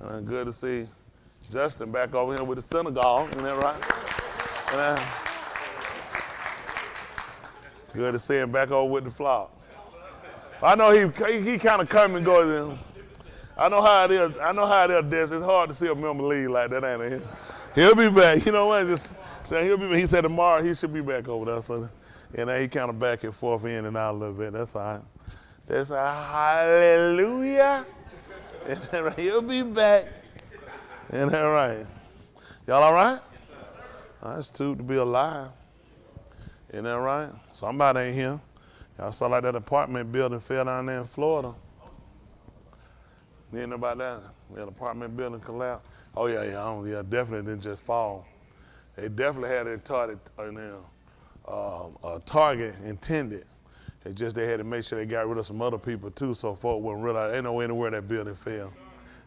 Good to see Justin back over here with the synagogue. Isn't that right? Good to see him back over with the flock. I know he kind of come and goes in. I know how it is. I know how it is. It's hard to see a member leave like that, ain't it? He'll be back. You know what? Just say he'll be back. He said tomorrow he should be back over there. So, and he kind of back and forth in and out a little bit. That's all right. That's a hallelujah. He'll be back. Isn't that right? Y'all all right? It's too to be alive. Isn't that right? Somebody ain't here. Y'all saw like that apartment building fell down there in Florida. You know about that? That apartment building collapsed. Oh yeah, definitely didn't just fall. They definitely had a target intended. It just they had to make sure they got rid of some other people too, so folks wouldn't realize ain't no anywhere that building fell.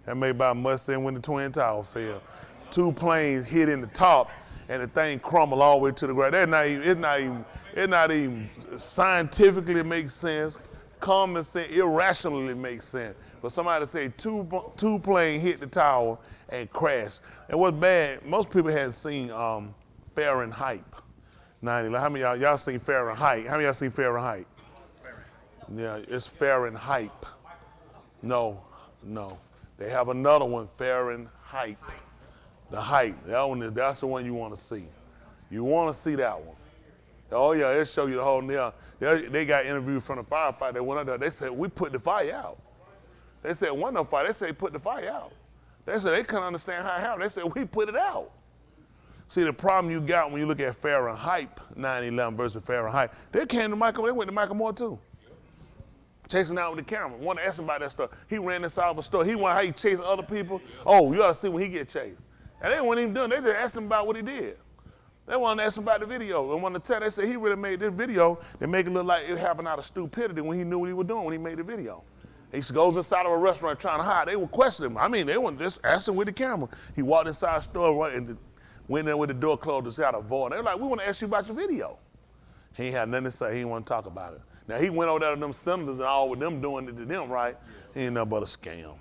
That made about much sense when the Twin Towers fell. 2 planes hit in the top, and the thing crumbled all the way to the ground. It's not even scientifically makes sense. Common sense, irrationally makes sense. But somebody say two planes hit the tower and crashed. And what's bad, most people hadn't seen Fahrenheit 9/11. How many of y'all seen Fahrenheit? How many of y'all seen Fahrenheit? Yeah, it's Fahrenheit. No. They have another one, Fahrenheit. The height. That's the one you want to see. You want to see that one. Oh yeah, it'll show you the whole deal. They got interviewed from the firefighter. They went up there. They said, we put the fire out. They said, wasn't no fire. They said, put the fire out. They said, they couldn't understand how it happened. They said, we put it out. See, the problem you got when you look at Fahrenheit 9/11 versus Fahrenheit, they came to Michael, they went to Michael Moore too. Chasing out with the camera. Want to ask him about that stuff. He ran inside of a store. He wanted how he chased other people. Oh, you ought to see when he get chased. And they weren't even doing it. They just asked him about what he did. They wanted to ask him about the video. They wanted to tell. They said he really made this video that make it look like it happened out of stupidity when he knew what he was doing when he made the video. He goes inside of a restaurant trying to hide. They were questioning him. I mean, they weren't just asking with the camera. He walked inside a store and went in with the door closed to try to avoid. They were like, we want to ask you about your video. He ain't had nothing to say. He didn't want to talk about it. Now, he went over there to them senators and all with them doing it to them, right? He ain't nothing but a scam.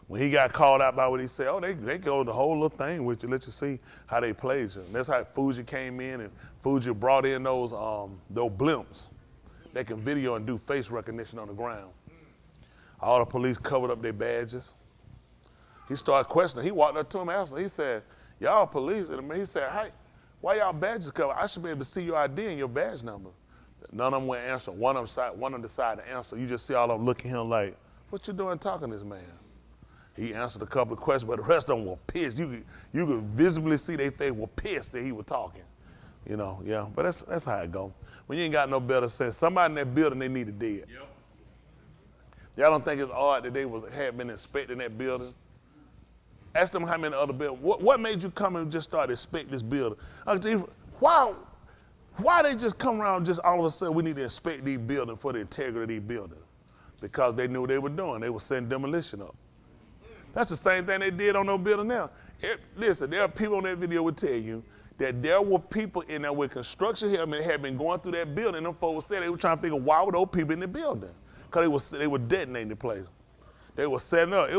When he got called out by what he said, they go the whole little thing with you, let you see how they played you. And that's how Fuji came in, and Fuji brought in those blimps that can video and do face recognition on the ground. All the police covered up their badges. He started questioning. He walked up to him and asked him, he said, y'all police, and he said, hey, why y'all badges covered? I should be able to see your ID and your badge number. None of them went answer. One of them decided to answer. You just see all of them looking at him like, what you doing talking to this man? He answered a couple of questions, but the rest of them were pissed. You could visibly see their face were pissed that he was talking. You know, yeah, but that's how it go. When you ain't got no better sense, somebody in that building, they need it dead. Yep. Y'all don't think it's odd that they had been inspecting that building? Ask them how many other buildings. What made you come and just start inspect this building? Why they just come around just all of a sudden we need to inspect these buildings for the integrity of these buildings? Because they knew what they were doing. They were setting demolition up. That's the same thing they did on those buildings now. Listen, there are people on that video will tell you that there were people in there with construction helmets had been going through that building. And them folks said they were trying to figure why were those people in the building? Because they were detonating the place. They were setting up.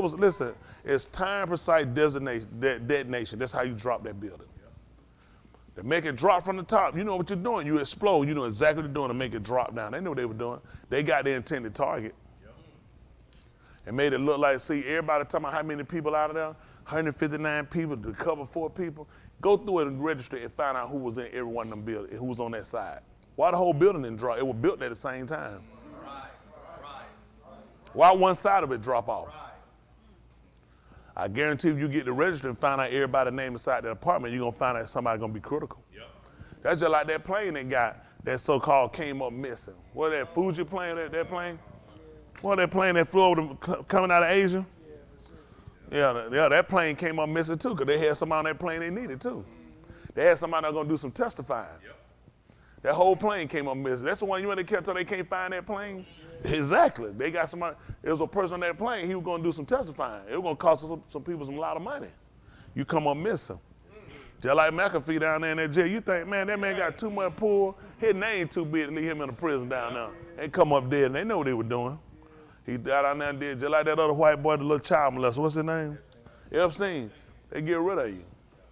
It's time precise detonation. That's how you drop that building. To make it drop from the top, you know what you're doing. You explode. You know exactly what you're doing to make it drop down. They knew what they were doing. They got their intended target. And made it look like, see, everybody talking about how many people out of there, 159 people to cover 4 people. Go through it and register and find out who was in every one of them buildings, who was on that side. Why the whole building didn't drop? It was built at the same time. Why one side of it drop off? I guarantee if you get to register and find out everybody's name inside that apartment, you're going to find out somebody's going to be critical. Yep. That's just like that plane that got, that so-called came up missing. What that Fuji plane, that plane? What that plane that flew over coming out of Asia? Yeah, that plane came up missing too because they had somebody on that plane they needed too. They had somebody that's going to do some testifying. Yep. That whole plane came up missing. That's the one you know they kept telling they can't find that plane? Exactly. They got somebody, it was a person on that plane, he was going to do some testifying. It was going to cost some people a lot of money. You come up missing. Just like McAfee down there in that jail, you think, man, that man got too much pull. His name too big to leave him in a prison down there. They come up dead and they know what they were doing. He got out there and did just like that other white boy, the little child molester. What's his name? Epstein. They get rid of you.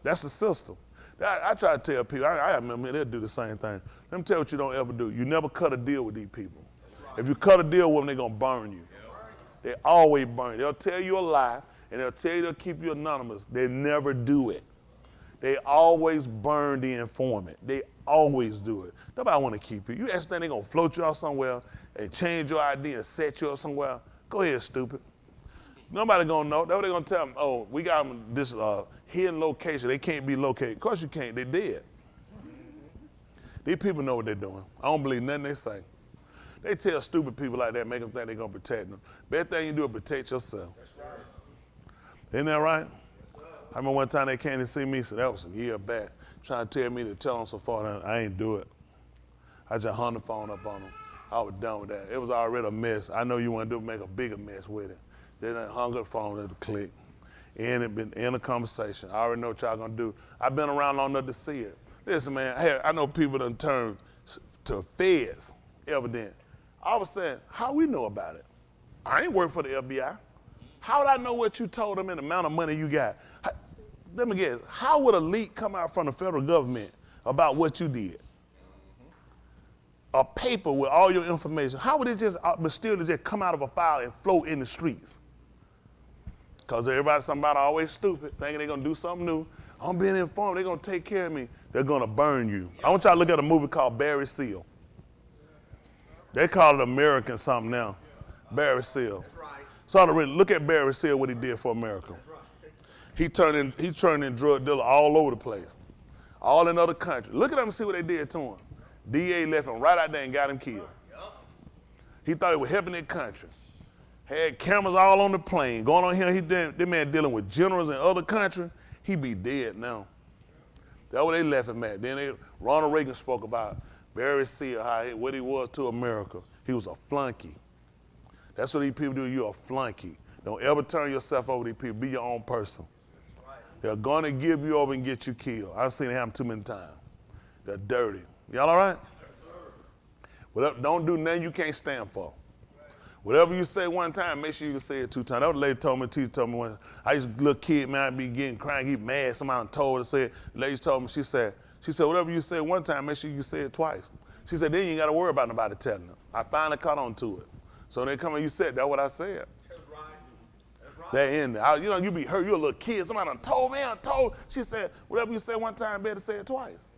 That's the system. I try to tell people, I remember they'll do the same thing. Let me tell you what you don't ever do. You never cut a deal with these people. If you cut a deal with them, they're going to burn you. They always burn you. They'll tell you a lie, and they'll tell you they'll keep you anonymous. They never do it. They always burn the informant. They always do it. Nobody want to keep you. You actually think they're going to float you out somewhere and change your ID and set you up somewhere? Go ahead, stupid. Nobody going to know. That's what they're going to tell them. Oh, we got them this hidden location. They can't be located. Of course you can't. They're dead. These people know what they're doing. I don't believe nothing they say. They tell stupid people like that, make them think they're going to protect them. Best thing you do is protect yourself. That's right. Isn't that right? Yes, I remember one time they came to see me, so that was some years back, trying to tell me to tell them so far, I ain't do it. I just hung the phone up on them. I was done with that. It was already a mess. I know you want to make a bigger mess with it. Then I hung up the phone at the click. And it been in a conversation. I already know what y'all gonna do. I've been around long enough to see it. Listen, man, I know people done turned to feds, evident. I was saying, how we know about it? I ain't work for the FBI. How would I know what you told them and the amount of money you got? Let me guess, how would a leak come out from the federal government about what you did? A paper with all your information. How would it just mysteriously just come out of a file and float in the streets? Because somebody always stupid, thinking they're going to do something new. I'm being informed, they're going to take care of me. They're going to burn you. I want y'all to look at a movie called Barry Seal. They call it American something now. Barry Seal. So look at Barry Seal, what he did for America. He turned in drug dealer all over the place. All in other countries. Look at them and see what they did to him. DA left him right out there and got him killed. He thought he was helping their country. Had cameras all on the plane. Going on here, this man dealing with generals in other countries. He be dead now. That's what they left him at. Then Ronald Reagan spoke about Barry Seal, what he was to America. He was a flunky. That's what these people do. You're a flunky. Don't ever turn yourself over to these people. Be your own person. They're going to give you over and get you killed. I've seen it happen too many times. They're dirty. Y'all all right? Well, don't do nothing you can't stand for. Whatever you say one time, make sure you can say it 2 times. That was lady told me, teacher told me one. I used to be a little kid, man, I'd be getting crying, get mad. Somebody told her to say it. The lady told me, she said, whatever you say one time, make sure you can say it twice. She said, then you ain't got to worry about nobody telling them. I finally caught on to it. So they come and you said, that's what I said. That's right. That's right. They're in there. You be hurt, you're a little kid. Somebody done told me, She said, whatever you say one time, better say it twice.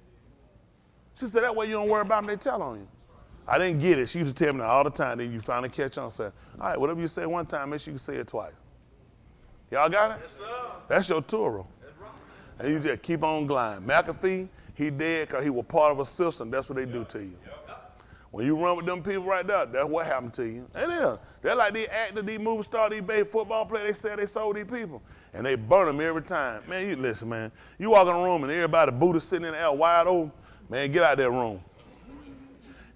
She said, that way you don't worry about them, they tell on you. I didn't get it. She used to tell me that all the time. Then you finally catch on and say, all right, whatever you say one time, make sure you can say it twice. Y'all got it? Yes, sir. That's your Turo. That's right. And you just keep on gliding. McAfee, he dead because he was part of a system. That's what they do to you. Yep. When you run with them people right there, that's what happened to you. It is. They're like these actors, these movie stars, these big football players. They say they sold these people. And they burn them every time. Man, you listen, man. You walk in a room and everybody booty sitting in the air wide open. Man, get out of that room.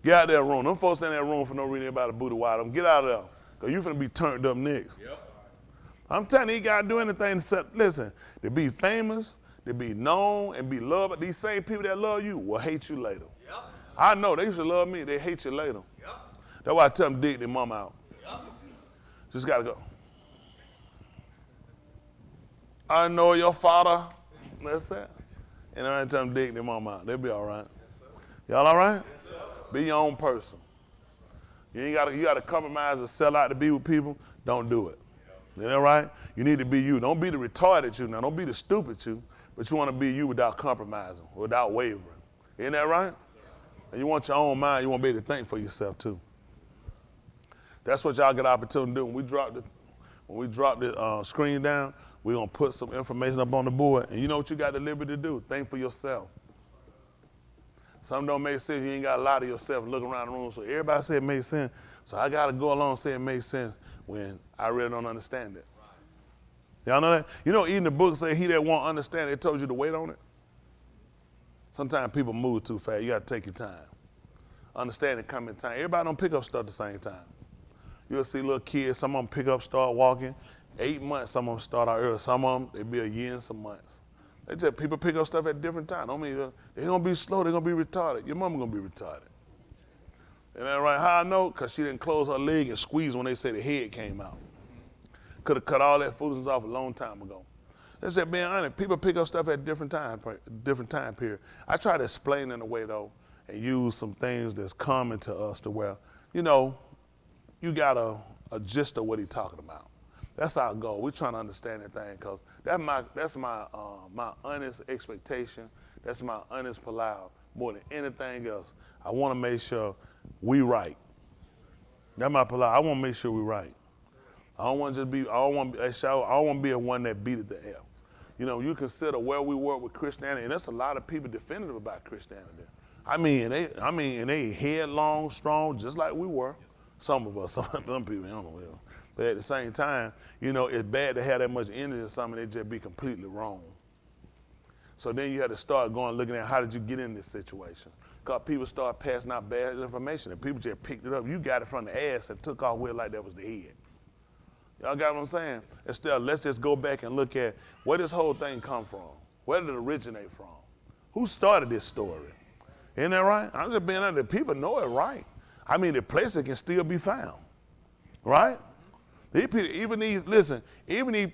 Get out of that room. Them folks in that room for no reason about a booty wide open. Get out of there. Because you finna be turned up next. Yep. I'm telling you, you gotta do anything except, listen, to be famous, to be known, and be loved. But these same people that love you will hate you later. Yep. I know, they used to love me, they hate you later. Yep. That's why I tell them dig their mama out. Yep. Just gotta go. I know your father. That's it. And I tell them dig their mama out. They'll be all right. Y'all all right? Yes, sir. Be your own person. You gotta compromise and sell out to be with people. Don't do it. Is that right? You need to be you. Don't be the retarded you now. Don't be the stupid you. But you want to be you without compromising, without wavering. Isn't that right? And you want your own mind. You want to be able to think for yourself too. That's what y'all get the opportunity to do. When we drop the screen down, we're gonna put some information up on the board. And you know what you got the liberty to do? Think for yourself. Something don't make sense, you ain't got to lie to yourself and look around the room. So everybody said it made sense. So I got to go along and say it made sense when I really don't understand it. Right. Y'all know that? You know, even the book say he that won't understand it told you to wait on it. Sometimes people move too fast. You got to take your time. Understand it come in time. Everybody don't pick up stuff at the same time. You'll see little kids, some of them pick up, start walking. 8 months, some of them start out early. Some of them, they be a year and some months. They just, people pick up stuff at different times. Don't mean they're going to be slow, they're going to be retarded. Your mama going to be retarded. Isn't that right? How I know? Because she didn't close her leg and squeeze when they said the head came out. Could have cut all that foolishness off a long time ago. That's just being honest. People pick up stuff at different time period. I try to explain in a way, though, and use some things that's common to us to where, you you got a gist of what he's talking about. That's our goal. We're trying to understand that thing because that's my honest expectation. That's my honest palaver more than anything else. I want to make sure we right. That's my palaver. I want to make sure we right. I don't want to just be. I don't want to be a one that beat it to hell. You consider where we were with Christianity, and there's a lot of people definitive about Christianity. I mean, they headlong, strong, just like we were. Some of us, some people, I don't know. But at the same time, it's bad to have that much energy in something that just be completely wrong. So then you had to start looking at how did you get in this situation? Because people start passing out bad information, and people just picked it up. You got it from the ass and took off with it like that was the head. Y'all got what I'm saying? Instead, let's just go back and look at where this whole thing come from. Where did it originate from? Who started this story? Isn't that right? I'm just being honest. People know it, right? I mean, the place it can still be found, right? Even these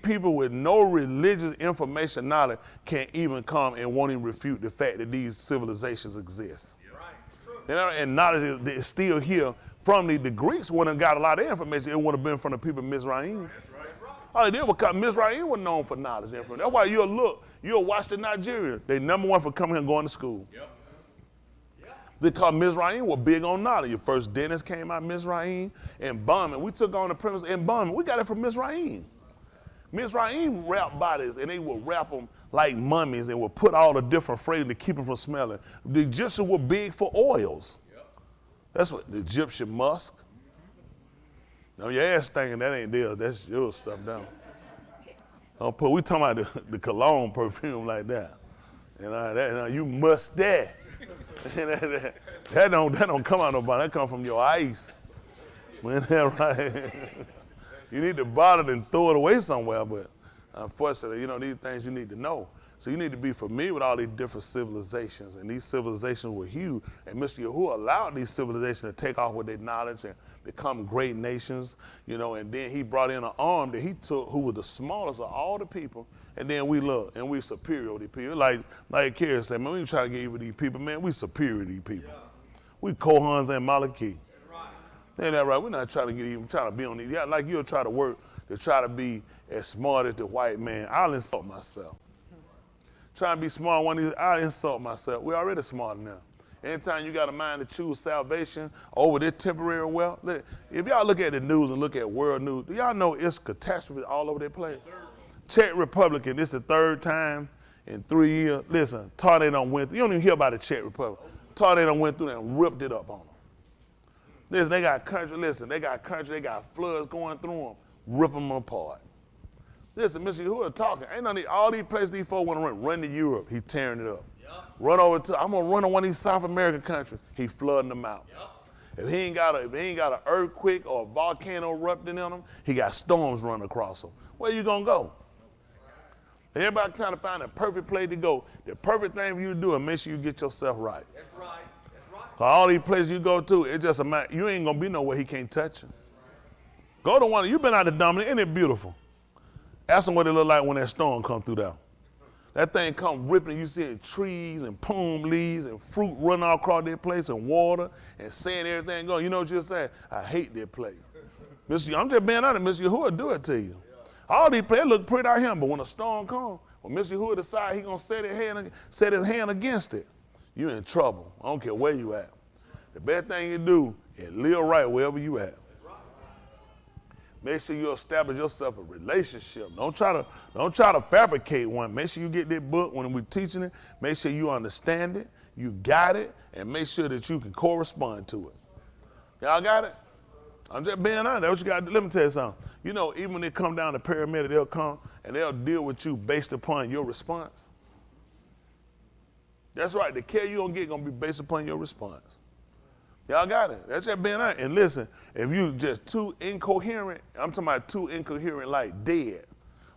people with no religious information knowledge can't even come and won't even refute the fact that these civilizations exist. Right. And knowledge is still here from the Greeks wouldn't have got a lot of information. It would have been from the people of Mizraim. That's right. All they did was because Mizraim was known for knowledge. That's why you'll watch the Nigerians. They number one for coming here and going to school. Yep. Because Mizraim were big on knowledge. Your first dentist came out of Mizraim and bombing. We took on the premise and bombing. We got it from Mizraim. Mizraim wrapped bodies, and they would wrap them like mummies and would put all the different phrases to keep them from smelling. The Egyptians were big for oils. Yep. That's what the Egyptian musk. Now your ass thinking that ain't theirs. That's your stuff down. We talking about the cologne perfume like that. You must that. that don't come out nobody. That come from your ice. Isn't that right? You need to bottle it and throw it away somewhere, but unfortunately, these things you need to know. So you need to be familiar with all these different civilizations, and these civilizations were huge. And Mr. Yahuwah allowed these civilizations to take off with their knowledge and become great nations, and then he brought in an arm that he took who was the smallest of all the people, and then we look, and we superior to these people. Like Kerry said, man, we ain't trying to get even with these people, man. We superior to these people. Yeah. We Kohans and Malkuth. Ain't that right? We're not trying to get even, trying to be on these. Yeah, like you'll try to work to try to be as smart as the white man. I'll insult myself. Trying to be smart one of these, I'll insult myself. We're already smart enough. Anytime you got a mind to choose salvation over this temporary wealth, if y'all look at the news and look at world news, do y'all know it's catastrophe all over their place? Yes, Czech Republic, this is the third time in 3 years. Listen, tornado went through. You don't even hear about the Czech Republic. Tornado went through and ripped it up on them. Listen, they got country, they got floods going through them, rip them apart. Listen, Mr. Yahuwah talking. Ain't none of all these places these folks want to run to Europe, he's tearing it up. Yep. Run over to, I'm gonna run on one of these South American countries, he flooding them out. Yep. If he ain't got an earthquake or a volcano erupting in them, he got storms running across them. Where you gonna go? Everybody trying to find the perfect place to go. The perfect thing for you to do is make sure you get yourself right. That's right. All these places you go to, it's just a matter, you ain't gonna be nowhere he can't touch you. Go to one, you've been out to Dominic, ain't it beautiful? Ask them what it look like when that storm come through there. That thing come ripping, you see trees and palm leaves and fruit running all across that place and water and sand, everything going. You know what you're saying? I hate that place. I'm just being honest, Mr. Yahuwah do it to you. All these places look pretty out here, but when a storm comes, when Mr. Yahuwah decide he gonna set his hand against it, you in trouble. I don't care where you at. The best thing you do is live right wherever you at. Make sure you establish yourself a relationship. Don't try to fabricate one. Make sure you get that book when we're teaching it. Make sure you understand it, you got it, and make sure that you can correspond to it. Y'all got it? I'm just being honest. That's what you got to do. Let me tell you something. Even when they come down to paramedic, they'll come and they'll deal with you based upon your response. That's right. The care you're going to get going to be based upon your response. Y'all got it. That's just being honest. And listen, if you just too incoherent, I'm talking about too incoherent like dead,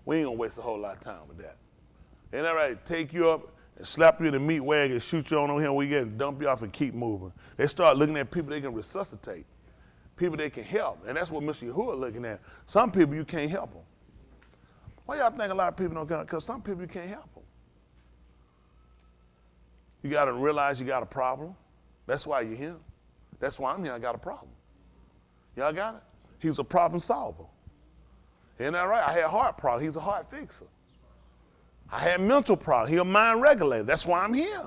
we ain't going to waste a whole lot of time with that. Ain't that right? Take you up, and slap you in the meat wagon and shoot you on over here where you get and dump you off and keep moving. They start looking at people they can resuscitate, people they can help. And that's what Mr. Yahusha looking at. Some people you can't help them. Why y'all think a lot of people don't come? Because some people you can't help them. You got to realize you got a problem. That's why you're here. That's why I'm here. I got a problem. Y'all got it? He's a problem solver. Isn't that right? I had a heart problem. He's a heart fixer. I had mental problem. He's a mind regulator. That's why I'm here.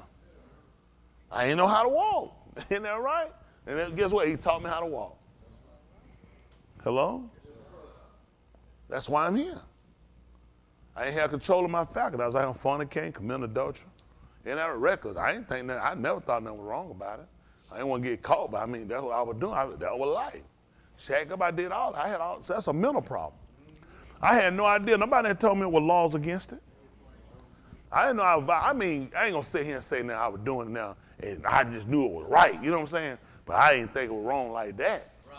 I ain't know how to walk. Isn't that right? And then guess what? He taught me how to walk. Hello? That's why I'm here. I ain't had control of my faculty. I was out here fornicating, committing adultery. And that was reckless. I never thought nothing was wrong about it. I didn't want to get caught, but I mean, that's what I was doing. That was life. Shack up, I did all that. So that's a mental problem. I had no idea. Nobody had told me there were laws against it. I didn't know I ain't going to sit here and say now I was doing it now, and I just knew it was right. You know what I'm saying? But I didn't think it was wrong like that. Right.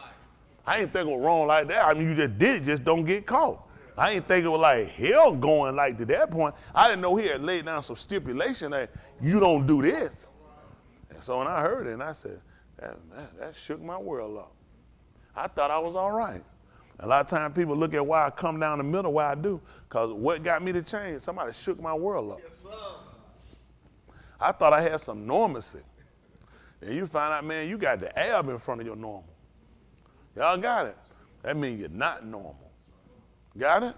I didn't think it was wrong like that. I mean, you just did it, just don't get caught. I didn't think it was like hell going like to that point. I didn't know he had laid down some stipulation that you don't do this. And so when I heard it, and I said, that shook my world up. I thought I was all right. A lot of times people look at why I come down the middle, why I do, because what got me to change, somebody shook my world up. Yes, sir. I thought I had some normalcy. And you find out, man, you got the ab in front of your normal. Y'all got it? That means you're not normal. Got it?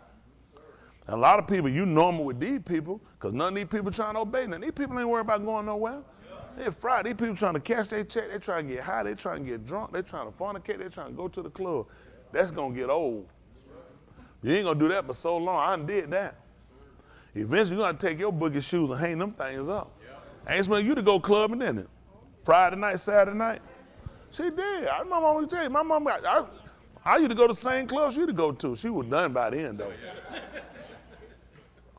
And a lot of people, you normal with these people, because none of these people trying to obey them. These people ain't worried about going nowhere. They're fried. These people trying to cash their check. They trying to get high. They trying to get drunk. They trying to fornicate. They trying to go to the club. That's going to get old. You ain't going to do that for so long. I done did that. Eventually, you're going to take your boogie shoes and hang them things up. I ain't expecting you to go clubbing, didn't it? Friday night, Saturday night. She did. My mom would tell you. My mom, I used to go to the same clubs she used to go to. She was done by then, though.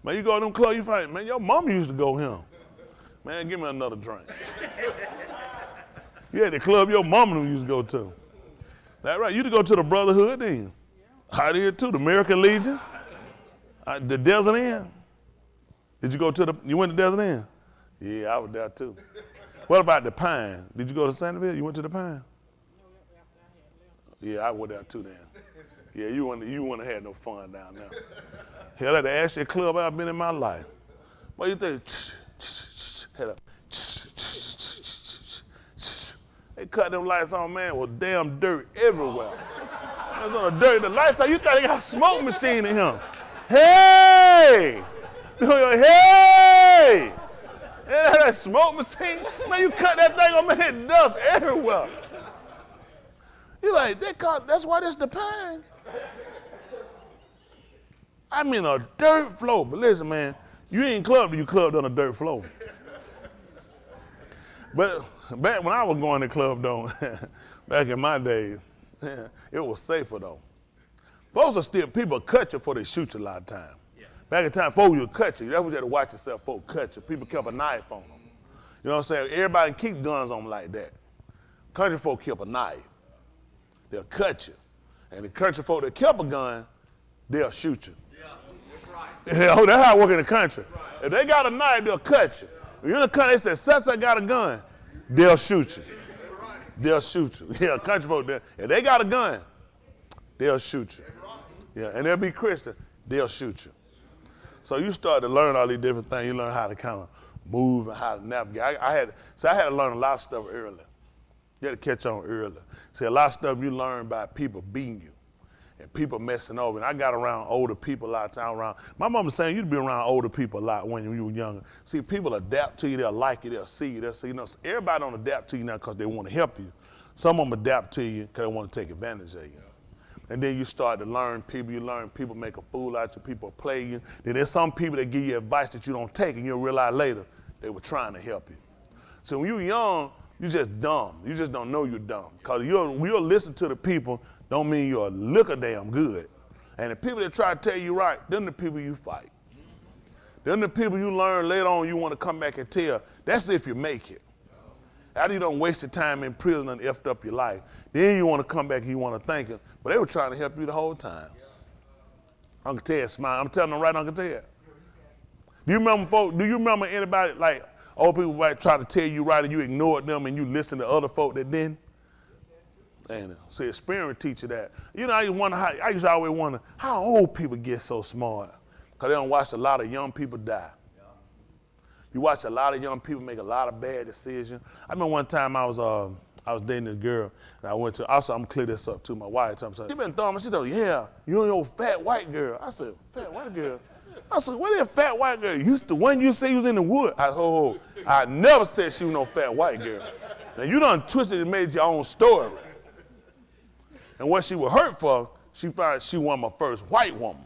Man, you go to them clubs, you find, man, your mom used to go here. Man, give me another drink. You had the club your mama used to go to. That right, you used to go to the Brotherhood then. I did too, the American Legion, the Desert Inn. Did you go to you went to Desert Inn? Yeah, I was there too. What about the Pine? Did you go to Sanderville? You went to the Pine? Yeah, I went there too then. Yeah, you wouldn't have had no fun down there. Hell, the ashiest club I've been in my life. What do you think? Head up. They cut them lights on, man, with damn dirt everywhere. There's on the dirt, the lights out, you thought they got a smoke machine in here. Hey! Hey! That smoke machine? Man, you cut that thing on, man, dust everywhere. You like, that's why this the Pine. I mean a dirt floor. But listen, man, you ain't clubbed, you clubbed on a dirt floor. But back when I was going to club, though, back in my days, it was safer, though. Folks are still, people cut you before they shoot you a lot of time. Yeah. Back in time, folks would cut you. That's what you had to watch yourself, folks cut you. People kept a knife on them. You know what I'm saying? Everybody keep guns on them like that. Country folk keep a knife. They'll cut you. And the country folk that kept a gun, they'll shoot you. Yeah, that's right. Yeah, that's how it works in the country. Right. If they got a knife, they'll cut you. If you're in the country, they say, since I got a gun, they'll shoot you. They'll shoot you. Yeah, country folk, if they got a gun, they'll shoot you. Yeah, and they'll be Christian, they'll shoot you. So you start to learn all these different things. You learn how to kind of move and how to navigate. I had to learn a lot of stuff early. You had to catch on early. See, a lot of stuff you learn by people beating you and people messing over. And I got around older people a lot of time around. My mom was saying you'd be around older people a lot when you were younger. See, people adapt to you. They'll like you. They'll see you. They'll see, you know, everybody don't adapt to you now because they want to help you. Some of them adapt to you because they want to take advantage of you. And then you start to learn people. You learn people make a fool out of you. People play you. Then there's some people that give you advice that you don't take, and you'll realize later they were trying to help you. So when you're young, you're just dumb. You just don't know you're dumb. Because you'll listen to the people don't mean you'll look a damn good. And the people that try to tell you right, them the people you fight. Them the people you learn later on you want to come back and tell. That's if you make it. After you don't waste your time in prison and effed up your life, then you want to come back and you want to thank them. But they were trying to help you the whole time. Uncle Ted smiled. I'm telling them right, Uncle Ted. Do you remember anybody, like, old people might try to tell you right and you ignored them and you listen to other folk that didn't? And see, experience teach you that. You know, I used to always wonder how old people get so smart. Because they don't watch a lot of young people die. You watch a lot of young people make a lot of bad decisions. I remember one time I was dating this girl, and I went to, also I'm gonna clear this up to my wife. She been throwing me, she told me, yeah, you know, fat white girl. I said, fat white girl? I said, what is a fat white girl? The one you say you was in the wood. I never said she was no fat white girl. Now you done twisted and made your own story. And what she was hurt for, she found she was my first white woman.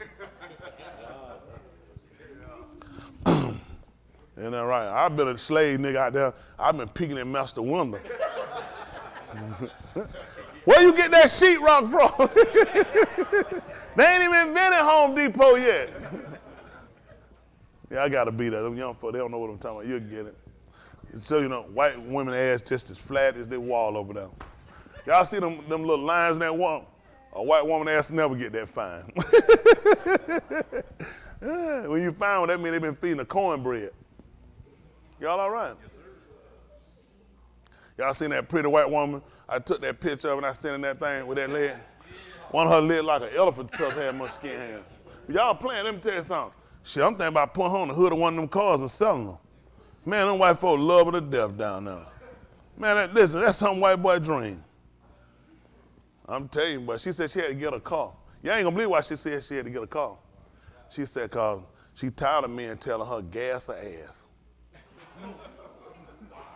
Ain't that right? I've been a slave nigga out there. I've been peeking at master window. Where you get that sheetrock from? They ain't even invented Home Depot yet. Yeah, I gotta be there. Them young folk, they don't know what I'm talking about. You'll get it. So, you know, white women ass just as flat as their wall over there. Y'all see them little lines in that wall? A white woman ass never get that fine. When you find one, that means they've been feeding a cornbread. Y'all all right? Yes, sir. Y'all seen that pretty white woman? I took that picture of her and I sent in that thing with that leg. One of her legs like an elephant tusk had my skin hand. Y'all playing, let me tell you something. Shit, I'm thinking about putting her on the hood of one of them cars and selling them. Man, them white folks love her to death down there. Man, listen, that's some white boy dream. I'm telling you, but she said she had to get a car. You ain't gonna believe why she said she had to get a car. She said, cause she tired of men telling her gas her ass.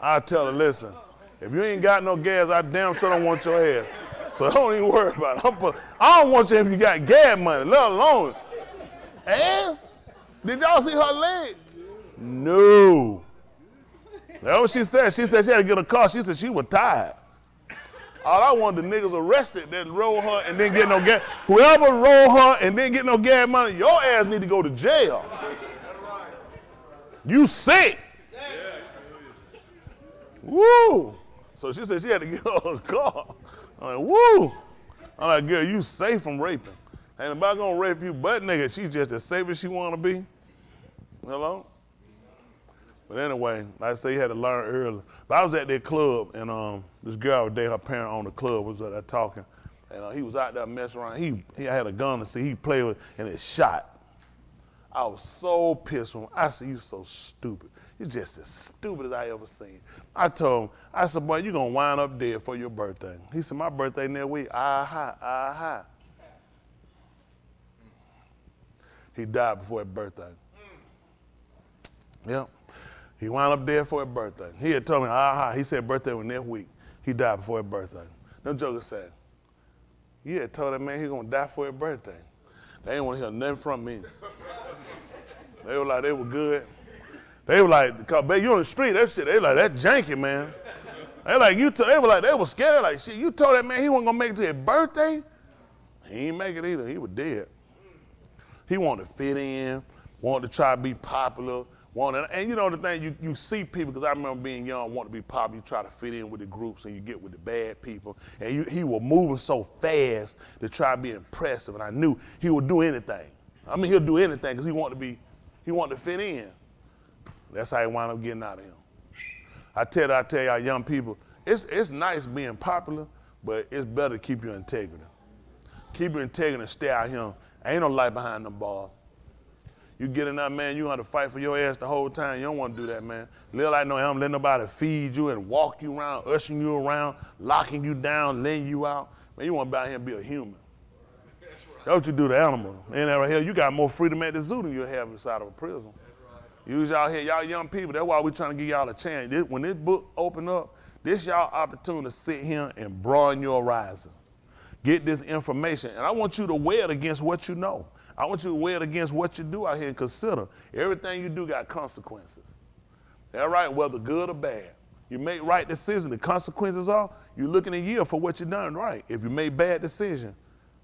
I tell her, listen, if you ain't got no gas, I damn sure don't want your ass. So don't even worry about it. I don't want you if you got gas money, let alone ass. Did y'all see her leg? No. That's what she said. She said she had to get a car. She said she was tired. All I wanted the niggas arrested that rolled her and didn't get no gas. Whoever rolled her and didn't get no gas money, your ass need to go to jail. You sick. Woo. So she said she had to get her a car. I'm like, woo. I'm like, girl, you safe from raping. Ain't nobody gonna rape you but nigga. She's just as safe as she wanna be. Hello? But anyway, like I say, you had to learn early. But I was at that club, and this girl was there, her parent owned the club, was there talking. And he was out there messing around. He had a gun to see, he played with it, and it shot. I was so pissed when I said, you so stupid. You're just as stupid as I ever seen. I told him, I said, boy, you gonna wind up dead for your birthday. He said, my birthday next week. Aha. He died before his birthday. Yep. He wound up dead for his birthday. He had told me, he said birthday was next week. He died before his birthday. Them jokers said, you had told that man he gonna die for his birthday. They ain't want to hear nothing from me. They were like, they were good. They were like, cause baby, you on the street, that shit, they like, that janky, man. They like, they were like, they were scared, like, shit, you told that man he wasn't gonna make it to his birthday? He ain't make it either, he was dead. He wanted to fit in, wanted to try to be popular, and you know the thing, you see people, because I remember being young, want to be popular, you try to fit in with the groups and you get with the bad people. And he was moving so fast to try to be impressive, and I knew he would do anything. I mean, he'll do anything because he wanted to fit in. That's how he wound up getting out of him. I tell y'all young people, it's nice being popular, but it's better to keep your integrity. Keep your integrity and stay out here. Ain't no light behind them bars. You get in there, man, you have to fight for your ass the whole time. You don't want to do that, man. Live like no him, let nobody feed you and walk you around, ushering you around, locking you down, laying you out. Man, you want to be out here and be a human. That's what you do to animals. Ain't that right here? You got more freedom at the zoo than you have inside of a prison. Use y'all here, y'all young people. That's why we trying to give y'all a chance. When this book open up, this y'all opportunity to sit here and broaden your horizon. Get this information, and I want you to weigh it against what you know. I want you to weigh it against what you do out here and consider. Everything you do got consequences. All right, whether good or bad. You make right decisions, the consequences are you looking a year for what you done right. If you make bad decision,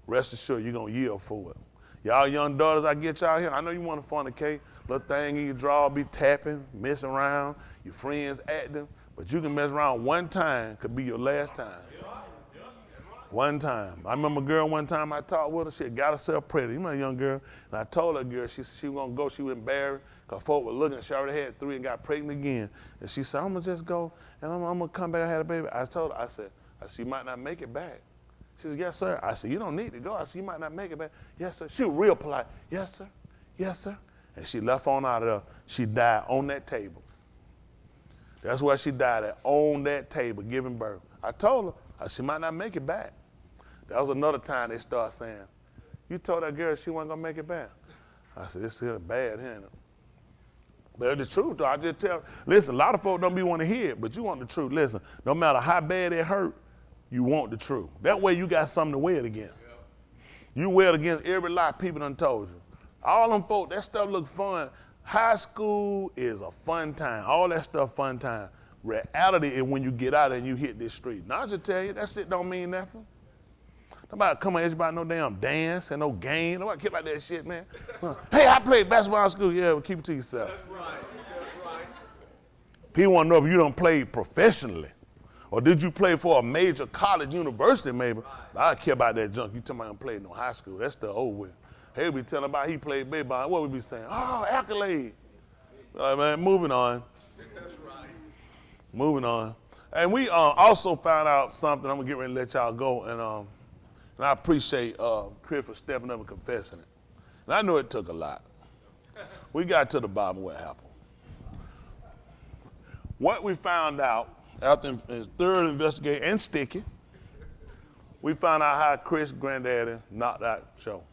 rest assured you're going to yield for it. Y'all young daughters, I get y'all here. I know you want to fornicate, little thing in your drawer, be tapping, messing around, your friends acting, but you can mess around one time, could be your last time. One time. I remember a girl one time I talked with her, she had got herself pregnant. You know, a young girl. And I told her girl, she said she was going to go. She was embarrassed because folk were looking. She already had 3 and got pregnant again. And she said, I'm going to just go and I'm going to come back and have a baby. I told her, I said, you might not make it back. She said, yes, sir. I said, you don't need to go. I said, you might not make it back. Yes, sir. She was real polite. Yes, sir. Yes, sir. And she left on out of there. She died on that table. That's where she died at, on that table, giving birth. I told her, she might not make it back. That was another time they started saying, you told that girl she wasn't going to make it back. I said, this is bad, ain't it? But the truth, though, I just tell, listen, a lot of folks don't be want to hear it, but you want the truth. Listen, no matter how bad it hurt, you want the truth. That way you got something to wear it against. You wear it against every lie people done told you. All them folks, that stuff look fun. High school is a fun time. All that stuff fun time. Reality is when you get out and you hit this street. Now I just tell you, that shit don't mean nothing. Nobody come and about no damn dance and no game. Nobody care about that shit, man. Hey, I played basketball in school. Yeah, well, keep it to yourself. That's right. That's right. People want to know if you don't play professionally. Or did you play for a major college university maybe? I don't care about that junk. You talking about him playing no high school. That's the over with. He'll be telling about he played baseball. What we be saying? Oh, accolade. All right, man, moving on. That's right. Moving on. And we also found out something. I'm going to get ready to let y'all go. And I appreciate Chris for stepping up and confessing it. And I know it took a lot. We got to the bottom of what happened. What we found out after his third investigation and sticky, we found out how Chris' granddaddy knocked out Joe.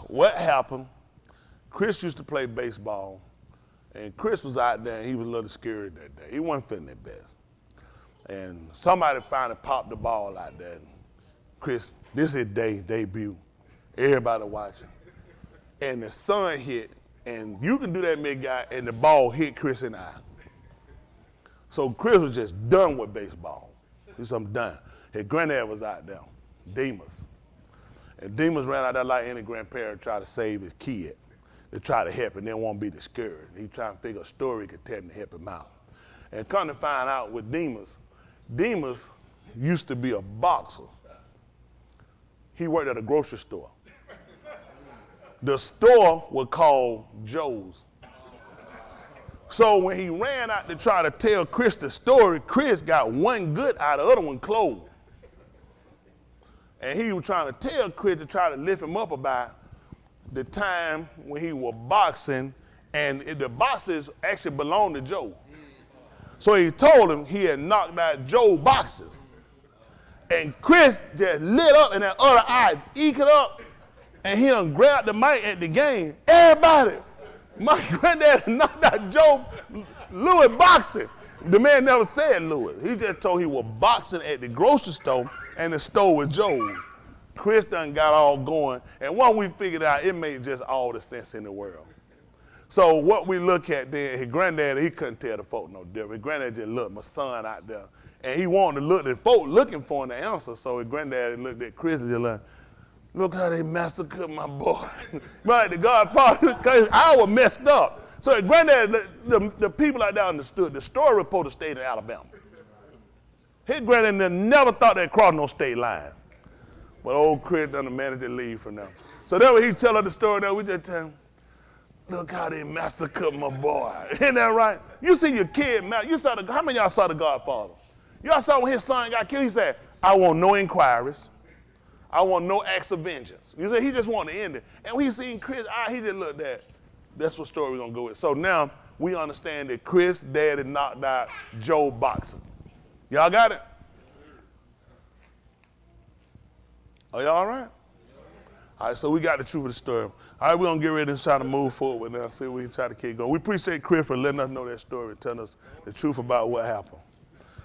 What happened, Chris used to play baseball, and Chris was out there and he was a little scared that day. He wasn't feeling that best. And somebody finally popped the ball out there. And Chris, this is his debut. Everybody watching. And the sun hit, and you can do that, big guy, and the ball hit Chris in the eye. So Chris was just done with baseball. He said, I'm done. His granddad was out there, Demas. And Demas ran out there like any grandparent tried to save his kid. They tried to help him, they won't be discouraged. He tried to figure a story he could tell him to help him out. And come to find out with Demas used to be a boxer. He worked at a grocery store. The store was called Joe's. So when he ran out to try to tell Chris the story, Chris got one good eye, the other one closed. And he was trying to tell Chris to try to lift him up about the time when he was boxing, and the boxes actually belonged to Joe. So he told him he had knocked out Joe's boxes. And Chris just lit up in that other eye, eked up, and he done grabbed the mic at the game. Everybody, my granddad knocked out Joe Louis boxing. The man never said Louis. He just told he was boxing at the grocery store, and the store was Joe's. Chris done got all going, and once we figured out, it made just all the sense in the world. So what we look at then, his granddad, he couldn't tell the folk no different. His granddad just looked my son out there, and he wanted to look at folk looking for the answer. So his granddad looked at Chris and just like, look how they massacred my boy. Right, the Godfather, because I was messed up. So his granddad, the people out there understood. The story reporter stayed in Alabama. His granddad never thought they'd cross no state line. But old Chris done managed to leave from them. So then when he tell us the story, now we just tell him, look how they massacred my boy. Isn't that right? You see your kid, you saw how many of y'all saw The Godfather? Y'all saw when his son got killed, he said, I want no inquiries. I want no acts of vengeance. You see, he just wanted to end it. And when he seen Chris' eye, he just looked at, that's what story we're going to go with. So now we understand that Chris' daddy knocked out Joe boxing. Y'all got it? Are y'all all right? All right, so we got the truth of the story. All right, we're going to get ready to try to move forward now, see if we can try to keep going. We appreciate Chris for letting us know that story, telling us the truth about what happened.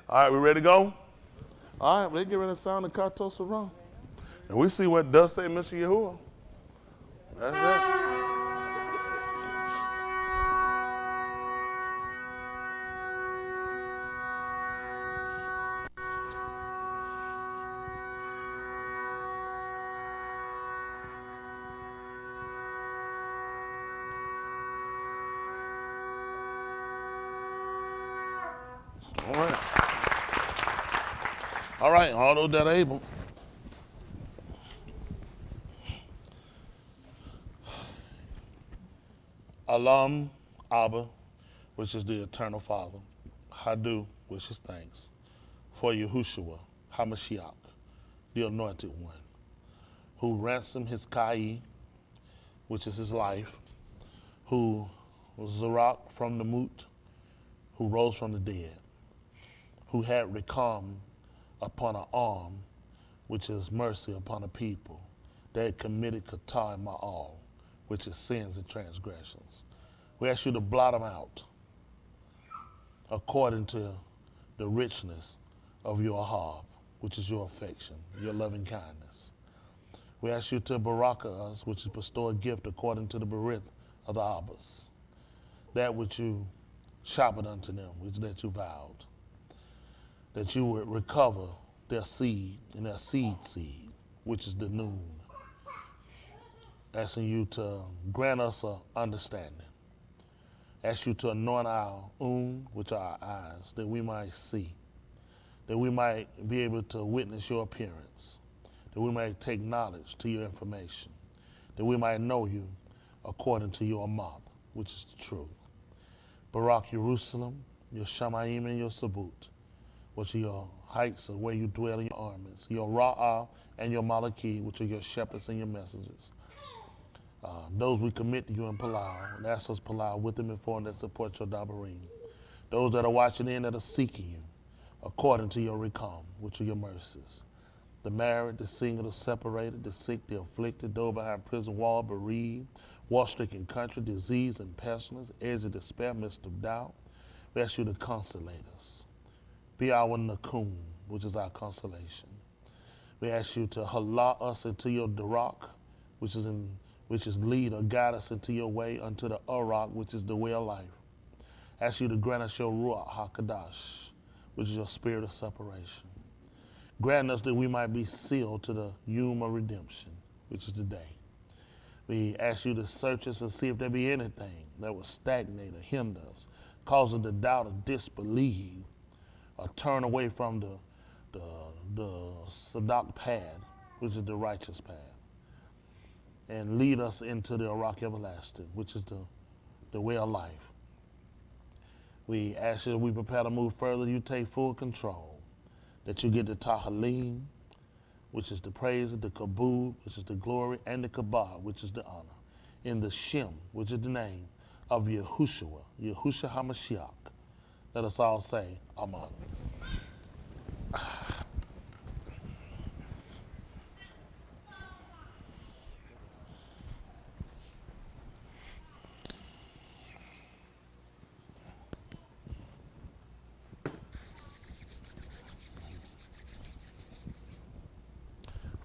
All right, we ready to go? All right, let's get ready to sound the Katos around. And we see what does say Mr. Yahuwah. That's it. All right, all those that are able. Alam, Abba, which is the eternal Father. Hadu, which is thanks. For Yahusha, HaMashiach, the anointed one, who ransomed his Kai, which is his life, who was Zarak from the Mut, who rose from the dead, who had Rekam upon an arm, which is mercy upon a people that had committed Qatar Ma'al, which is sins and transgressions. We ask you to blot them out according to the richness of your ahab, which is your affection, your loving kindness. We ask you to baraka us, which is bestow a gift according to the berith of the Abbas, that which you sharpened unto them, which that you vowed, that you would recover their seed and their seed, which is the noon. Asking you to grant us an understanding. Ask you to anoint our which are our eyes, that we might see, that we might be able to witness your appearance, that we might take knowledge to your information, that we might know you according to your mouth, which is the truth. Barak Jerusalem, your Shamayim and your Sabut, which are your heights of where you dwell in your armies, your Ra'ah and your Malaki, which are your shepherds and your messengers. Those we commit to you in Palau, and ask us Palau with them and for them that support your Dabarim. Those that are watching in that are seeking you, according to your Rekam, which are your mercies. The married, the single, the separated, the sick, the afflicted, those behind prison wall, bereaved, war-stricken country, disease and pestilence, edge of despair, midst of doubt. We ask you to consolate us. Be our Nakum, which is our consolation. We ask you to halal us into your Darak, which is lead or guide us into your way, unto the Arak, which is the way of life. Ask you to grant us your Ruach HaKadosh, which is your spirit of separation. Grant us that we might be sealed to the Yom of redemption, which is the day. We ask you to search us and see if there be anything that will stagnate or hinder us, cause us to doubt or disbelieve, or turn away from the Sadak path, which is the righteous path, and lead us into the Arak everlasting, which is the way of life. We ask you that we prepare to move further, you take full control, that you get the Tahalim, which is the praise, the Kabul, which is the glory, and the Kabah, which is the honor, in the Shem, which is the name of Yahusha HaMashiach. Let us all say, Amen.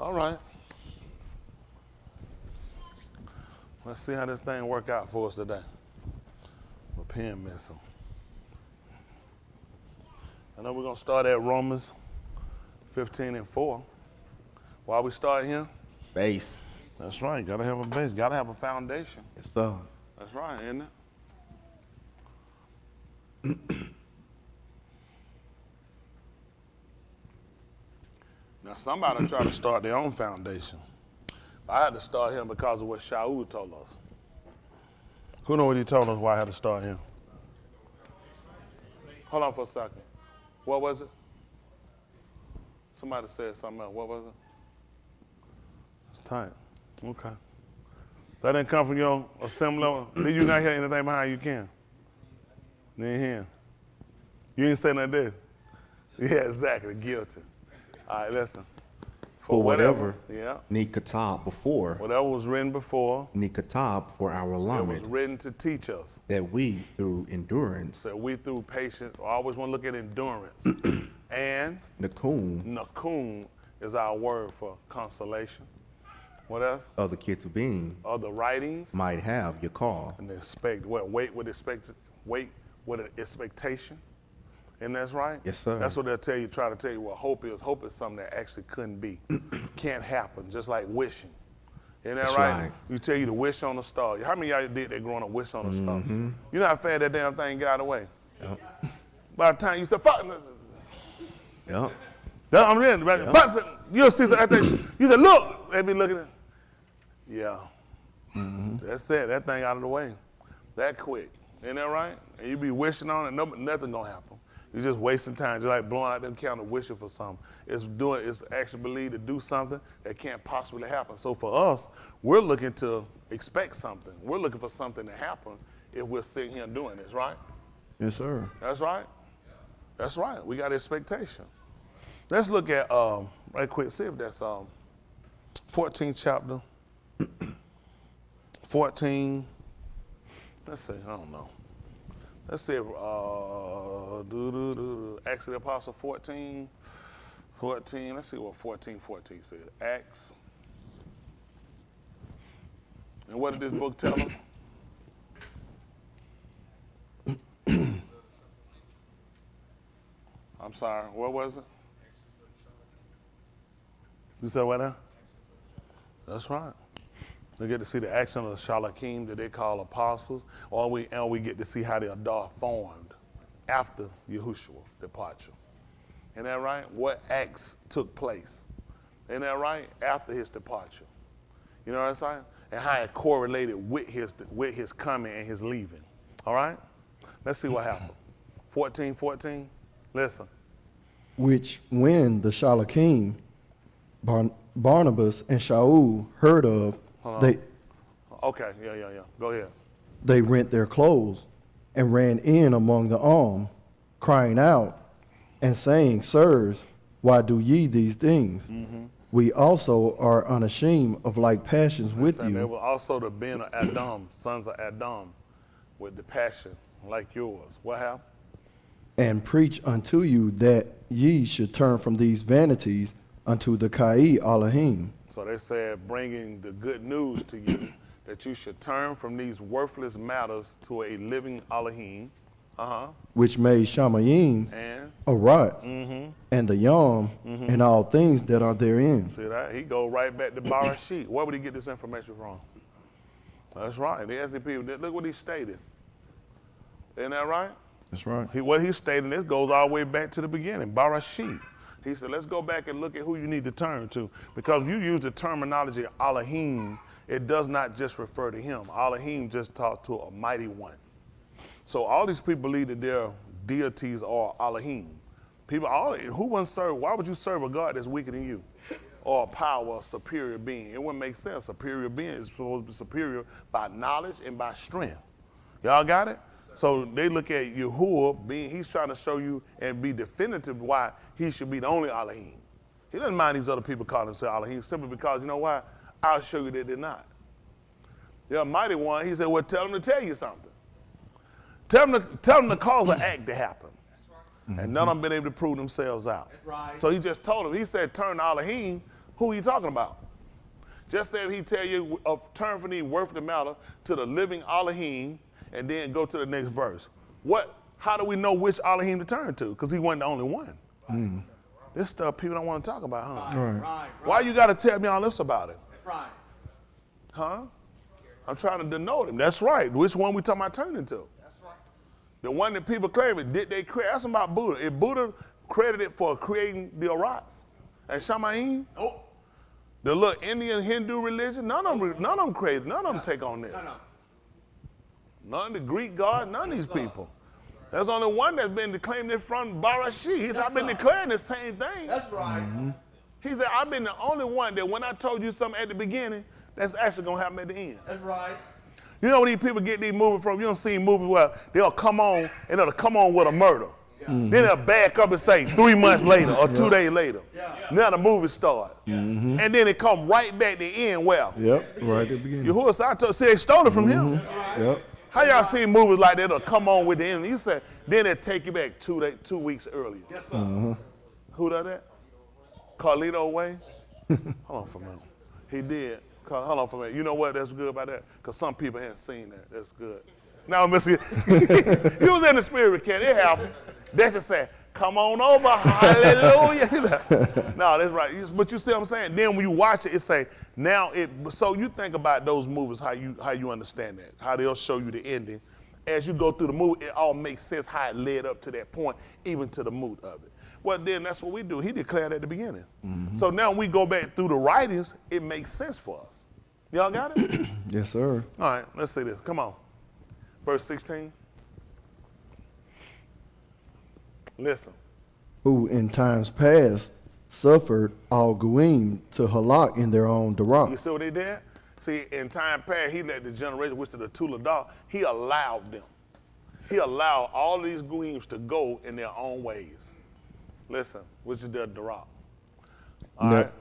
All right. Let's see how this thing work out for us today. My pen missing. I know we're going to start at Romans 15:4. Why we start here? Base. That's right. Got to have a base. Got to have a foundation. Yes, sir. That's right, isn't it? Now, somebody try to start their own foundation. I had to start him because of what Shaul told us. Who know what he told us why I had to start him? Hold on for a second. What was it? Somebody said something else. What was it? It's tight. Okay. That didn't come from your assembly? Did you not hear anything behind you, Ken? You didn't hear. You didn't say nothing, did you? Yeah, exactly. Guilty. All right, listen. For whatever yeah. Nikatab before. Whatever was written before. Nikatab for our It alignment. was written to teach us. That we through endurance. So we through patience. I always want to look at endurance. And Nakum is our word for consolation. What else? Other Ketubim. Other writings. Might have your call. And expect what? Wait with an expectation. And that's right? Yes, sir. That's what they'll tell you, try to tell you what hope is. Hope is something that actually couldn't be. Can't happen, just like wishing. Isn't that That's right? right? You tell you to wish on a star. How many of y'all did that growing up, wish on a star? You know how fast that damn thing got away? Yep. By the time you said, fuck. Yep. That's what I'm saying. Right? Yeah. But you'll see something. You say, look, they be looking at. Yeah. That's it. That thing out of the way. That quick. Ain't that right? And you be wishing on it, nothing gonna happen. You're just wasting time. Just like blowing out them candles wishing for something. It's actually believed to do something that can't possibly happen. So for us, we're looking to expect something. We're looking for something to happen if we're sitting here doing this, right? Yes, sir. That's right. That's right. We got expectation. Let's look at right quick, see if that's 14th chapter. 14. Let's see, I don't know. Let's see if Acts of the Apostle 14. Let's see what 14:14 says. Acts. And what did this book tell us? I'm sorry, what was it? You said what now? That's right. We get to see the action of the Shalakim that they call apostles, and we get to see how they are formed after Yahusha's departure. Isn't that right? What acts took place? Isn't that right? After his departure. You know what I'm saying? And how it correlated with his coming and his leaving. All right? Let's see what happened. 14:14. Listen. Which when the Shalakim, Barnabas and Shaul heard of, Okay, yeah. Go ahead. they rent their clothes and ran in among the armed, crying out and saying, Sirs, why do ye these things? We also are unashamed of like passions with And there you, were also the men of Adam, sons of Adam, with the passion like yours. What happened? and preach unto you that ye should turn from these vanities unto the Kai Elohim, So they said, bringing the good news to you that you should turn from these worthless matters to a living Elohim. which made Shamayim And Arat, and the Yom, and all things that are therein. see that? He go right back to Barashit. Where would he get this information from? That's right. They asked the people, look what he stated. Isn't that right? That's right. What he stated, this goes all the way back to the beginning, Barashit. He said, let's go back and look at who you need to turn to. Because you use the terminology Elohim, it does not just refer to him. Elohim just talks to a mighty one. So all these people believe that their deities are Elohim. People, who wouldn't serve, why would you serve a God that's weaker than you? Or a power, a superior being? It wouldn't make sense. Superior being is supposed to be superior by knowledge and by strength. Y'all got it? So they look at Yahuwah, he's trying to show you and be definitive why he should be the only Elohim. He doesn't mind these other people calling themselves Elohim simply because, you know why? I'll show you that they're not. They're a mighty one. He said, well, tell them to tell you something. Tell them to cause an act to happen. And none of them been able to prove themselves out. Right. So he just told them, he said, turn to Elohim. Who are you talking about? Just say if he tell you, turn from the worthless matter to the living Elohim, and then go to the next verse. How do we know which Elohim to turn to? Because he wasn't the only one. This stuff people don't want to talk about, huh? Right. Why you got to tell me all this about it? That's right. Huh? I'm trying to denote him. That's right. Which one we talking about turning to? That's right. The one that people claim it, did they create? That's about Buddha. If Buddha credited for creating the Arats and Shamayim, Nope. the little Indian Hindu religion, none of them created, none of them take on this. No. None of the Greek gods, none of these people. There's only one that's been declaring it from Barashit. He said, I've been declaring the same thing. That's right. He said, I've been the only one that when I told you something at the beginning, that's actually going to happen at the end. That's right. You know where these people get these movies from? You don't see movies where they'll come on and it'll come on with a murder. Then they'll back up and say 3 months later or 2 days later. Now the movie starts. And then it come right back to end well. Yep, right at the beginning. Yahuwah said they stole it from him. Yep. How y'all see movies like that that'll come on with the end? You said, then they'll take you back 2 weeks earlier. Yes, sir. Who did that? Carlito Way? Hold on for a minute. He did. Hold on for a minute. You know what? That's good about that? Because some people haven't seen that. That's good. Now, Mr. He was in the spirit camp. It happened. That's just saying, come on over. Hallelujah. No, that's right. But you see what I'm saying? Then when you watch it, it say, so you think about those movies, how you understand that, how they'll show you the ending, as you go through the mood, it all makes sense how it led up to that point, even to the mood of it. Well, then that's what we do. He declared at the beginning. So now we go back through the writings, it makes sense for us. Y'all got it? Yes, sir. All right, let's see this. Come on. Verse 16. Listen. Who in times past suffered all Goim to halak in their own You Darak. see what they did? See, in time past, he let the generation, which is the Tuladar, he allowed them. He allowed all these Goims to go in their own ways. Listen, which is their Darak. All Ne- right?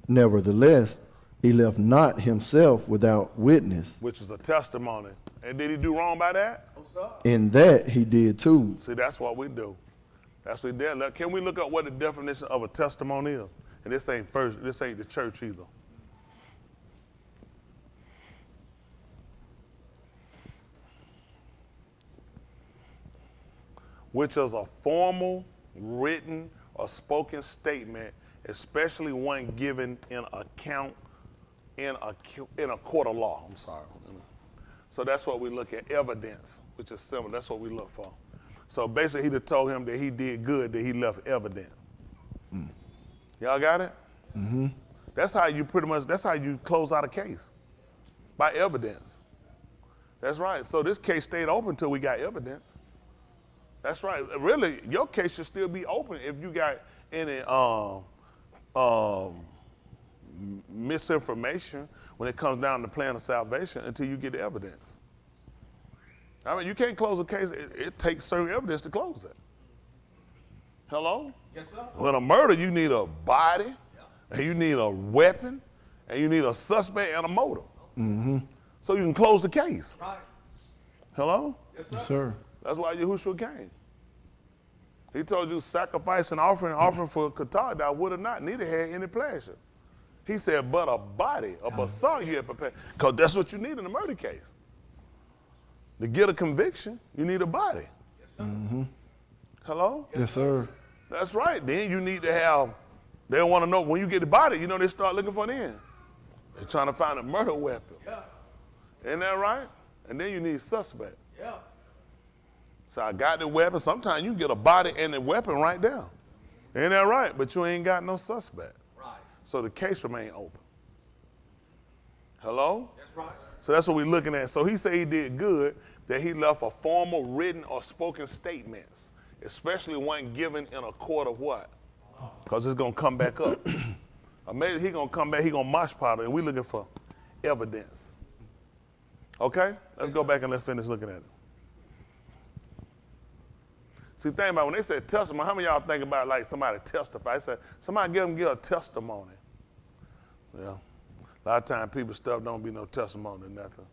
Nevertheless, he left not himself without witness. Which is a testimony. And did he do wrong by that? In that he did too. See, that's what we do. That's what we did. Look, can we look up what the definition of a testimony is? And this ain't the church either. Which is a formal, written, or spoken statement, especially one given in account in a court of law. I'm sorry. So that's what we look at, evidence, which is similar. That's what we look for. So basically, he told him that he did good, that he left evidence. Y'all got it? Mm-hmm. That's how you close out a case, by evidence. That's right. So this case stayed open until we got evidence. That's right. Really, your case should still be open if you got any misinformation when it comes down to plan of salvation until you get the evidence. I mean, you can't close a case. It takes certain evidence to close it. Hello? Yes, sir. When a murder, you need a body, and you need a weapon, and you need a suspect and a motive. Mm-hmm. So you can close the case. Right. Hello? Yes, sir. Yes, sir. That's why Yahusha came. He told you sacrifice and offering for Qatar that would have not, neither had any pleasure. He said, but a body, a basar you had prepared. Because that's what you need in a murder case. To get a conviction, you need a body. Yes, sir. Mm-hmm. Hello? Yes, sir. That's right. Then you need to have, they want to know, when you get the body, you know, they start looking for the end. They're trying to find a murder weapon. Yeah. Isn't that right? And then you need suspect. Yeah. So I got the weapon. Sometimes you can get a body and the weapon right there. Ain't that right? But you ain't got no suspect. Right. So the case remain open. Hello? That's right. So that's what we're looking at. So he said he did good, that he left a formal written or spoken statements, especially one given in a court of what? Because it's going to come back up. Maybe he's going to come back, he's going to mosh powder, and we're looking for evidence. Okay? Let's go back and let's finish looking at it. See, think about when they said testimony, how many of y'all think about like somebody testify? They said, somebody give a testimony. Yeah. A lot of times people stuff don't be no testimony or nothing.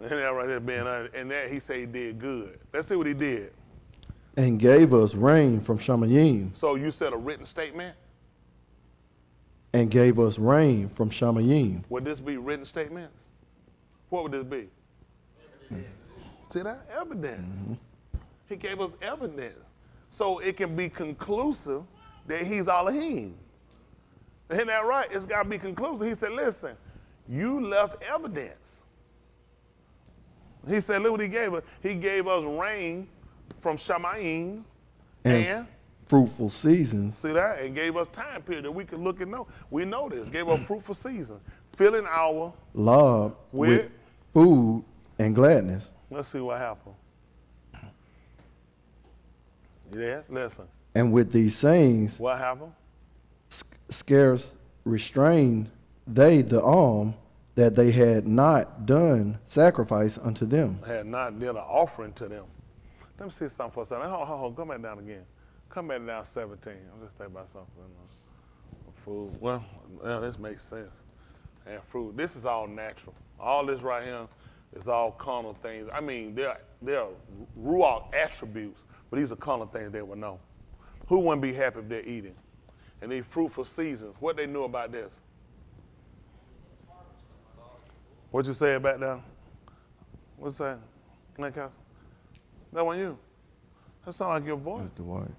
And that right there being honest. And that he said he did good. Let's see what he did. And gave us rain from Shamayim. So you said a written statement? And gave us rain from Shamayim. Would this be written statements? What would this be? Evidence. See that? Evidence. Mm-hmm. He gave us evidence. So it can be conclusive that he's Elohim. Isn't that right? It's got to be conclusive. He said, listen, you left evidence. He said, look what he gave us. He gave us rain from Shamayim and fruitful seasons. See that? And gave us time period that we could look and know. We know this. Gave us fruitful season. Filling our Lob with food and gladness. Let's see what happened. Yes, listen. And with these sayings, What happened? scarce restrained they the arm that they had not done sacrifice unto them. Had not did an offering to them. Let me see something for a second. Hold on. Come back down again. Come back down 17. I'm just thinking about something. Food. Well, this makes sense. And fruit. This is all natural. All this right here is all carnal things. I mean, they're ruach attributes, but these are carnal things they would know. Who wouldn't be happy if they're eating? And these fruitful seasons. What they knew about this? What you say back there? What's that? Lancaster? That one you? That sound like your voice. That's the white.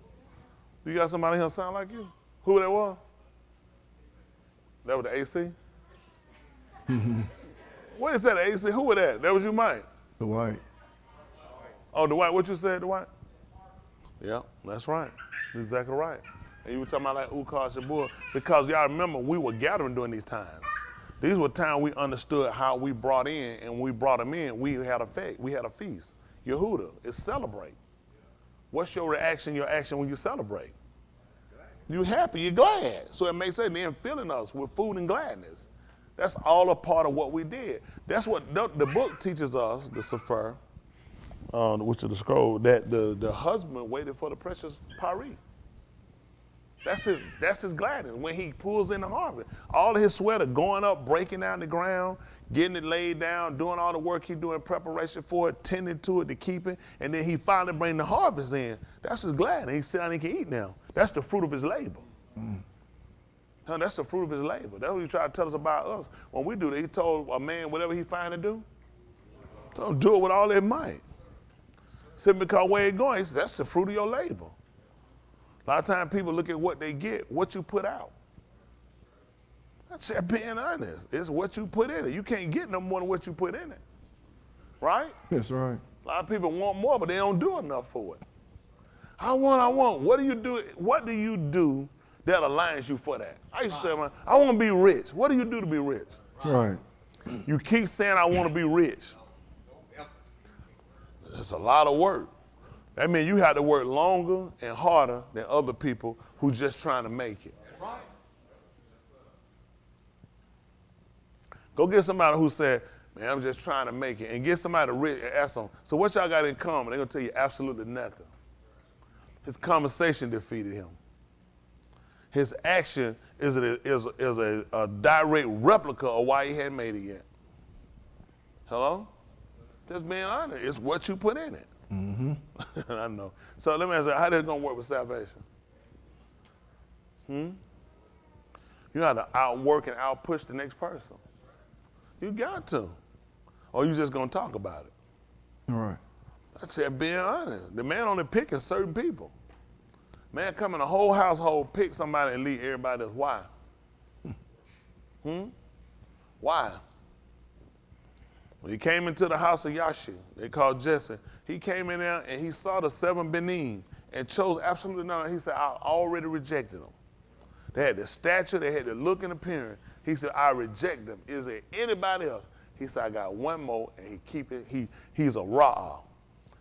You got somebody here sound like you? Who that was? That was the AC? What is that, AC? Who was that? That was you, Mike? The white. Oh, Dwight, what you said, Dwight? Yeah, that's right. That's exactly right. And you were talking about like Ukar Shabur, because y'all remember we were gathering during these times. These were times we understood how we brought in, and when we brought them in, we had a feast. Yehuda is celebrate. What's your reaction, your action when you celebrate? You happy, you're glad. So it makes sense, then filling us with food and gladness. That's all a part of what we did. That's what the book teaches us, the Sefer, which is the scroll, that the husband waited for the precious pari. That's his gladness when he pulls in the harvest. All of his sweater going up, breaking down the ground, getting it laid down, doing all the work he's doing, preparation for it, tending to it, to keep it, and then he finally bring the harvest in. That's his gladness. He sit down and he can eat now. That's the fruit of his labor. That's the fruit of his labor. That's what he tried to tell us about us. When we do that, he told a man whatever he find to do, don't do it with all their might. Simply because where it's going, that's the fruit of your labor. A lot of times people look at what they get, what you put out. That's just being honest. It's what you put in it. You can't get no more than what you put in it. Right? That's right. A lot of people want more, but they don't do enough for it. I want. What do you do? What do you do that aligns you for that? I used to say, man, I want to be rich. What do you do to be rich? Right. You keep saying, I want to be rich. It's a lot of work. That means you have to work longer and harder than other people who just trying to make it. Go get somebody who said, man, I'm just trying to make it. And get somebody rich and ask them, so what y'all got in common? They're going to tell you absolutely nothing. His conversation defeated him. His action is a direct replica of why he hadn't made it yet. Hello? Just being honest. It's what you put in it. Mm-hmm. I know. So let me ask you, how is it going to work with salvation? You got to outwork and outpush the next person. You got to. Or you just going to talk about it. All right. That's just being honest. The man only picking certain people. Man come in a whole household, pick somebody and leave everybody else. Why? Why? When he came into the house of Yahusha, they called Jesse, he came in there and he saw the 7 benim and chose absolutely none. He said, I already rejected them. They had the stature, they had the look and appearance. He said, I reject them. Is there anybody else? He said, I got one more, and he's a ra'ah.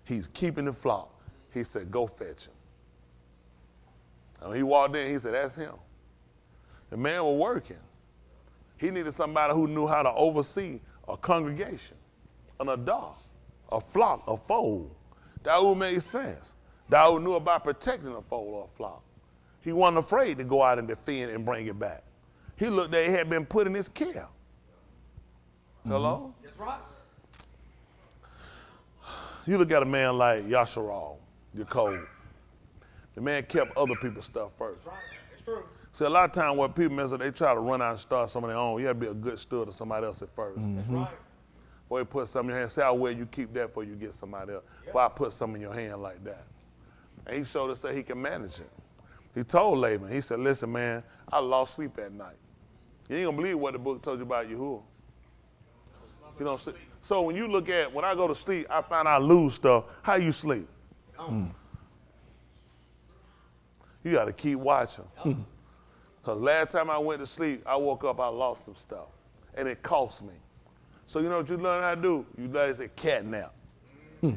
He's keeping the flock. He said, go fetch him. And when he walked in, he said, that's him. The man was working. He needed somebody who knew how to oversee a congregation, an adah, a flock, a fold. That would make sense. Dawood knew about protecting a fold or a flock. He wasn't afraid to go out and defend and bring it back. He looked at it had been put in his care. Hello? That's right. You look at a man like Yasharal, Jacob. The man kept other people's stuff first. That's right. It's true. See, a lot of times what people mess up, they try to run out and start some of their own. You have to be a good steward of somebody else at first. That's right. Before you put something in your hand, say how well you keep that before you get somebody else. Before I put something in your hand like that. And he showed us that he can manage it. He told Laban, he said, listen, man, I lost sleep at night. You ain't gonna believe what the book told you about Yahuwah. You know, so when you look at, when I go to sleep, I find I lose stuff. How you sleep? You gotta keep watching. Because last time I went to sleep, I woke up, I lost some stuff. And it cost me. So you know what you learn how to do? You learn it's a cat nap. That's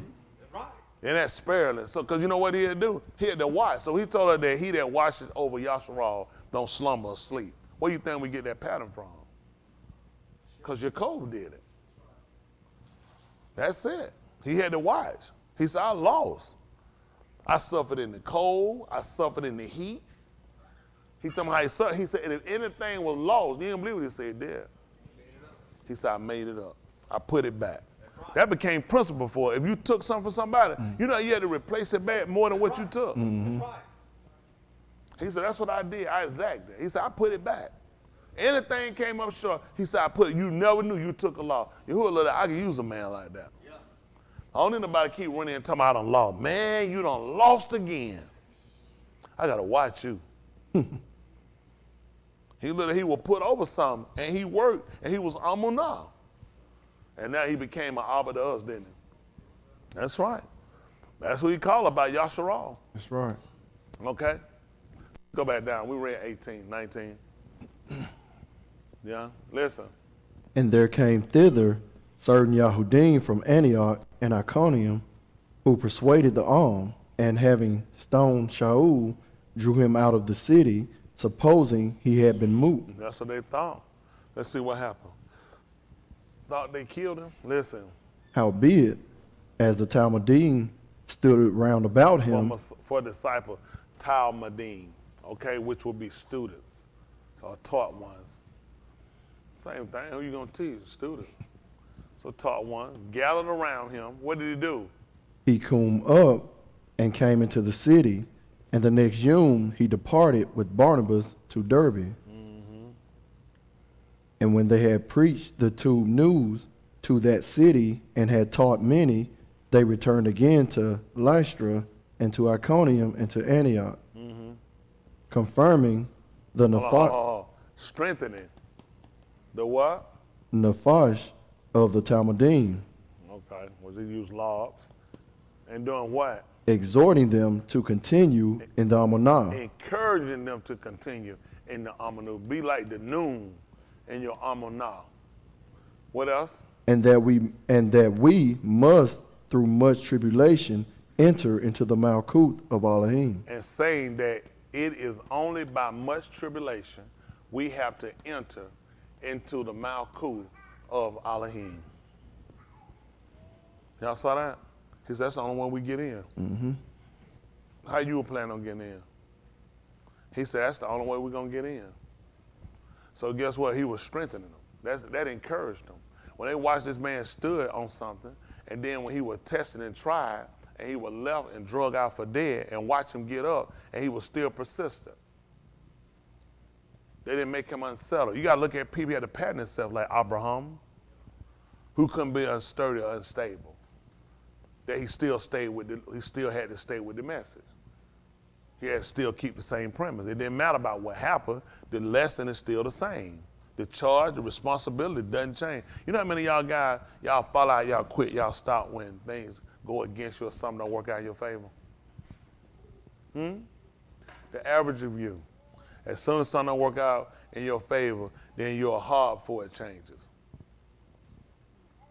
right. And that's sparingly. So, because you know what he had to do? He had to watch. So he told her that he that watches over Yasharal don't slumber or sleep. Where do you think we get that pattern from? Because Jacob did it. That's it. He had to watch. He said, I lost. I suffered in the cold. I suffered in the heat. He told me how he suffered. He said, if anything was lost, you didn't believe what he said there. He said, I made it up. I put it back. That became principle for it. If you took something from somebody, you know you had to replace it back more than what you took. That's right. He said, that's what I did. I exacted it. He said, I put it back. Anything came up short, he said, I put it. You never knew you took a law. I can use a man like that. Yeah. I don't need nobody keep running and talking about I done lost. Man, you done lost again. I got to watch you. He was put over something, and he worked, and he was amunah. And now he became an abba to us, didn't he? That's right. That's what he called about Yahusha. That's right. Okay? Go back down. We read 18, 19. Yeah? Listen. And there came thither certain Yahudim from Antioch and Iconium, who persuaded the arm, and having stoned Shaul, drew him out of the city, supposing he had been moved. That's what they thought. Let's see what happened. Thought they killed him? Listen. Howbeit, as the Talmudim stood round about him, For disciple, Talmudim, okay, which will be students, or taught ones. Same thing. Who you gonna teach? Students. So taught ones gathered around him. What did he do? he come up and came into the city, and the next Yom he departed with Barnabas to Derbe. And when they had preached the two news to that city and had taught many, they returned again to Lystra and to Iconium and to Antioch, confirming the Strengthening. The what? Nephash of the Talmudim, Okay. Was he use logs? And doing what? exhorting them to continue in the Amunah, Encouraging them to continue in the Amunah. Be like the noon in your Amunah. What else? and that we must through much tribulation enter into the Malkuth of Elohim. And saying that it is only by much tribulation we have to enter into the Malkuth of Elohim. Y'all saw that? He said that's the only one we get in. How you were planning on getting in? He said that's the only way we're going to get in. So guess what? He was strengthening them. That encouraged them. When they watched this man stood on something, and then when he was tested and tried, and he was left and drug out for dead, and watch him get up, and he was still persistent. They didn't make him unsettled. You got to look at people who had to pattern themselves, like Abraham, who couldn't be unsturdy or unstable. That he still had to stay with the message. He had to still keep the same premise. It didn't matter about what happened. The lesson is still the same. The charge, the responsibility doesn't change. You know how many of y'all guys, y'all fall out, y'all quit, y'all stop when things go against you or something don't work out in your favor? The average of you. As soon as something don't work out in your favor, then your heart for it changes.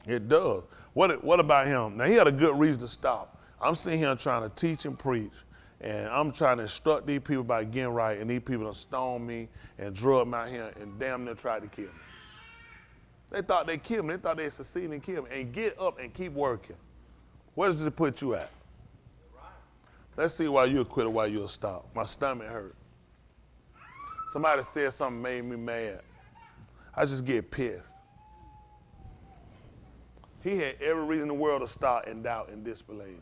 It does. What about him? Now, he had a good reason to stop. I'm sitting here trying to teach and preach, and I'm trying to instruct these people about getting right, and these people done stoned me and drug me out here and damn near tried to kill me. They thought they killed me. They thought they succeeded and killed me. And get up and keep working. Where does it put you at? Let's see why you'll quit or why you'll stop. My stomach hurt. Somebody said something made me mad. I just get pissed. He had every reason in the world to start in doubt and disbelief.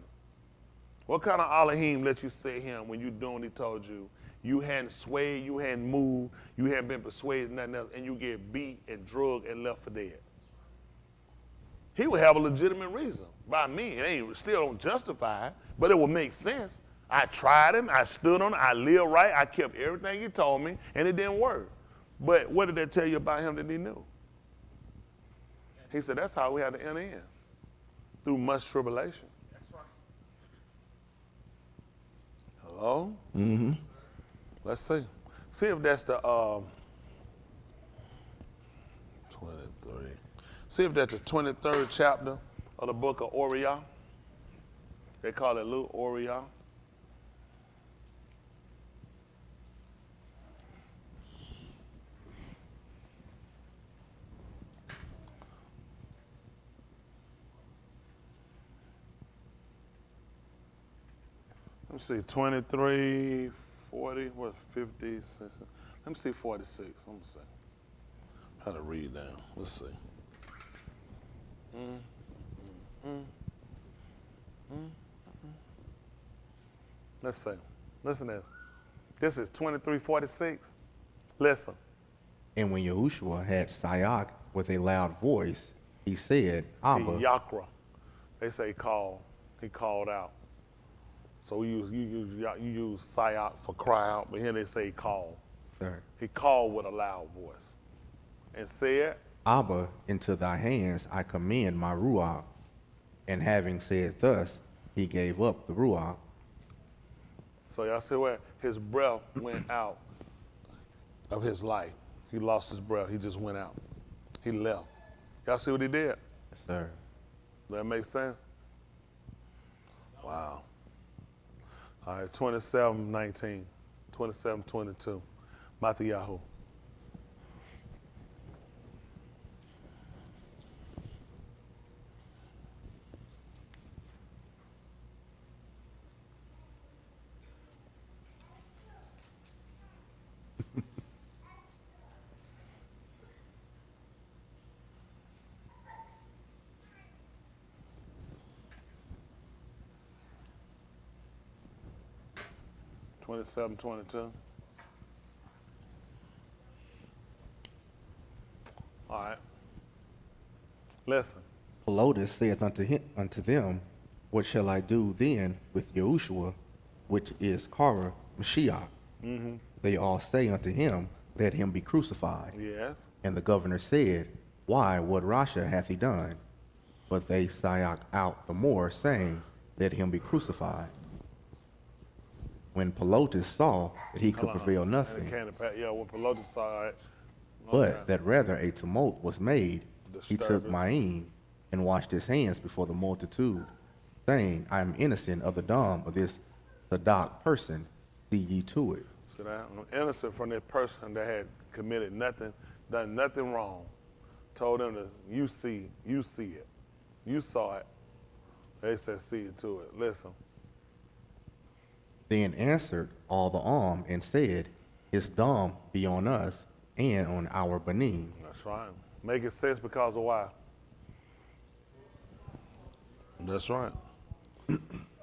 What kind of Elohim let you sit here when you doing what he told you? You hadn't swayed, you hadn't moved, you hadn't been persuaded, nothing else, and you get beat and drugged and left for dead. He would have a legitimate reason. By me, it still don't justify it, but it will make sense. I tried him, I stood on it, I lived right, I kept everything he told me, and it didn't work. But what did that tell you about him that he knew? He said that's how we had to enter in, through much tribulation. That's right. Hello? Let's see. See if that's the 23. See if that's the 23rd chapter of the book of Oriah. They call it Luke Oriah. Let me see, 23, 40, what, 50, 60. Let me see 46. Let me see. How to read down. Let's see. Let's see. Listen to this. This is 23:46. Listen. And when Yahushua had Sayak with a loud voice, he said, Abba, Yakra. They say call. He called out. So you use Sayak for cry out, but here they say call. Sir, He called with a loud voice and said, Abba, into thy hands I commend my Ruach. And having said thus, he gave up the Ruach. So y'all see where his breath went out of his life. He lost his breath. He just went out. He left. Y'all see what he did? Yes, sir. Does that make sense? Wow. All right, 27:19, 27:22. Matthew. 27:22. All right. Listen. Pelotus saith unto them, What shall I do then with Yahusha, which is Kara Mashiach? They all say unto him, Let him be crucified. Yes. And the governor said, Why, what rasha hath he done? But they sighed out the more, saying, Let him be crucified. When Pelotus saw that he could prevail nothing, When Pelotus saw, all right. but that rather a tumult was made, he took Disturbance. Ma'in and washed his hands before the multitude, saying, I am innocent of the dam of this Sadak person, see ye to it. So that I'm innocent from that person that had committed nothing, done nothing wrong. Told them to, you see it. You saw it. They said, see it to it. Listen. Then answered all the arm and said, His dam be on us and on our banim. That's right. Make it sense because of why. That's right.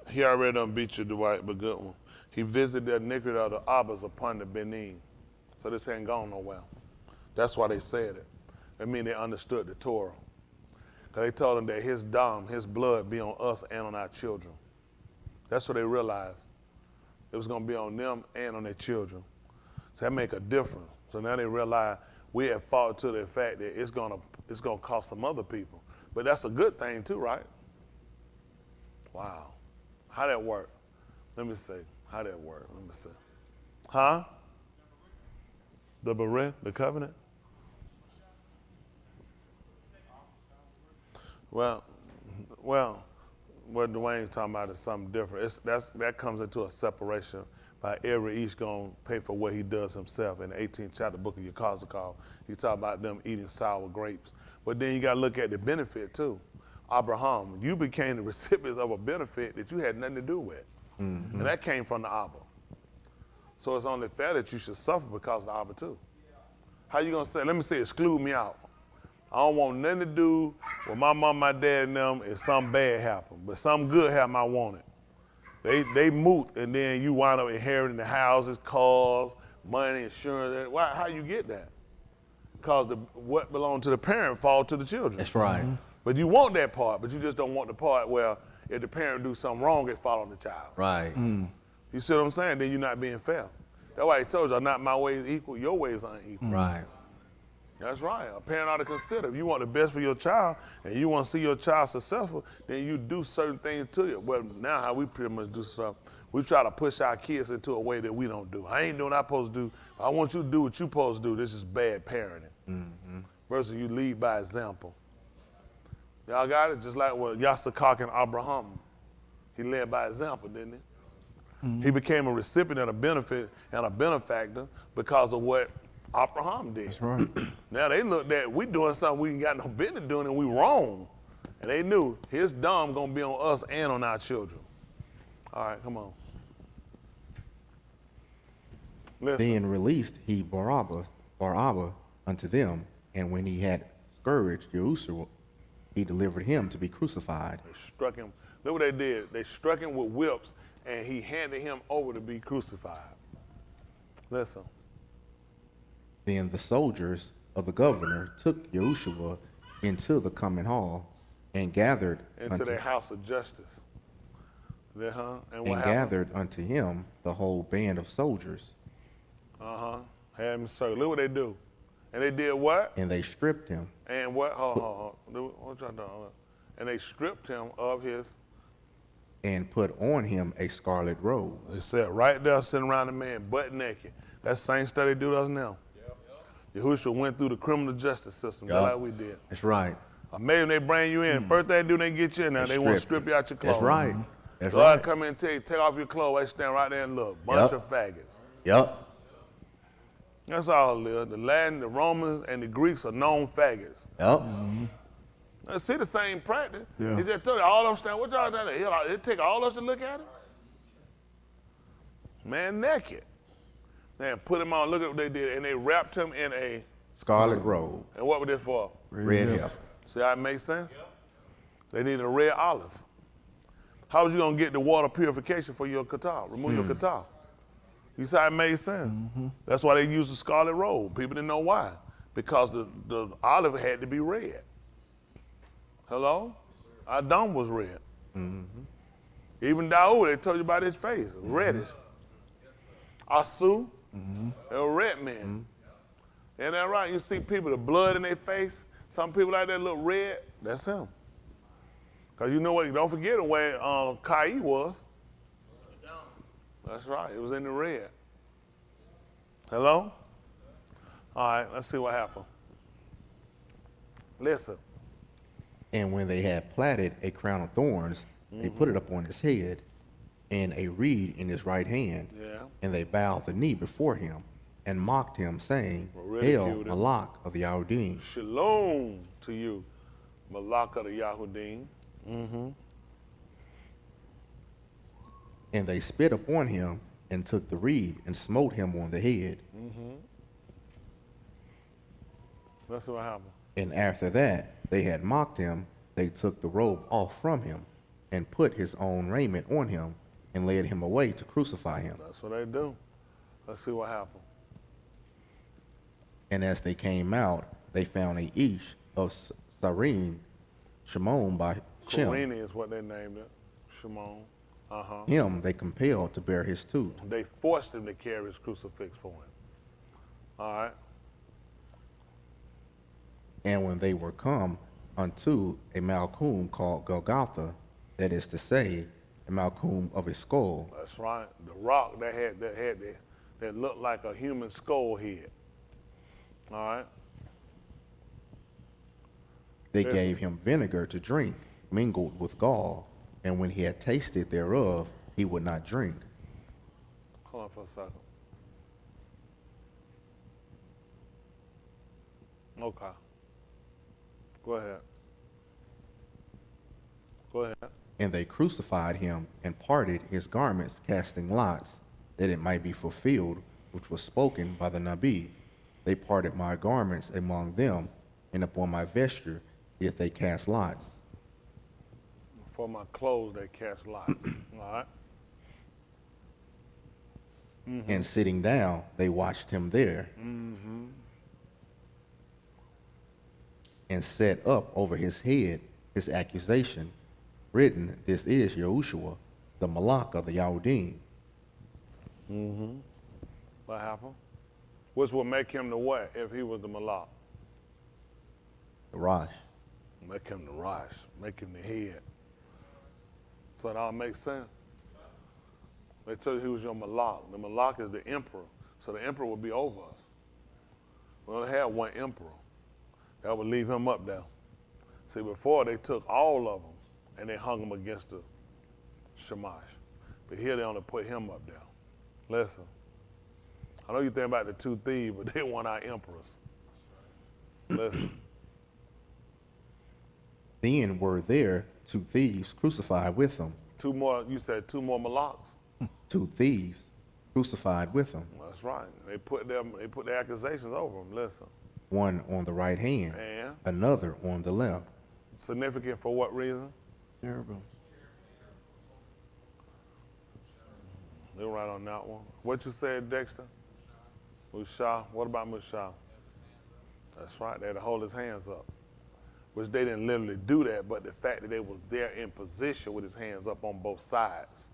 He already done beat you, Dwight, but good one. He visited the iniquity of the Abbas upon the Benin. So this ain't gone nowhere. That's why they said it. I mean, they understood the Torah. Because they told him that his dam, his blood, be on us and on our children. That's what they realized. It was going to be on them and on their children. So that make a difference. So now they realize we have fought to the fact that it's gonna cost some other people. But that's a good thing too, right? Wow. How that work? Let me see. How that work? Let me see. Huh? The Beret, the covenant? Well, what Dwayne's talking about is something different. That comes into a separation by every each going to pay for what he does himself. In the 18th chapter book of Yahusha, he talk about them eating sour grapes. But then you got to look at the benefit too. Abraham, you became the recipient of a benefit that you had nothing to do with. And that came from the Abba. So it's only fair that you should suffer because of the Abba too. How you going to say, let me say, exclude me out. I don't want nothing to do with my mom, my dad, and them if something bad happened. But something good happened, I want it. They moot, and then you wind up inheriting the houses, cars, money, insurance. Why? How you get that? Because what belonged to the parent fall to the children. That's right. But you want that part, but you just don't want the part where if the parent do something wrong, it fall on the child. Right. You see what I'm saying? Then you're not being fair. That's why he told you, not my ways equal, your ways are unequal. Right. That's right. A parent ought to consider. If you want the best for your child and you want to see your child successful, then you do certain things to it. Well, now how we pretty much do stuff, we try to push our kids into a way that we don't do. I ain't doing what I'm supposed to do. I want you to do what you're supposed to do. This is bad parenting. Versus you lead by example. Y'all got it? Just like what Yahusha and Abraham. He led by example, didn't he? He became a recipient of a benefit and a benefactor because of what Abraham did. That's right. Now they looked at, we doing something we ain't got no business doing and we wrong. And they knew his dam gonna be on us and on our children. All right, come on. Listen. Then released he Barabbas unto them, and when he had scourged Yahusha, he delivered him to be crucified. They struck him. Look what they did. They struck him with whips and he handed him over to be crucified. Listen. Then the soldiers of the governor took Yahusha into the common hall and gathered Into their house of justice. And what and happened? gathered unto him the whole band of soldiers. Had him circled. Look what they do. And they did what? And they stripped him. And what? Hold on. What y'all doing? And they stripped him of his. and put on him a scarlet robe. They sat right there sitting around the man butt naked. That's the same stuff they do to us now. Yahusha went through the criminal justice system just like we did. That's right. Maybe they bring you in. First thing they do, they get you in there. They want to strip you out your clothes. That's right. That's God right. come in and tell you, take off your clothes. They stand right there and look. Bunch of faggots. Yep. That's all it is. The Latin, the Romans, and the Greeks are known faggots. Yep. Now, see the same practice. Yeah. He just told you, all of them stand. What y'all doing there? It take all of us to look at it? Man, naked. Man, put him on. Look at what they did. And they wrapped him in a, Scarlet robe. and what was this for? Red heifer. See how it makes sense? They needed a red olive. How was you going to get the water purification for your catarrh? Remove your catarrh. You see how it made sense? That's why they used the scarlet robe. People didn't know why. Because the olive had to be red. Hello? Adam was red. Even Daud, they told you about his face, reddish. Asu, a red man. Isn't that right? You see people, the blood in their face. Some people like that look red. That's him. Because you know what? Don't forget the way Kai was. That's right. It was in the red. Hello? All right, let's see what happened. Listen. And when they had plaited a crown of thorns, they put it up on his head, and a reed in his right hand. Yeah. And they bowed the knee before him, and mocked him, saying, Ridiculed Hail, him. Malak of the Yahudim. Shalom to you, Malak of the Yahudim. And they spit upon him, and took the reed, and smote him on the head. That's what happened. And after that they had mocked him, they took the robe off from him, and put his own raiment on him, and led him away to crucify him. That's what they do. Let's see what happened. And as they came out, they found a ish of Sarim, Shimon by Shem. Queenie is what they named it. Shimon. Him they compelled to bear his tooth. They forced him to carry his crucifix for him. All right. And when they were come unto a Malkuth called Golgotha, that is to say, a Malkuth of a skull, That's right. The rock that looked like a human skull head. All right. they Yes. gave him vinegar to drink, mingled with gall, and when he had tasted thereof, he would not drink. Hold on for a second. Okay. Go ahead. Go ahead. And they crucified him and parted his garments, casting lots, that it might be fulfilled, which was spoken by the Nabi. They parted my garments among them, and upon my vesture did they cast lots. For my clothes, they cast lots. All right. And sitting down, they watched him there. And set up over his head his accusation, written, This is Yahusha, the Malak of the Yahudim. What happened? Which would make him the what if he was the Malak? The Rosh. Make him the Rosh. Make him the head. So it all makes sense. They tell you he was your Malak. The Malak is the emperor. So the emperor would be over us. We only had one emperor. That would leave him up there. See, before they took all of them and they hung them against the Shamash. But here they only put him up there. Listen, I know you think about the two thieves, but they weren't our emperors. Listen. Then were there 2 thieves crucified with him. Two more, you said 2 more Malaks. 2 thieves crucified with him. That's right. They put their accusations over him. Listen. One on the right hand, And another on the left. significant for what reason? Terrible. They're right on that one. What you said, Dexter? Musha. What about Musha? That's right. They had to hold his hands up. Which they didn't literally do that, but the fact that they was there in position with his hands up on both sides,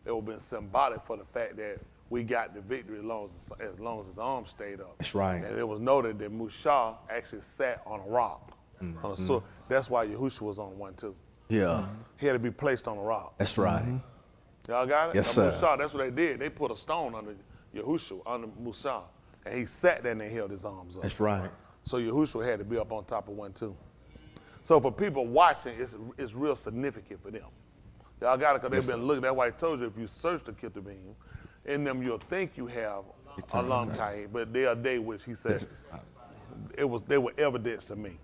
it would have been symbolic for the fact that we got the victory as long as his arms stayed up. That's right. And it was noted that Musha actually sat on a rock. On a sword. That's why Yahusha was on one too. Yeah, He had to be placed on a rock. that's right. Y'all got it? Yes, Now, sir. Musa, that's what they did. They put a stone under Yahusha, under Musa, and he sat there and they held his arms up. That's right. So Yahusha had to be up on top of one too. So for people watching, it's real significant for them. Y'all got it, because they've been looking. That's why I told you, if you search the Ketubim, in them you'll think you have a long kain, but they are they which he said, they were evidence to me.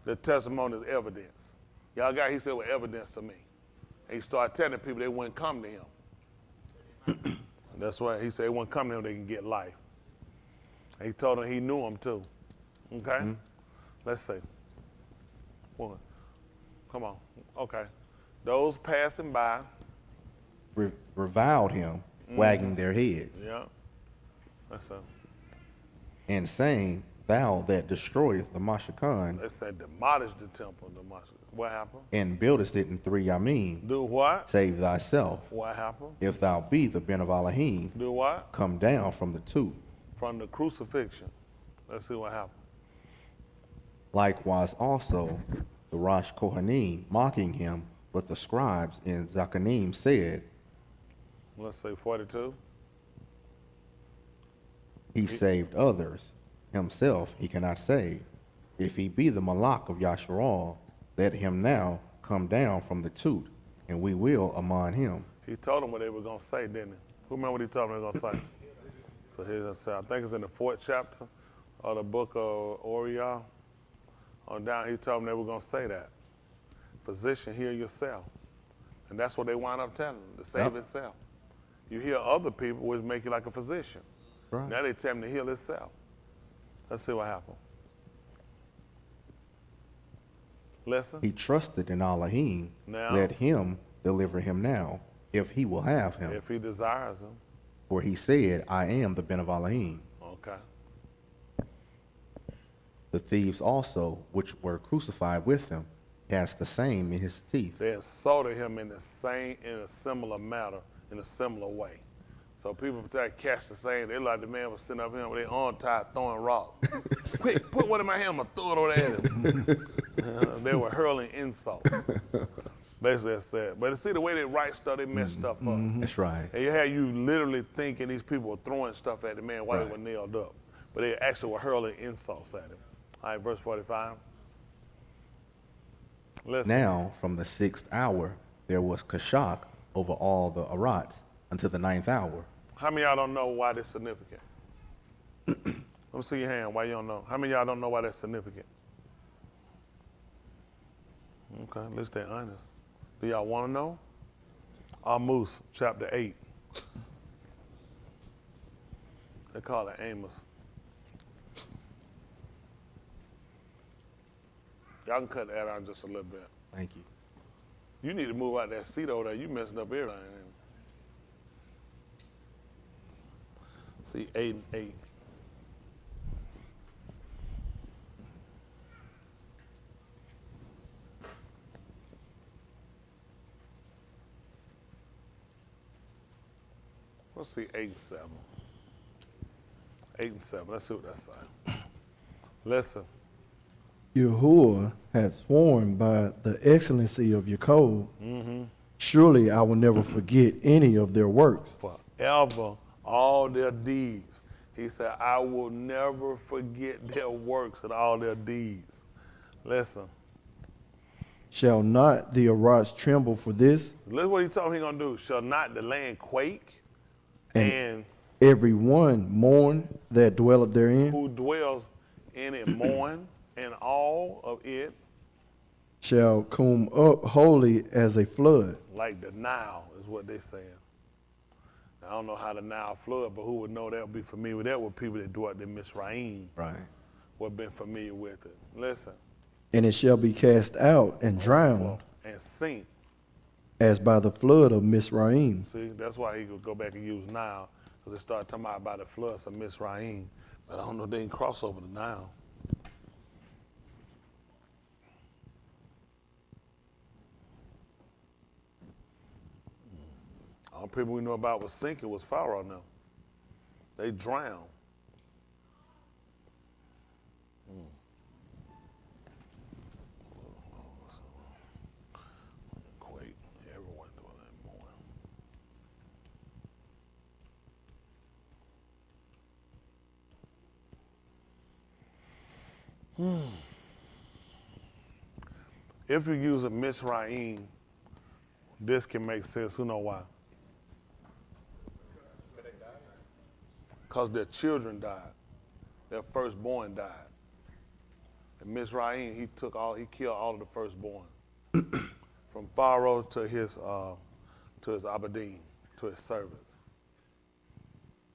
The testimony is evidence. Y'all got it? He said were evidence to me. And he started telling people they wouldn't come to him. That's why he said they wouldn't come to him, they can get life. And he told them he knew them too. Okay? Let's see. One. Come on. Okay. Those passing by. Reviled him, wagging their heads, Yeah. That's it. and saying, "Thou that destroyest the Mashakhan, They said demolish the temple. What happened? and buildest it in 3 yamim, Do what? save thyself. What happened? If thou be the Ben of Elohim, Do what? come down from the two." From the crucifixion. Let's see what happened. Likewise also the Rosh Kohanim, mocking him, but the scribes in Zachanim said, Let's say 42. "He saved others, himself he cannot save. If he be the Malak of Yasharal, let him now come down from the toot, and we will among him." He told them what they were going to say, didn't he? Who remember what he told them they were going to say? So here's, I think it's in the 4th chapter of the book of Oriah. On down, he told them they were going to say that. Physician, heal yourself. And that's what they wind up telling them, to save Yep. itself. You heal other people, which make you like a physician. Right. Now they tell him to heal himself. Let's see what happened. Listen. He trusted in Elohim, Now? let him deliver him now, if he will have him. If he desires him. For he said, "I am the Ben of Elohim." Okay. The thieves also, which were crucified with him, cast the same in his teeth. They insulted him in a similar manner, in a similar way. So people try to catch the same. They like the man was sitting up here with their arm tied, throwing rocks. Quick, put one in my hand, I'm gonna throw it over at him. They were hurling insults. Basically, that's sad. But see the way they write stuff, they mess stuff up. That's right. And you had you literally thinking these people were throwing stuff at the man while Right. they were nailed up. But they actually were hurling insults at him. All right, verse 45. Listen. Now, from the 6th hour, there was Kashak over all the Arats until the 9th hour. How many of y'all don't know why that's significant? Let me see your hand. Why you don't know? How many of y'all don't know why that's significant? Okay, at least they're honest. Do y'all want to know? Amos, chapter 8. They call it Amos. Y'all can cut that out just a little bit. Thank you. You need to move out that seat over there. You messing up everything. See, 8 and 8. Let's see, 8 and 7. 8 and 7. Let's see what that says. Listen. Yahuwah had sworn by the excellency of your code, surely I will never forget any of their works. Forever, all their deeds. He said, I will never forget their works and all their deeds. Listen. Shall not the Arats tremble for this, Listen what he told me he gonna do. Shall not the land quake, and every one mourn that dwelleth therein? who dwells in it mourn, and all of it Shall come up wholly as a flood. like the Nile is what they saying. I don't know how the Nile flood, but who would know that would be familiar with that with people that dwelt in Misraim Right. would have been familiar with it. Listen. And it shall be cast out and drowned And sink. as by the flood of Misraim. See, that's why he could go back and use Nile, because they started talking about the floods of Misraim. But I don't know if they can cross over the Nile. All people we know about was sinking was Pharaoh now. They drowned. If you use a Mizraim, this can make sense. Who know why? Because their children died. Their firstborn died. And Mizraim, he killed all of the firstborn. From Pharaoh to his Abidim, to his servants.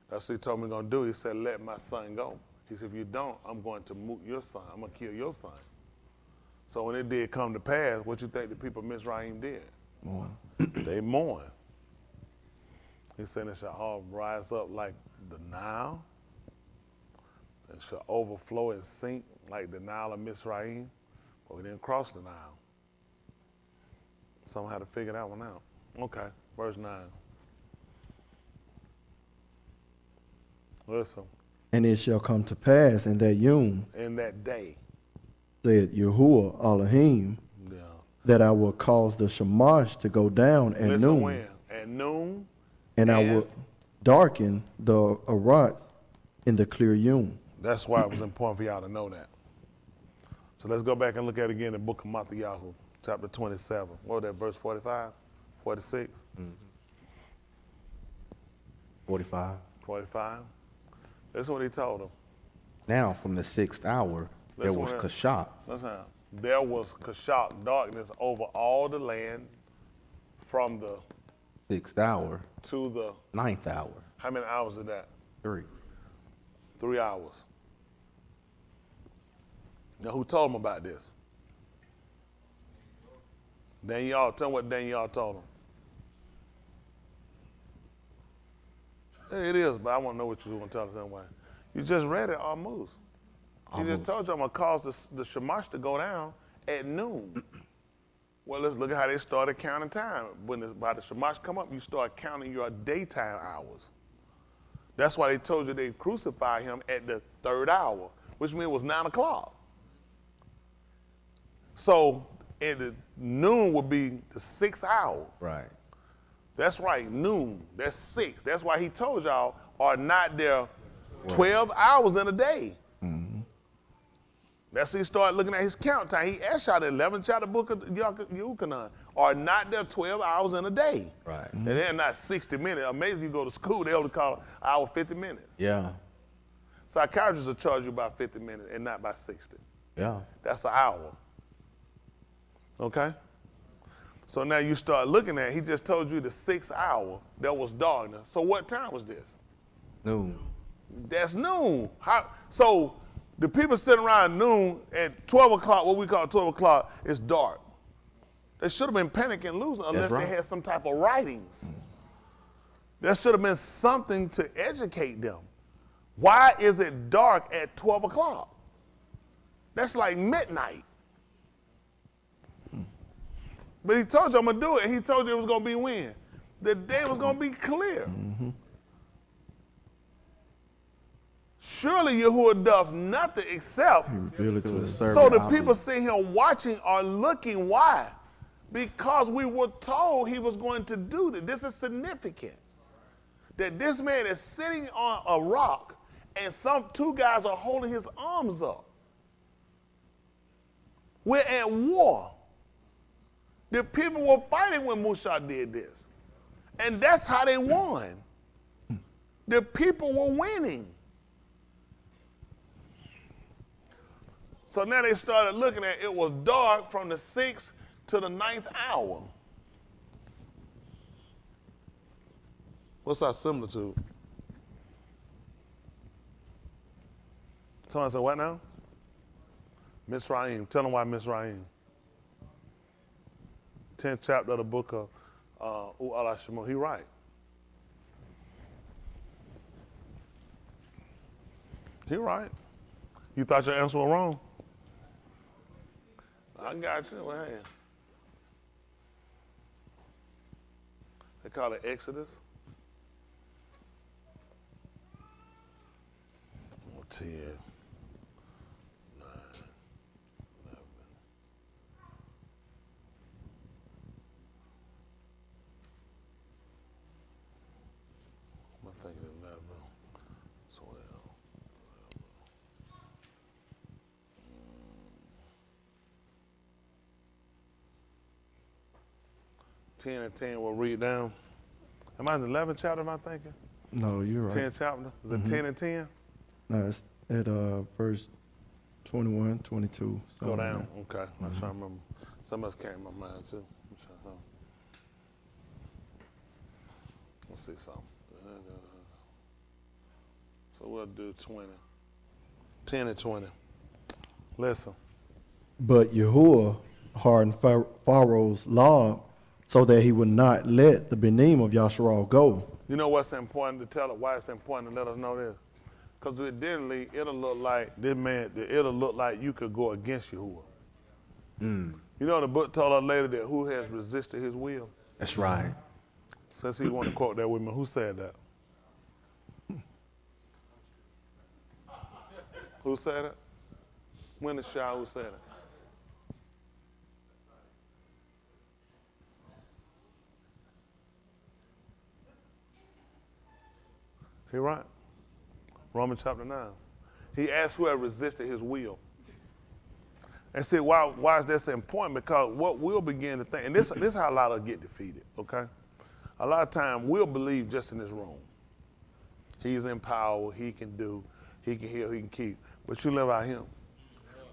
That's what he told me going to do. He said, let my son go. He said, if you don't, I'm going to moot your son. I'm going to kill your son. So when it did come to pass, what you think the people of Mizraim did? Mourn. They mourned. He said, it shall all rise up like the Nile. It shall overflow and sink like the Nile of Mizraim. But we didn't cross the Nile. Somehow to figure that one out. Okay, verse 9. Listen. And it shall come to pass in that yom, In that day, said Yahuwah Elohim, yeah. that I will cause the Shamash to go down at Listen noon, when? At noon. and I and- will darken the Arats in the clear yom. That's why it was important for y'all to know that. So let's go back and look at it again in the book of Matthew, chapter 27. What was that, verse 45? 46? 45. 45? This is what he told them. Now from the 6th hour, there Listen was what- Kashak. Listen, there was Kashak, darkness over all the land from the 6th hour, to the, 9th hour, how many hours is that? 3. 3 hours. Now, who told him about this? Daniel. Tell me what Daniel told him. Yeah, it is, but I want to know what you want to tell us anyway. You just read it almost. He just told you I'm going to cause the Shamash to go down at noon. Well, let's look at how they started counting time. By the Shamash come up, you start counting your daytime hours. That's why they told you they crucified him at the 3rd hour, which means it was 9 o'clock. So at the noon would be the 6th hour. Right. That's right, noon. That's 6. That's why he told y'all are not there 12 hours in a day. That's when he started looking at his count time. He asked y'all the 11th chapter book of Yukanan, are not there 12 hours in a day. Right. And they're not 60 minutes. Amazing you go to school, they only call an hour 50 minutes. Yeah. Psychiatrists will charge you by 50 minutes and not by 60. Yeah. That's an hour. Okay? So now you start looking at, he just told you the 6th hour, there was darkness. So what time was this? Noon. That's noon. So the people sitting around noon at 12 o'clock, what we call 12 o'clock, it's dark. They should have been panicking losing unless right. they had some type of writings. There should have been something to educate them. Why is it dark at 12 o'clock? That's like midnight. But he told you I'm going to do it. He told you it was going to be when? The day was going to be clear. Surely Yahuwah doth nothing except. Reveal it to his servant. So the Abba. people sitting here watching are looking. Why? Because we were told he was going to do this. This is significant. That this man is sitting on a rock and two guys are holding his arms up. We're at war. The people were fighting when Musa did this. And that's how they won. The people were winning. So now they started looking at it was dark from the 6th to the 9th hour. What's our similitude? Someone said, what now? Mizraim. Tell them why Mizraim. 10th chapter of the book of U'ala Shemo. He right. He right. You thought your answer was wrong? I got you. Well, hey. They call it Exodus. 10, 9, 11. I'm thinking 11, 12. 10 and 10, we'll read down. Am I in the 11th chapter, am I thinking? No, you're right. 10th chapter? Is it 10 and 10? No, it's at verse 21, 22. Go something down. like that. Okay. I'm trying to remember. Something else came to my mind, too. Let's see something. So we'll do 20. 10 and 20. Listen. But Yahuwah hardened Pharaoh's law so that he would not let the benim of Yasharal go. You know what's important to tell it? Why it's important to let us know this? Because evidently it'll look like this man. It'll look like you could go against Yahuwah. You know the book told us later that who has resisted his will. That's right. Since he want to quote that with me, who said that? Who said it? When the shower, who said it? He right. Romans chapter 9. He asked who had resisted his will. And see, why is this important? Because what we'll begin to think, and this is how a lot of us get defeated, okay? A lot of times we'll believe just in this room. He's in power, he can do, he can heal, he can keep. But you live out him.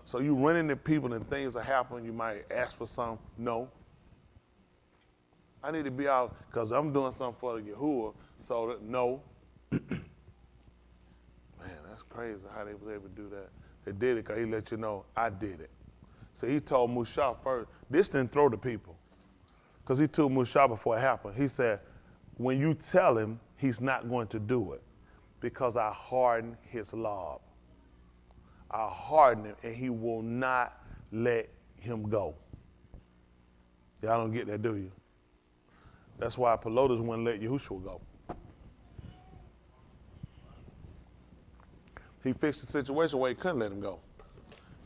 So you run into people and things are happening, you might ask for something. No. I need to be out because I'm doing something for the Yahuwah. So that, no. Man, that's crazy how they were able to do that. They did it because he let you know, I did it. So he told Musha first. This didn't throw the people. Because he told Musha before it happened. He said, when you tell him, he's not going to do it because I hardened his law. I hardened him and he will not let him go. Y'all don't get that, do you? That's why Pelotus wouldn't let Yahusha go. He fixed the situation where he couldn't let him go.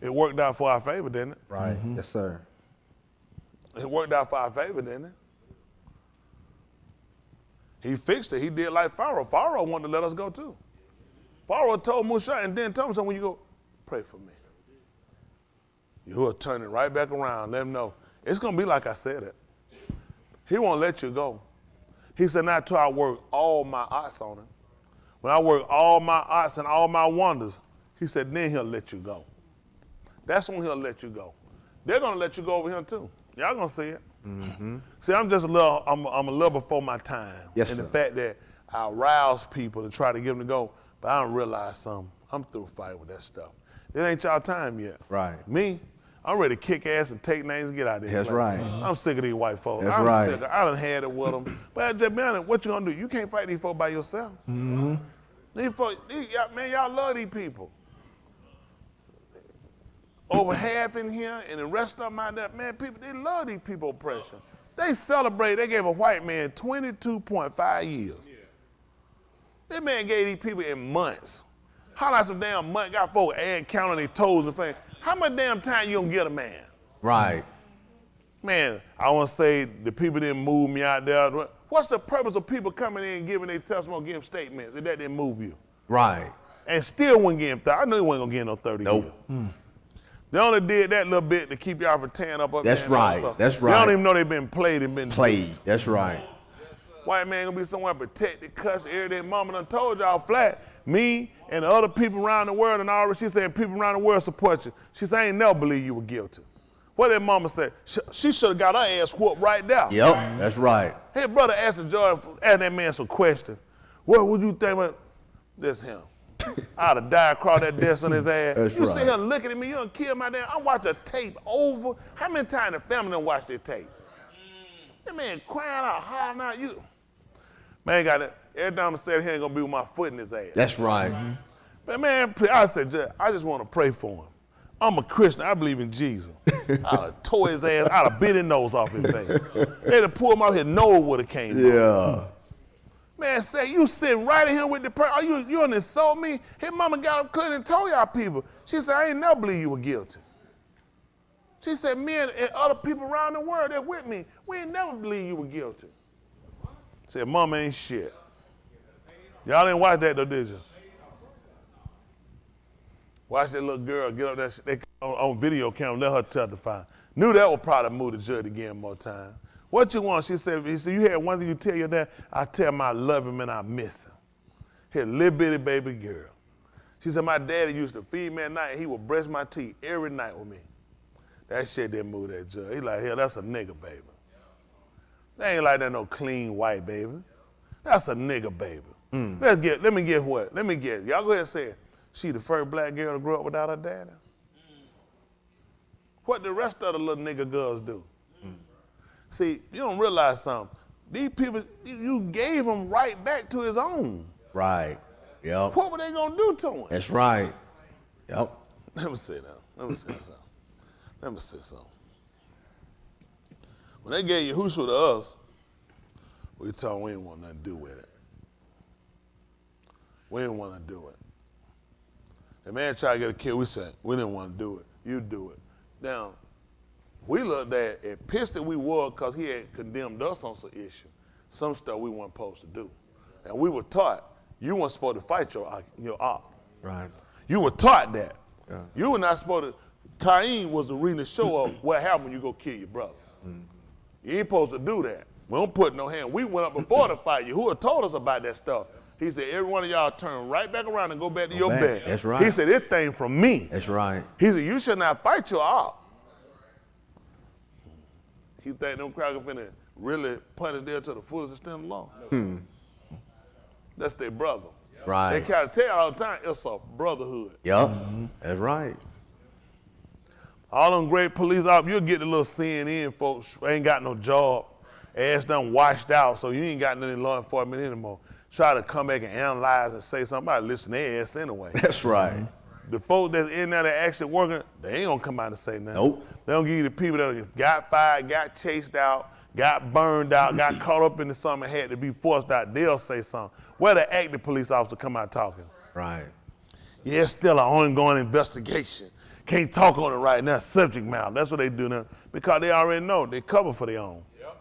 It worked out for our favor, didn't it? Right. Yes, sir. It worked out for our favor, didn't it? He fixed it. He did like Pharaoh. Pharaoh wanted to let us go too. Pharaoh told Musha and then told him, so when you go, pray for me. You'll turn it right back around. Let him know. It's going to be like I said it. He won't let you go. He said, not till I work all my arts on him. When I work all my arts and all my wonders, he said, then he'll let you go. That's when he'll let you go. They're going to let you go over here too. Y'all going to see it. Mm-hmm. See, I'm just I'm a little before my time. Yes, and sir. the fact that I rouse people to try to get them to go, but I don't realize something. I'm through fighting with that stuff. It ain't y'all time yet. Right. Me, I'm ready to kick ass and take names and get out of here. That's right. I'm sick of these white folks. That's I'm right. sick of, I done had it with them. But just be honest, what you gonna do? You can't fight these folks by yourself. Mm-hmm. These folks, man, y'all love these people. Over half in here and the rest of them out there, man, people, they love these people oppression. They celebrate, they gave a white man 22.5 years. Yeah. That man gave these people in months. How about some damn month, got folks counting their toes and things. How much damn time you gonna get a man? Right. Man, I want to say the people didn't move me out there. What's the purpose of people coming in and giving their testimony, giving statements, if that didn't move you? Right. And still wouldn't give him 30. I knew he wasn't gonna get no 30 Nope. years. They only did that little bit to keep y'all from tearing up That's there. right. So That's they right. don't even know they've been played and been Played. That's right. White man gonna be somewhere protected, cussed, everything. Mama done told y'all flat. Me and the other people around the world and all. She said people around the world support you. She said I ain't never believe you were guilty. What did mama say? She should have got her ass whooped right there. Yep. That's right. Hey, brother, asked that man some questions. What would you think about this him? I'd have died across that desk on his ass. That's you right. sit here looking at me, you done kill my damn. I watched the tape over. How many times the family done watched that tape? That man crying out, hollering out, you. Man, got it. Every time I said he ain't gonna be with my foot in his ass. That's right. But man, I said, I just want to pray for him. I'm a Christian. I believe in Jesus. I'd have tore his ass. I'd have bit his nose off his face. They'd have pulled him out, his nose would have came off. Yeah. Man, say you sitting right in here with the person. Are you gonna insult me? His mama got up clear and told y'all people. She said, I ain't never believe you were guilty. She said, me and other people around the world that with me, we ain't never believe you were guilty. Said, mama ain't shit. Y'all didn't watch that though, did you? Watch that little girl get up there on video camera, let her testify. Knew that would probably move the judge again more time. What you want? She said, you had one thing you tell your dad? I tell him I love him and I miss him. His little bitty baby girl. She said, my daddy used to feed me at night and he would brush my teeth every night with me. That shit didn't move that judge. He like, hell, that's a nigga, baby. That ain't like that no clean white baby. That's a nigga, baby. Let me guess what? Let me guess. Y'all go ahead and say it. She the first black girl to grow up without her daddy? What the rest of the little nigga girls do? See, you don't realize something. These people, you gave him right back to his own. Right. Yep. What were they gonna do to him? That's right. Yep. Let me say that. Let me say something. Let me say something. When they gave Yahusha to us, we told them we didn't want nothing to do with it. We didn't want to do it. The man tried to get a kid, we said, we didn't want to do it. You do it. Now, we looked at it, pissed that we were because he had condemned us on some issue, some stuff we weren't supposed to do. And we were taught, you weren't supposed to fight your op. Right. You were taught that. Yeah. You were not supposed to, Cain was the reason to show up what happened when you go kill your brother. You ain't supposed to do that. We don't put no hand. We went up before the fight. Yahuwah told us about that stuff. He said, every one of y'all turn right back around and go back to your bed. That's right. He said, this thing from me. That's right. He said, you should not fight your op. You think them crackers finna really punish there to the fullest extent of the law? That's their brother. Right. They kind of tell you all the time, it's a brotherhood. Yep. That's right. All them great police officers, you'll get the little CNN folks, ain't got no job, ass done washed out, so you ain't got nothing in law enforcement anymore. Try to come back and analyze and say something about listen to their ass anyway. That's right. The folks that's in there that actually working, they ain't gonna come out and say nothing. Nope. They don't give you the people that got fired, got chased out, got burned out, got caught up into something and had to be forced out. They'll say something. Where the active police officer come out talking? Right. Yeah, it's still an ongoing investigation. Can't talk on it right now, subject matter. That's what they do now because they already know they cover for their own. Yep.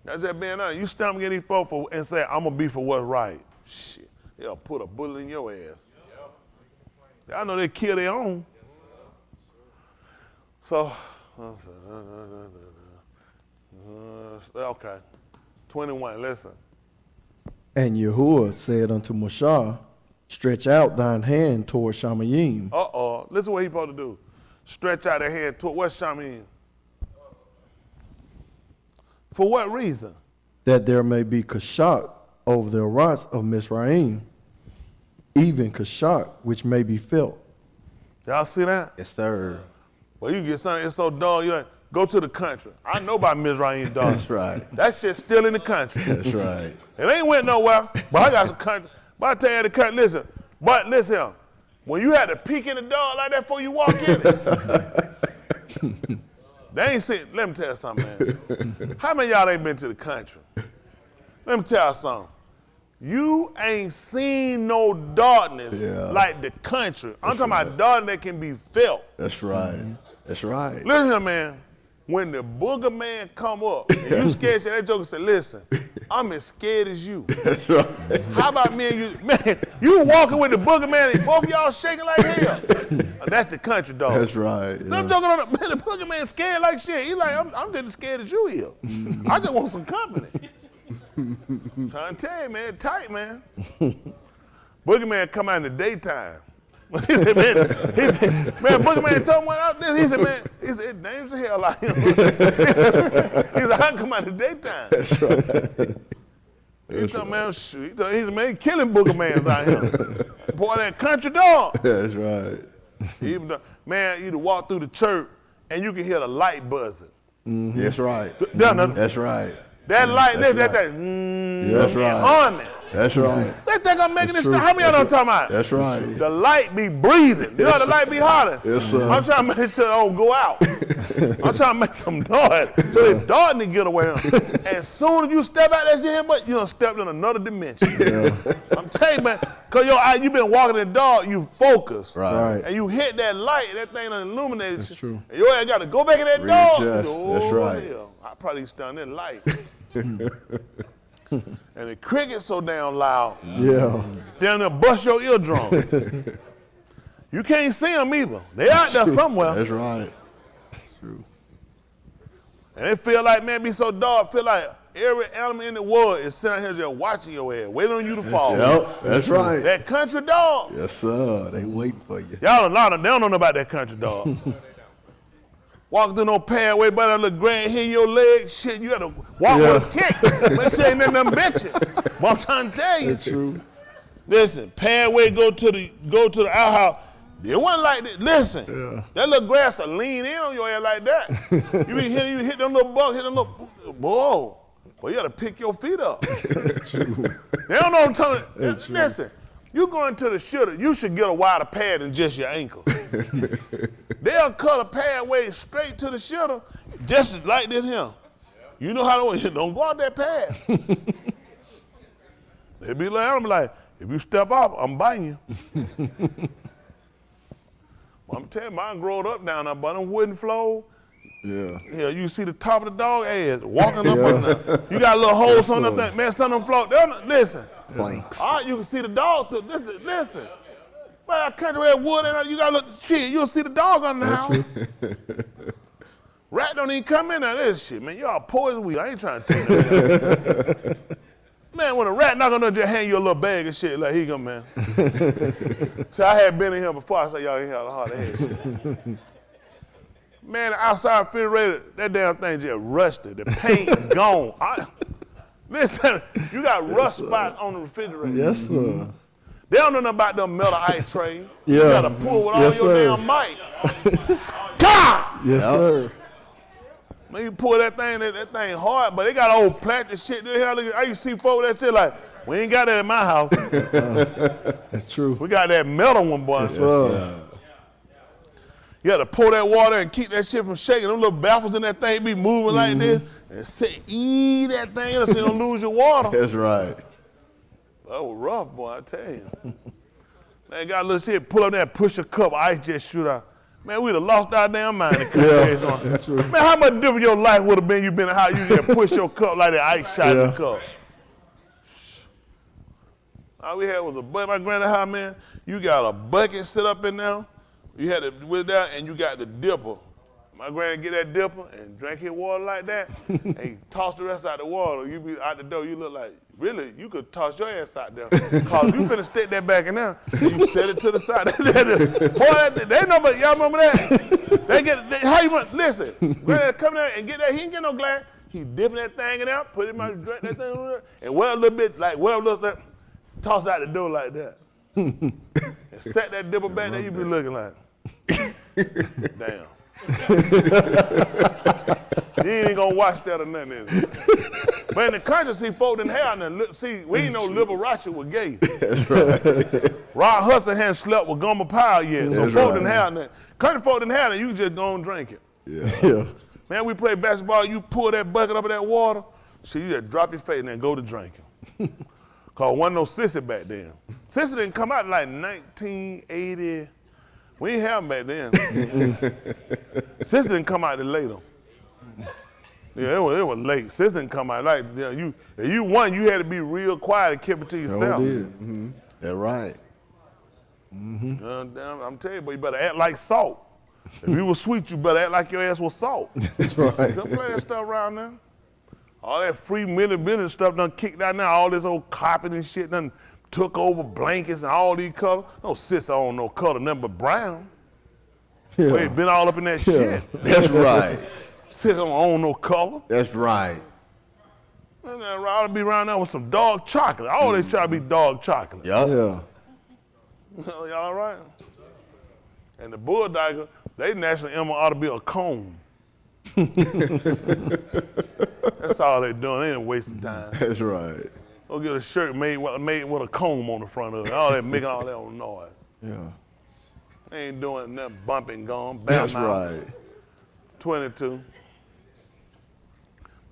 That's just being honest. You stand up and get these folks and say, I'm gonna be for what's right. Shit, they'll put a bullet in your ass. Yep. I know they kill their own. So, okay, 21, listen. And Yahuwah said unto Moshe, stretch out thine hand toward Shamayim. Listen what he supposed to do. Stretch out their hand toward, what's Shamayim? For what reason? That there may be kashak over the arats of Mizraim, even kashak which may be felt. Y'all see that? Yes, sir. Well, you get something, it's so dull, you like, go to the country. I know about Mizraim dog. That's right. That shit's still in the country. That's right. It ain't went nowhere, but I got some country. But I tell you the country, listen here, when you had to peek in the door like that before you walk in it, they ain't seen, let me tell you something, man. How many of y'all ain't been to the country? Let me tell you something. You ain't seen no darkness like the country. I'm talking about darkness that can be felt. That's right. That's right. Listen here, man. When the booger man come up and you scared, that joker said, listen, I'm as scared as you. That's right. How about me and you? Man, you walking with the booger man and both y'all shaking like hell. That's the country dog. That's right. Them joking on the booger man scared like shit. He like, I'm just as scared as you is. I just want some company. Trying to tell you, man, tight, man. Booger man come out in the daytime. He said, man, Booger man told me out there. He said, man, he said, it dangerous as hell out here. He said, I come out in the daytime. That's right. He told man, shoot. He said, man, killing Booger mans out here. Boy, that country dog. That's right. Even though, man, you walk through the church and you can hear the light buzzing. Mm-hmm. That's right. That's right. That light, that That's right. humming. That's right. They think I'm making this stuff. How many of y'all know what I'm talking about? That's right. The light be breathing. You know the light be hotter? Yes, sir. I'm trying to make sure it don't go out. I'm trying to make some noise so the dark to get away. As soon as you step out that shit, but you done stepped in another dimension. Yeah. I'm telling you, man, because your eye, you been walking in the dark, you focus. Right. And you hit that light, that thing done illuminated. That's true. And your ass got to go back in that dark. That's right. Hell, I probably stand in light. And the cricket's so damn loud. Yeah. Down there bust your eardrum. You can't see them either. They out there somewhere. That's right. That's true. And it feel like, man, be so dark, feel like every animal in the world is sitting here just watching your ass, waiting on you to fall. Yep, that's right. That country dog. Yes, sir. They waiting for you. Y'all they don't know nothing about that country dog. Walk through no pathway, but that little grass hitting your leg, shit, you gotta walk with a kick. Make sure ain't nothing bitch you. But I'm trying to tell you. That's true. Listen, pathway go to the outhouse. It wasn't like that. Listen, that little grass will lean in on your ass like that. You hit them little bugs, hit them little, whoa. Well, you gotta pick your feet up. True. They don't know what I'm telling you. Listen, you going to the shitter, you should get a wider pad than just your ankles. They'll cut a pathway straight to the shitter, just like this here. You know how to don't go out that path. They be like, I'm like, if you step off, I'm biting you. I'm telling you, mine growed up down there, but them wooden floors. Yeah. Yeah, you see the top of the dog ass walking up on there. You got a little holes on them thing. Man, some of them floors, listen. Planks. All right, you can see the dog through. Listen. Man, country red wood, and you got to look, shit, you'll see the dog on the house. Rat don't even come in there. This shit, man, y'all poison weed. I ain't trying to take that. Man, when a rat knock on the door, just hand you a little bag of shit, like, here you go, man. So I had been in here before. I said, y'all ain't had a heart of head shit. Man, the outside refrigerator, that damn thing just rusted. The paint gone. Listen, you got rust spots on the refrigerator. Yes, sir. They don't know nothing about them metal ice trays. Yeah. You gotta pull with all Yes, your sir. damn might. God! Yes, sir. Man, you pull that thing hard, but they got old plastic shit. I used to see folks that shit like, we ain't got that in my house. That's true. We got that metal one, boy. Yes, sir. You got to pour that water and keep that shit from shaking. Them little baffles in that thing be moving like this. And say, eat that thing so you don't lose your water. That's right. That was rough, boy, I tell you. Man, got a little shit, pull up there, push a cup, ice just shoot out. Man, we'd have lost our damn mind. That's true. Man, how much different your life would have been you been in how you just push your cup like that ice shot in the cup. All we had was a bucket. My granddad house, man, you got a bucket set up in there. You had it with that, and you got the dipper. My granddad get that dipper and drank his water like that, and he tossed the rest out the water. You be out the door, you look like, really, you could toss your ass out there. Cause you finna stick that back in there, and you set it to the side. Boy, they know, but y'all remember that? How you want, listen, granddad come there and get that, he ain't get no glass. He dipping that thing in there, put it in my, drink that thing on there, and whatever little bit, like whatever little like, toss out the door like that. And set that dipper back there, you be looking like, damn. You ain't gonna watch that or nothing, is it? But in the country, see, folk didn't have nothing. See, we ain't know Liberal Russia was gay. That's right. Rod Hudson hadn't slept with Gomer Powell yet, so That's folk right. didn't have nothing. Country folk didn't have nothing, you just go and drink it. Yeah. Man, we play basketball, you pull that bucket up in that water, see, you just drop your face and then go to drinking. Cause wasn't no sissy back then. Sissy didn't come out in like 1980. We ain't have them back then. Sissy didn't come out till later. Yeah, it was late. Sissy didn't come out like if you won, you had to be real quiet and keep it to yourself. That's right. I'm telling you, but you better act like salt. If you was sweet, you better act like your ass was salt. That's right. Don't play that stuff around now. All that free milli stuff done kicked out now. All this old carpet and shit done took over blankets and all these colors. No sis on no color, nothing but brown. Yeah. They been all up in that shit. That's right. Sis don't own no color. That's right. And I'd rather be around there with some dog chocolate. I always try to be dog chocolate. Yup. Yeah. Y'all all right? And the bulldogger, they national animal ought to be a cone. That's all they doing. They ain't wasting time. That's right. Go get a shirt made with a comb on the front of it. All that making all that old noise. Yeah. They ain't doing nothing bumping gone. That's right. 22.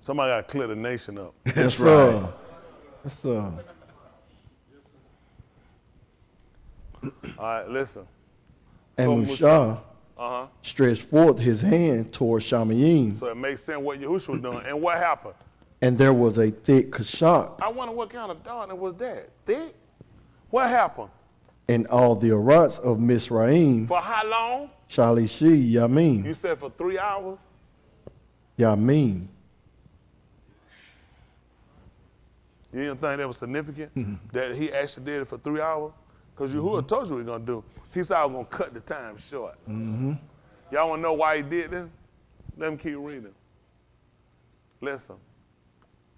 Somebody got to clear the nation up. That's right. That's All right, listen. And So Musha Uh-huh. stretched forth his hand toward Shamayim, So it makes sense what Yahusha was doing. And what happened? and there was a thick kashak I wonder what kind of darkness was that? Thick? What happened? in all the arats of Misraim, For how long? Shalishi You Yamim, said for 3 hours? Yamin. You didn't think that was significant? That he actually did it for 3 hours? Because Yahuwah told you what he was going to do. He said, I was going to cut the time short. Y'all want to know why he did this? Let me keep reading. Listen.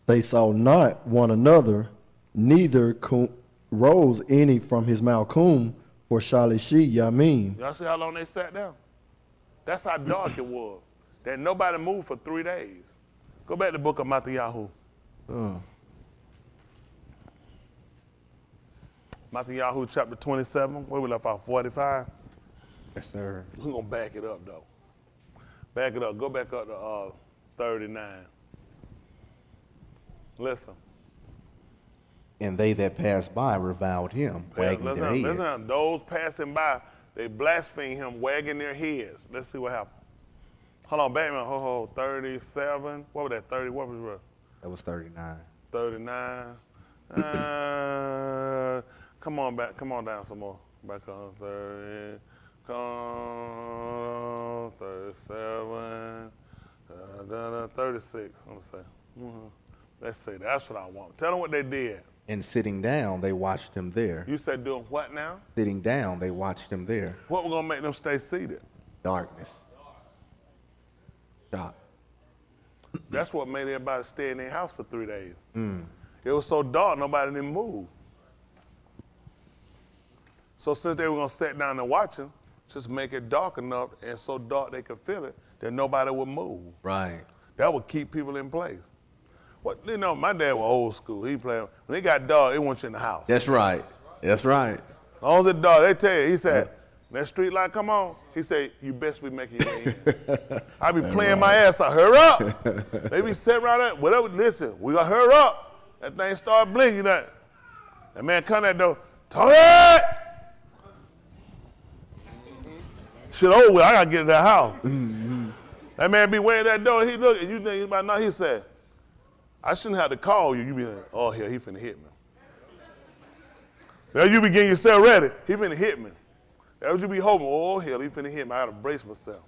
They saw not one another, neither rose any from his Malkuth for Shalishi Yamin. Y'all see how long they sat down? That's how dark it was. That nobody moved for 3 days. Go back to the book of Matthew. Matthew chapter 27, where we left off, 45. Yes, sir. We're going to back it up, though. Back it up. Go back up to 39. Listen. And they that passed by reviled him, wagging their heads. Listen, those passing by, they blasphemed him, wagging their heads. Let's see what happened. Hold on, back a minute. 37. What was that, 30? What was it? That was 39. 39. Come on back. Come on down some more. Back on 30. Come 37. 36. I'm gonna say. Let's see. That's what I want. Tell them what they did. And sitting down, they watched him there. You said doing what now? Sitting down, they watched him there. What we're gonna make them stay seated? Darkness. Shock. That's what made everybody stay in their house for 3 days. It was so dark, nobody didn't move. So since they were gonna sit down and watch him, just make it dark enough and so dark they could feel it, that nobody would move. Right. That would keep people in place. What, you know, my dad was old school. He played, when it got dark, it wants you in the house. That's right. That's right. As long as it's dark, they tell you, he said, that street light come on, he said, you best be making your way in. I be playing my ass out, hurry up. They be sitting around there, whatever, listen, we gotta hurry up. That thing start blinking, that man come at that door, Tony! Shit over with, I gotta get to that house. That man be waiting at that door, he look, and you think about now, he said, I shouldn't have to call you. You be like, oh, hell, he finna hit me. Now you be getting yourself ready, he finna hit me. That's what you be hoping, oh, hell, he finna hit me, I gotta brace myself.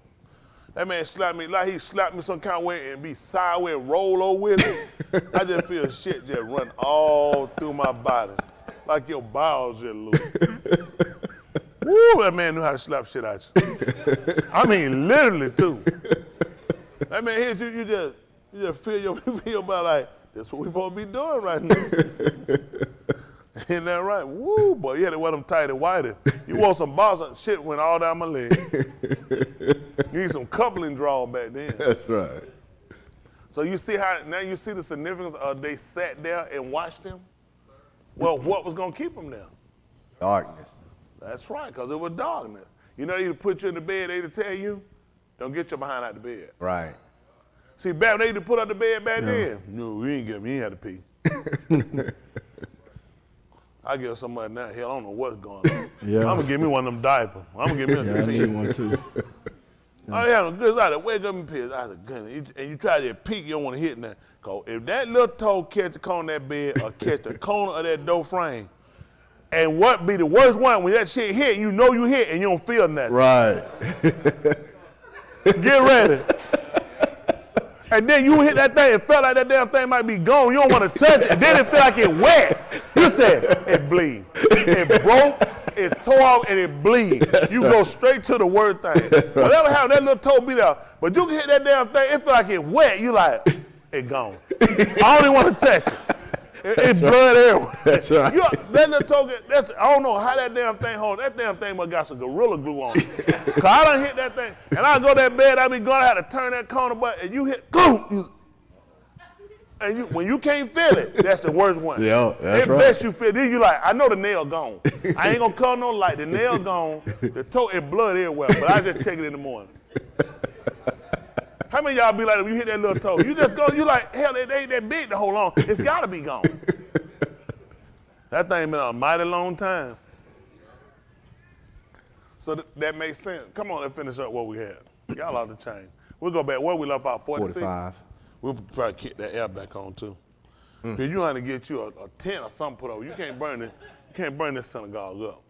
That man slapped me like he slapped me some kind of way and be sideways, roll over with it. I just feel shit just run all through my body, like your bowels just loose. Woo, that man knew how to slap shit at you. I mean, literally, too. That man hit you, you just feel your body like, that's what we supposed to be doing right now. Ain't that right? Woo, boy, you had to wear them tight and whitey. You wore some boxers, shit went all down my leg. You need some coupling draw back then. That's right. So you see how, now you see the significance of they sat there and watched him? Well, what was going to keep them there? Darkness. That's right, because it was darkness. You know, they put you in the bed, they to tell you, don't get your behind out the bed. Right. See, back when they used to put out the bed back then, no, we ain't get me, he had to pee. I give somebody now, hell, I don't know what's going on. Yeah. I'm gonna give me one of them diapers. I'm gonna give me Yeah, I a need pee. one too. Oh yeah, good. I had to wake up and piss. I said, goodness. And you try to peek, you don't want to hit that. Cause if that little toe catch the corner of that bed or catch the corner of that door frame, and what be the worst one, when that shit hit, you know you hit and you don't feel nothing. Right. Get ready. And then you hit that thing, it felt like that damn thing might be gone. You don't want to touch it. And then it feel like it wet. You said, it bleed. It broke, it tore off, and it bleed. You go straight to the word thing. Whatever happened, that little toe be there. But you can hit that damn thing, it feel like it wet. You like, it gone. I don't even want to touch it. It's blood everywhere. That's right. That little toe, I don't know how that damn thing holds. That damn thing must got some Gorilla Glue on it. Because I done hit that thing. And I go to that bed, I be going, I had to turn that corner button, and you hit, boom. And when you can't feel it, that's the worst one. Yeah, that's right. Best you feel, then you like, I know the nail gone. I ain't gonna call no light. The nail gone, the toe, it blood everywhere. But I just check it in the morning. How many of y'all be like, when you hit that little toe, you just go, you like, hell, it ain't that big to hold on. It's gotta be gone. That thing been a mighty long time. So that makes sense. Come on, let's finish up what we had. Y'all out the chain. We'll go back, where we left out, 46? 45. We'll probably kick that air back on too. Cause you have to get you a tent or something put over. You can't burn this synagogue up.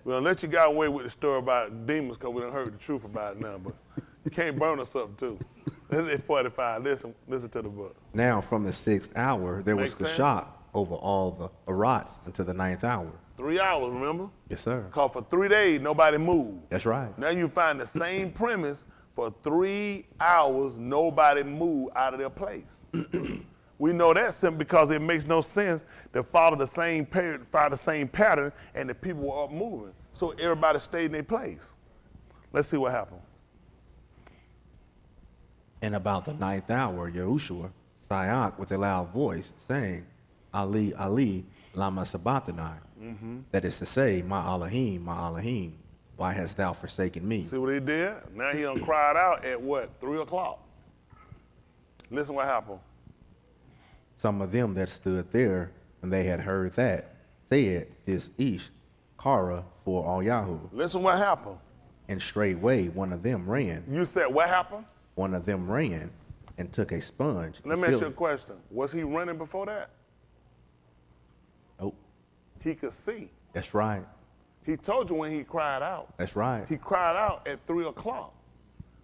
We're gonna let you get away with the story about demons because we done heard the truth about it now, but you can't burn us up too. This is 45. Listen to the book. Now from the 6th hour there was Makes sense? shock over all the Arats until the 9th hour. 3 hours, remember? Yes, sir. Because for 3 days, nobody moved. That's right. Now you find the same premise for 3 hours, nobody moved out of their place. We know that simply because it makes no sense to follow the same pattern, and the people were up moving. So everybody stayed in their place. Let's see what happened. And about the 9th hour, Yahusha sayak with a loud voice, saying, Ali, Ali, lama sabachthani. That is to say, my Elohim, why hast thou forsaken me? See what he did? Now he done cried out at what? 3 o'clock. Listen what happened. Some of them that stood there, when they had heard that, said, this ish, kara for all Yahoo. Listen what happened. And straightway one of them ran. You said what happened? One of them ran and took a sponge. Let and me ask filled you a it. question. Was he running before that? Oh, He could see. that's right. He told you when he cried out. That's right. He cried out at 3 o'clock.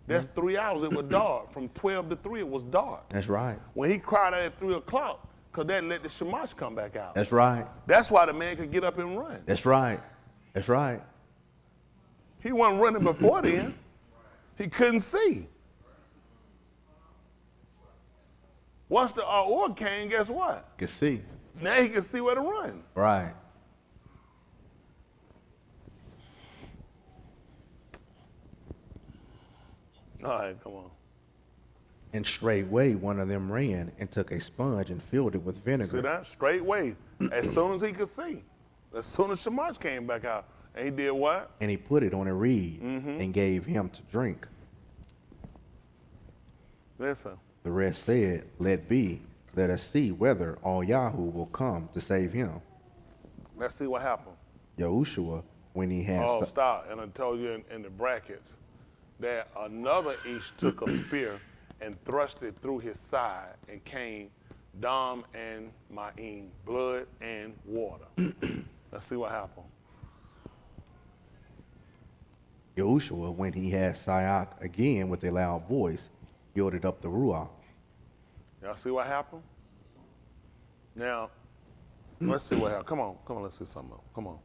That's 3 hours. It was dark. From 12 to 3, it was dark. That's right. When he cried out at 3 o'clock, because that let the shamash come back out. That's right. That's why the man could get up and run. That's right. That's right. He wasn't running before then. He couldn't see. Once the order came, guess what? Can see. Now he can see where to run. Right. All right, come on. And straightway one of them ran and took a sponge and filled it with vinegar. See that? Straightway. As soon as he could see. As soon as Shamash came back out. And he did what? And he put it on a reed and gave him to drink. Listen. The rest said, let be, let us see whether all Yahoo will come to save him. Let's see what happened. Yahushua, when he had Oh, stop. And I told you in the brackets that another Ish took a spear and thrust it through his side and came Dam and Ma'im, blood and water. Let's see what happened. Yahushua, when he had Sayak again with a loud voice, yielded up the Ruach. Y'all see what happened? Now, let's see what happened. Come on, let's see something else. Come on.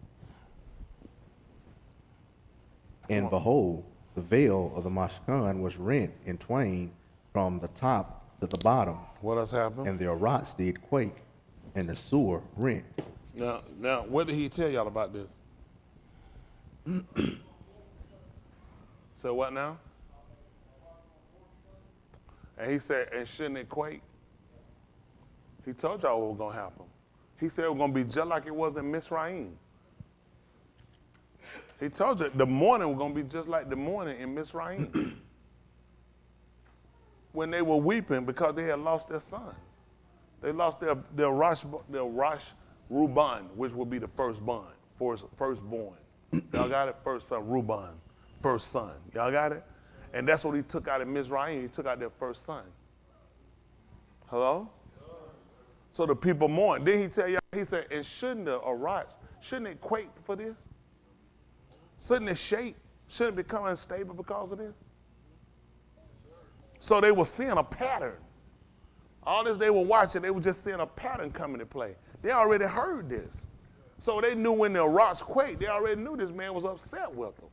And behold, the veil of the Mashkan was rent in twain from the top to the bottom, What else happened? and the Arats did quake, and the sewer rent. Now, what did he tell y'all about this? So what now? And he said, and shouldn't it quake? He told y'all what was going to happen. He said it was going to be just like it was in Mizraim. He told you the morning was going to be just like the morning in Mizraim. When they were weeping because they had lost their sons. They lost their Rosh Ruban, which would be the firstborn. Y'all got it? First son, Ruban, first son. Y'all got it? And that's what he took out of Mizraim. He took out their first son. Hello? So the people mourned. Then he tell y'all, he said, and shouldn't the Arats, shouldn't it quake for this? Shouldn't it shake? Shouldn't it become unstable because of this? So they were seeing a pattern. All this they were watching, they were just seeing a pattern come into play. They already heard this. So they knew when the rocks quaked, they already knew this man was upset with them.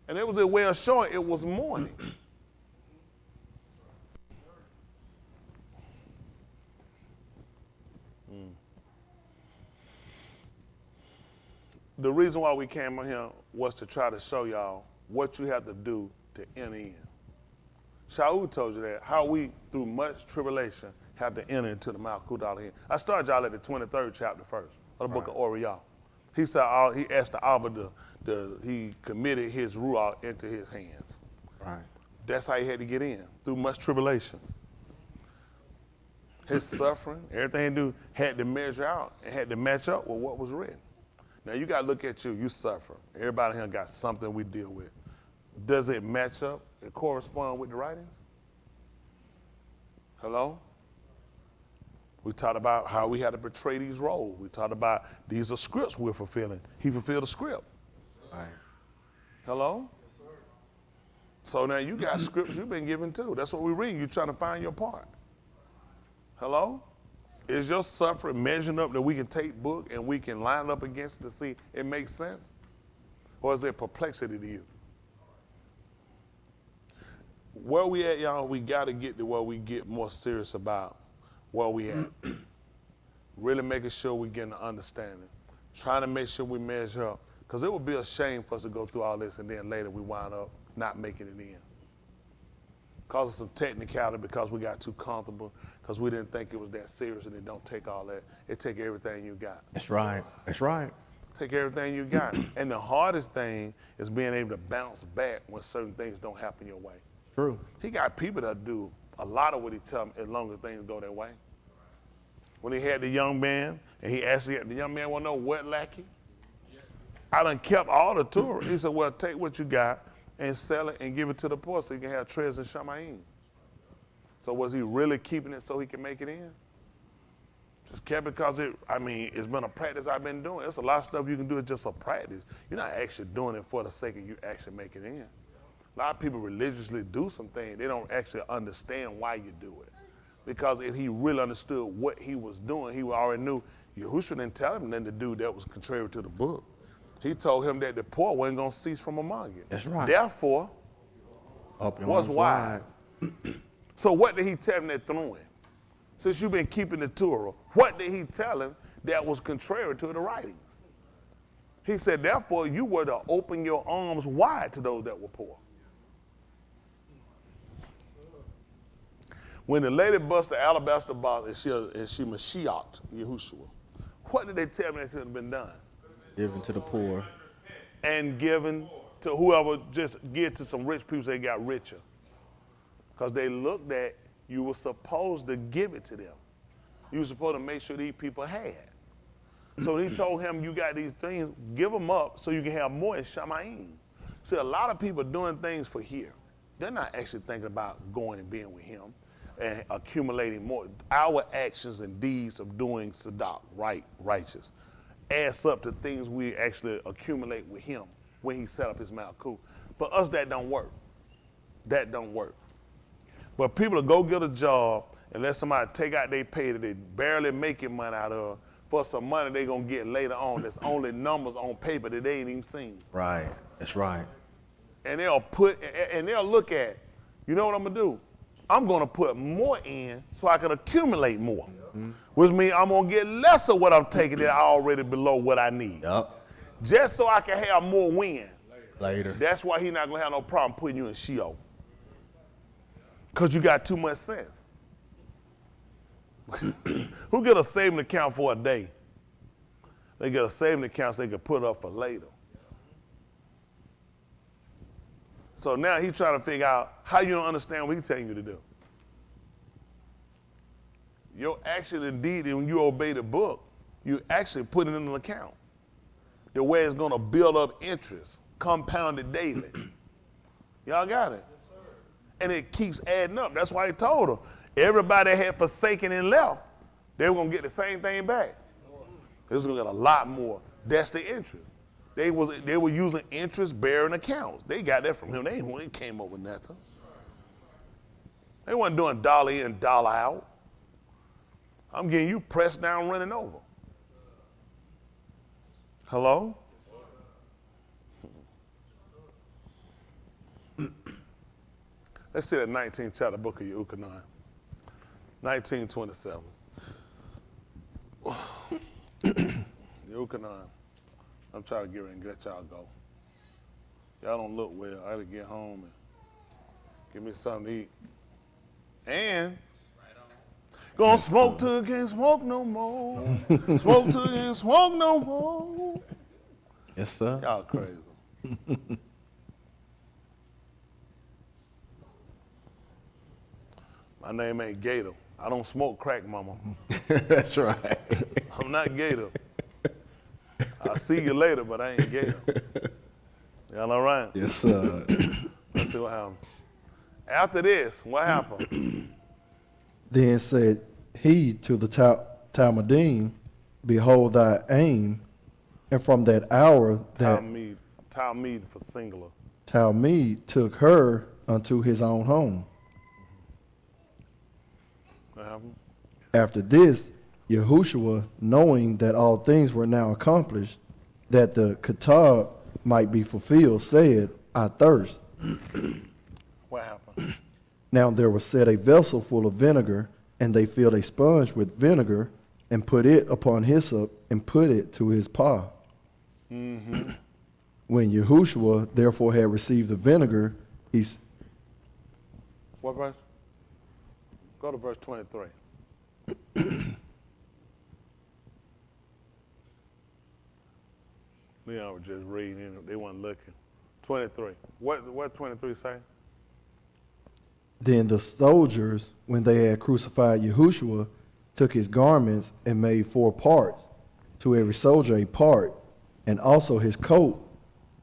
And it was a way of showing it was mourning. The reason why we came on here was to try to show y'all what you have to do to enter in. Shaul told you that, how we, through much tribulation, have to enter into the Malkuth Elohim. I started y'all at the 23rd chapter first, of the book of Oriel. He said, he asked the Abba, he committed his Ruach into his hands. Right. That's how he had to get in, through much tribulation. His suffering, everything he do, had to measure out and had to match up with what was written. Now you got to look at you suffer. Everybody here got something we deal with. Does it match up and correspond with the writings? Hello? We talked about how we had to portray these roles. We talked about these are scripts we're fulfilling. He fulfilled a script. Right. Hello? So now you got scripts you've been given too. That's what we read. You're trying to find your part. Hello? Is your suffering measuring up that we can take book and we can line it up against it to see it makes sense? Or is there perplexity to you? Where we at, y'all, we got to get to where we get more serious about where we at. Really making sure we get an understanding. Trying to make sure we measure up. Because it would be a shame for us to go through all this and then later we wind up not making it in. Because of some technicality, because we got too comfortable, because we didn't think it was that serious, and it don't take all that. It take everything you got. That's right. That's right. Take everything you got. And the hardest thing is being able to bounce back when certain things don't happen your way. True. He got people that do a lot of what he tell them as long as things go their way. When he had the young man, and he actually had the young man want to know what lacking. I done kept all the Torah. He said, well, take what you got and sell it and give it to the poor so you can have treasure in Shamayim. So was he really keeping it so he can make it in? Just kept it because it's been a practice I've been doing. There's a lot of stuff you can do. It's just a practice. You're not actually doing it for the sake of you actually making it in. A lot of people religiously do some things. They don't actually understand why you do it. Because if he really understood what he was doing, he already knew. Yahusha didn't tell him nothing to do that was contrary to the book. He told him that the poor wasn't going to cease from among you. That's right. Therefore, Up your was arms wide. So what did he tell him that threw him? Since you've been keeping the Torah, what did he tell him that was contrary to the writings? He said, therefore, you were to open your arms wide to those that were poor. When the lady bust the alabaster box and she Mashiach, Yahushua, what did they tell me that could have been done? Given to the poor. And given to whoever, just give to some rich people so they got richer. Because they looked at, you were supposed to give it to them. You were supposed to make sure these people had. So he told him, you got these things, give them up so you can have more in Shamayim. See, a lot of people are doing things for here. They're not actually thinking about going and being with him and accumulating more. Our actions and deeds of doing Sadak, righteous, adds up to things we actually accumulate with him when he set up his Malkuth. For us, that don't work. That don't work. But people will go get a job and let somebody take out their pay that they barely making money out of for some money they're going to get later on. That's only numbers on paper that they ain't even seen. Right. That's right. And they'll look at, you know what I'm going to do? I'm going to put more in so I can accumulate more. Mm-hmm. Which means I'm going to get less of what I'm taking that already below what I need. Yup. Just so I can have more win. Later. That's why he's not going to have no problem putting you in Sheol. Because you got too much sense. Who get a saving account for a day? They get a saving account so they can put up for later. So now he's trying to figure out how you don't understand what he's telling you to do. Your action indeed, when you obey the book, you actually put it in an account. The way it's going to build up interest, compounded daily. Y'all got it? Yes, sir. And it keeps adding up. That's why he told her, everybody that had forsaken and left, they were going to get the same thing back. They was going to get a lot more. That's the interest. They were using interest-bearing accounts. They got that from him. They came up with nothing. They wasn't doing dollar in, dollar out. I'm getting you pressed down, running over. Hello? Let's see the 19th chapter, book of Yahusha, 19:27. Yahusha, I'm trying to get ready and let y'all go. Y'all don't look well. I gotta get home and give me something to eat. And gonna smoke till I can't smoke no more. Smoke till I can't smoke no more. Yes, sir. Y'all crazy. My name ain't Gator. I don't smoke crack, mama. That's right. I'm not Gator. I'll see you later, but I ain't Gator. Y'all all right? Yes, sir. Let's see what happened. After this, what happened? Then said he to the Talmudim, behold thy aim, and from that hour that Talmud for singular. Talmud took her unto his own home. What happened? After this, Yahushua, knowing that all things were now accomplished, that the Kitab might be fulfilled, said, I thirst. What happened? Now there was set a vessel full of vinegar, and they filled a sponge with vinegar, and put it upon hyssop, and put it to his paw. When Yahushua therefore had received the vinegar, What verse? Go to verse 23. Leon was just reading, they weren't looking. 23. What 23 say? Then the soldiers, when they had crucified Yahushua, took his garments and made 4 parts, to every soldier a part, and also his coat.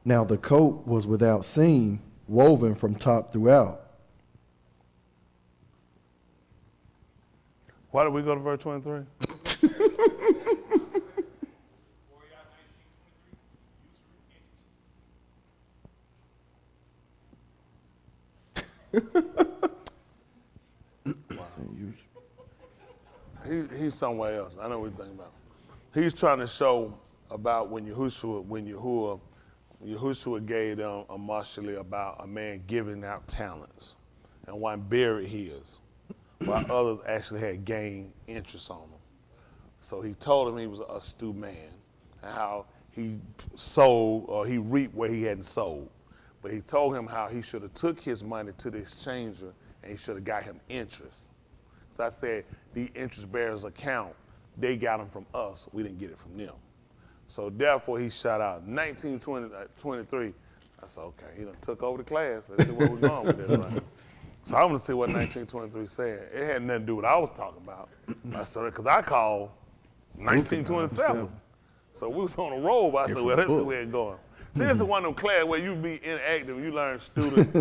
Now the coat was without seam, woven from top throughout. Why did we go to verse 23? He's somewhere else. I know what you're thinking about. He's trying to show about when Yahushua gave them a marshal about a man giving out talents, and one buried his, while others actually had gained interest on him. So he told him he was an astute man, and how he sold or he reaped where he hadn't sold. But he told him how he should have took his money to the exchanger and he should have got him interest. So I said, the interest bearers account, they got them from us. We didn't get it from them. So therefore he shot out 1923. I said, okay, he done took over the class. Let's see where we're going with this, right? So I'm gonna see what 1923 said. It had nothing to do with what I was talking about. I said, because I called 1927. So we was on a roll, but I said, well, let's see where it's going. See, this is one of them classes where you be inactive, you learn student.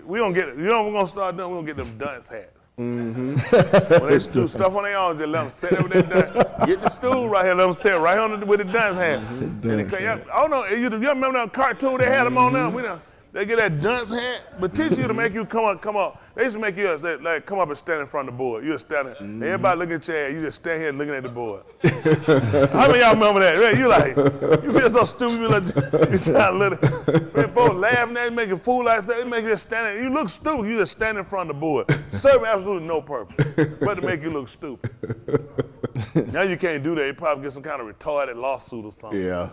We don't get, you know what we're gonna start doing? We're gonna get them dunce hats. When they do stuff on their own, just let them sit there with their dunce. Get the stool right here, let them sit right on with the dunce hat. And I don't know, you remember that cartoon they had them on there? They get that dunce hat, but teach you to make you come up. They used to make you like come up and stand in front of the board. You're standing, everybody looking at your head, you just stand here looking at the board. How many of y'all remember that? Right? You feel so stupid, you trying to look at folks laughing at you, making a fool like that, they make you just stand there. You look stupid, you just stand in front of the board. Serve absolutely no purpose, but to make you look stupid. Now you can't do that, you probably get some kind of retarded lawsuit or something. Yeah.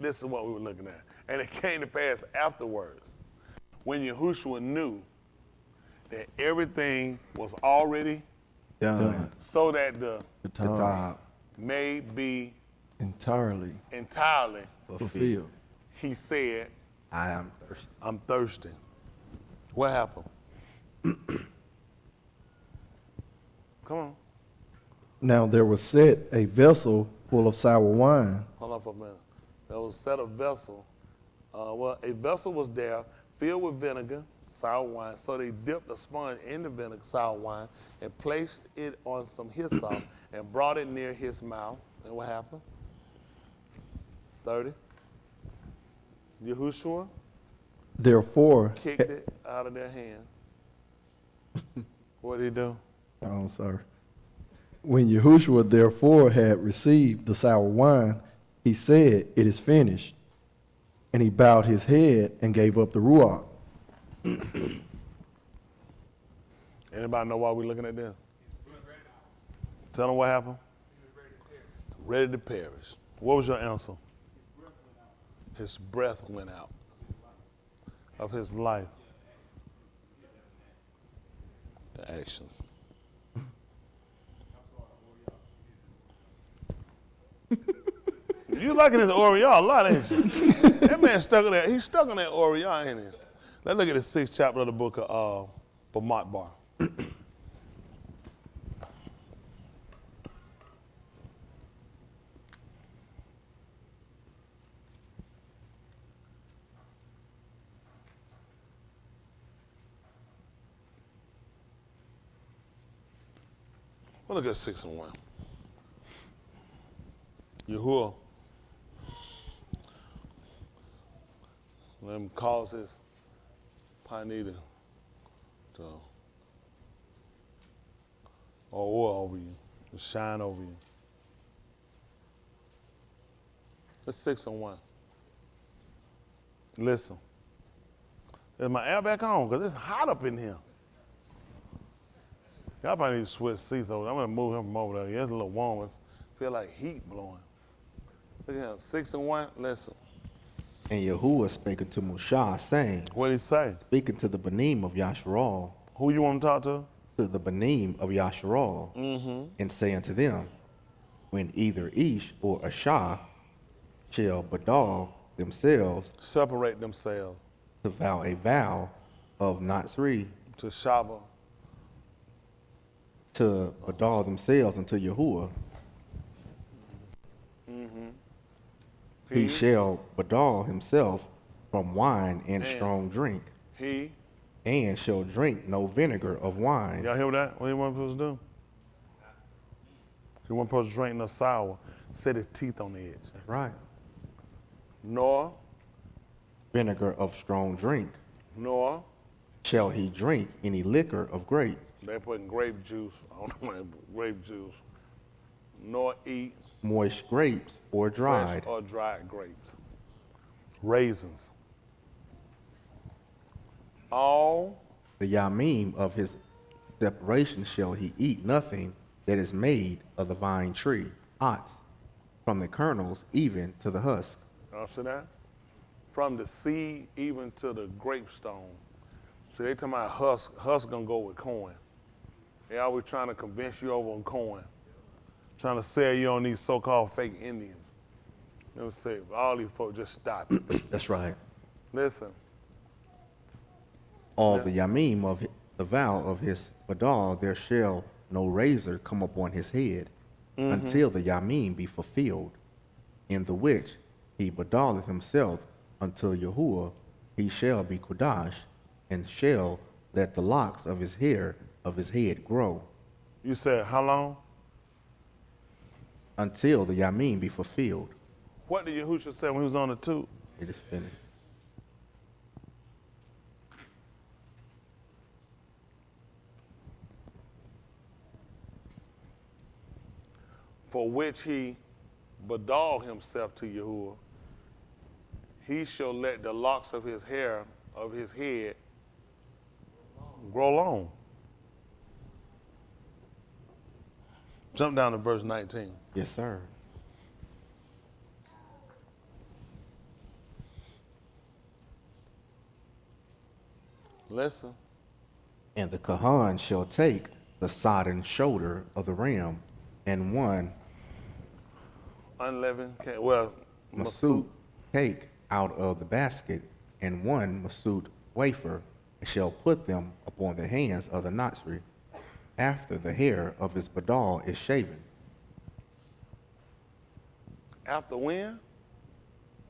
This is what we were looking at. And it came to pass afterwards, when Yahushua knew that everything was already Done. so that the Kitab may be entirely Fulfilled. he said, I am thirsty. I'm thirsty. What happened? Come on. Now there was set a vessel full of sour wine. Hold on for a minute. There was set a vessel. A vessel was there filled with vinegar, sour wine. So they dipped a sponge in the vinegar, sour wine, and placed it on some hyssop and brought it near his mouth. And what happened? 30. Yahushua Therefore, kicked it out of their hand. What did he do? oh, I'm sorry. When Yahushua therefore had received the sour wine, he said, it is finished. And he bowed his head and gave up the ruach. Anybody know why we're looking at this? Tell them what happened. Ready to perish. What was your answer? His breath went out of his life. The actions. You liking this Oriole a lot, ain't you? That man stuck on that. He's stuck on that Oriole, ain't he? Let's look at the 6th chapter of the book of Bar. We'll look at 6 and 1. Yahuwah, let him cause his Probably need to or oil over you, to shine over you. It's 6 and 1. Listen. Is my air back on? Because it's hot up in here. Y'all probably need to switch seats over. I'm going to move him from over there. Yeah, it's a little warm. It feel like heat blowing. Look at him, 6 and 1. Listen. And Yahuwah spake unto Mushah, saying, What'd he say? speaking to the Banim of Yasharal, Who you want to talk to? to the Banim of Yasharal, and say unto them, when either Ish or Ashah shall badal themselves Separate themselves to vow a vow of Natsri, to Shabbat. to badal themselves unto Yahuwah, he shall badal himself from wine and strong drink, He. and shall drink no vinegar of wine. Y'all hear that? What he wasn't supposed to do? He wasn't supposed to drink no sour. Set his teeth on the edge. That's right. Nor Vinegar of strong drink. nor Shall he drink any liquor of grapes, they putting grape juice. I don't know what they put, grape juice. Nor eat moist grapes, or dried, fresh or dried grapes. Raisins. All the yamim of his separation shall he eat nothing that is made of the vine tree, ots, from the kernels even to the husk. y'all see that? From the seed even to the grape stone. See, they talking about husk. Husk gonna go with corn. They always trying to convince you over on corn. Trying to sell you on these so-called fake Indians. They would say, all these folks just stop it. That's right. Listen, All the yamim of the vow of his badal, there shall no razor come upon his head, until the yamim be fulfilled, in the which he badaleth himself unto Yahuwah, he shall be kodash, and shall let the locks of his hair of his head grow, you said how long? until the yamim be fulfilled. What did Yahusha say when he was on the tube? It is finished. For which he badal himself to Yahuwah, he shall let the locks of his hair of his head grow long. Jump down to verse 19. Yes, sir. Listen. And the Kahan shall take the sodden shoulder of the ram, and one Unleavened cake. Well, masut cake out of the basket, and one masut wafer, and shall put them upon the hands of the Natsri, after the hair of his badal is shaven. After when?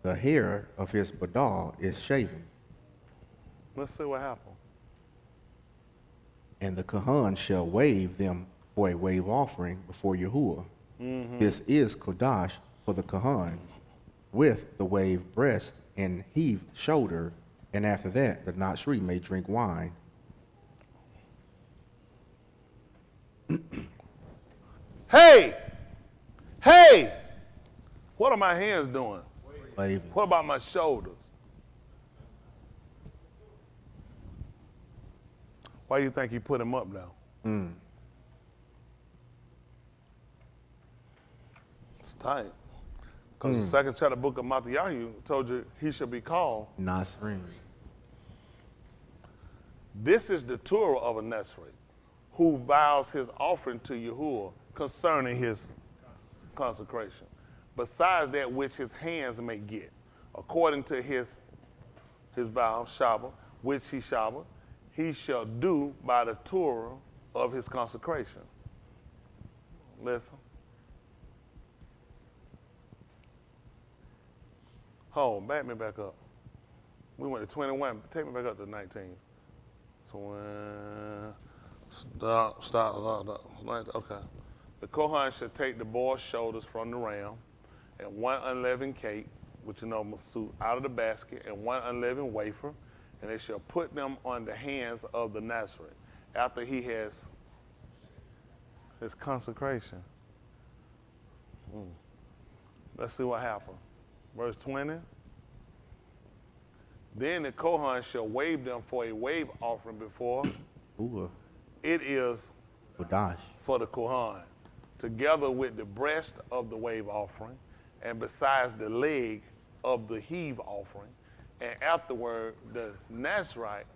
The hair of his badal is shaven, Let's see what happened. and the Kahan shall wave them for a wave offering before Yahuwah. This is Kodash for the Kahan, with the wave breast and heave shoulder, and after that the Natsri may drink wine. Hey! Hey! What are my hands doing? Waving. What about my shoulders? Why do you think he put him up now? It's tight. Because the second chapter book of Matthew told you he should be called. Nasrim. This is the Torah of a Nesri, who vows his offering to Yahuwah concerning his consecration, besides that which his hands may get, according to his vow, Shabbat, which he shall do by the Torah of his consecration. Listen. Hold, back me back up. We went to 21. Take me back up to 19. So stop. Okay. The Kohan should take the boar's shoulders from the ram, and one unleavened cake, which masut, out of the basket, and one unleavened wafer, and they shall put them on the hands of the Nazarene after he has his consecration. Let's see what happened. Verse 20. Then the Kohan shall wave them for a wave offering before. Ooh, It is Wadash. for the Kohan, together with the breast of the wave offering, and besides the leg of the heave offering. And afterward, the Nazarite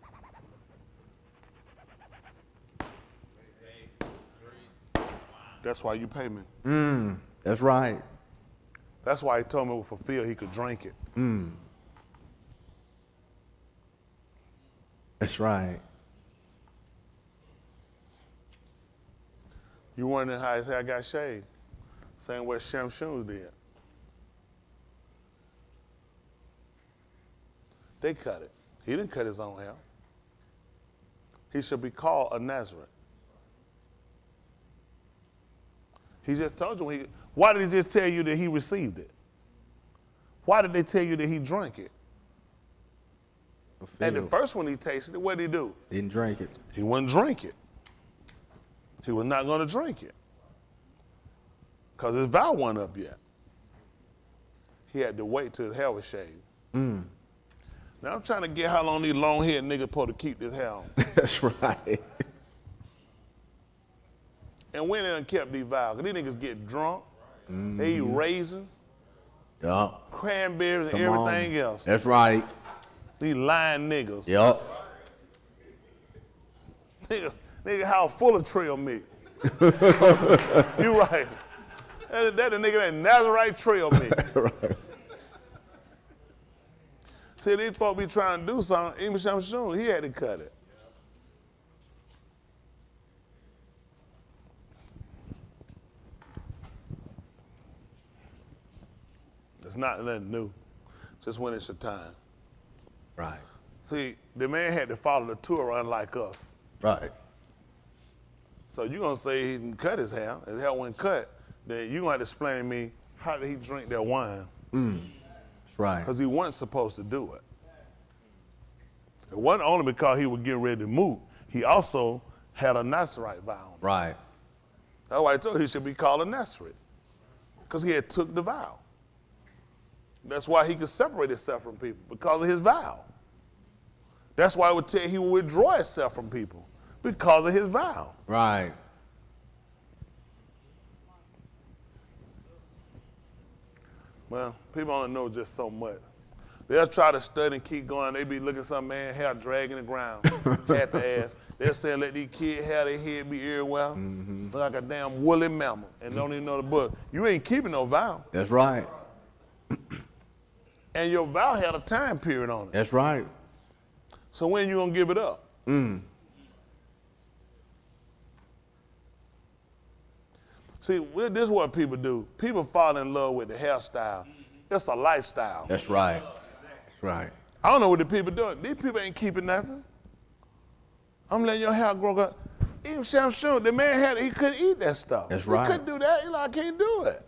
that's why you pay me. That's right. That's why he told me for Phil he could drink it. That's right. You wondering how his hair got shaved? Same way Shem Shun did. They cut it. He didn't cut his own hair. He should be called a Nazarene. He just told you, why did he just tell you that he received it? Why did they tell you that he drank it? And the first one he tasted it, what did he do? Didn't drink it. He wouldn't drink it. He was not going to drink it because his vow wasn't up yet. He had to wait till his hair was shaved. Now I'm trying to get how long these long-haired niggas supposed to keep this hair on. That's right. And when they done kept these vows, because these niggas get drunk, they eat raisins, Yup. cranberries, and Come on. everything else. That's right. These lying niggas. Yup. Nigga house full of trail meat. You right. That the nigga that Nazarite trail meat. Right. See, these folks be trying to do something. Even Shem Shun, he had to cut it. It's not nothing new. Just when it's your time. Right. See, the man had to follow the Torah unlike us. Right. So you're gonna say he didn't cut his hair wasn't cut, then you're gonna have to explain to me how did he drink that wine? That's right. Because he wasn't supposed to do it. It wasn't only because he was getting ready to move, he also had a Nazarite vow on him. Right. That's why I told you he should be called a Nazarite. Because he had took the vow. That's why he could separate himself from people, because of his vow. That's why I would tell you he would withdraw himself from people, because of his vow. Right. Well, people don't know just so much. They'll try to study and keep going. They be looking at some man hair dragging the ground, happy ass. They're saying let these kids have their head be everywhere, look like a damn woolly mammal, and don't even know the book. You ain't keeping no vow. That's right. And your vow had a time period on it. That's right. So when you gonna give it up? See, this is what people do. People fall in love with the hairstyle. It's a lifestyle. That's right. That's right. I don't know what the people doing. These people ain't keeping nothing. I'm letting your hair grow up. Even Shem Shun, the man he couldn't eat that stuff. That's right. He couldn't do that. He like, I can't do it.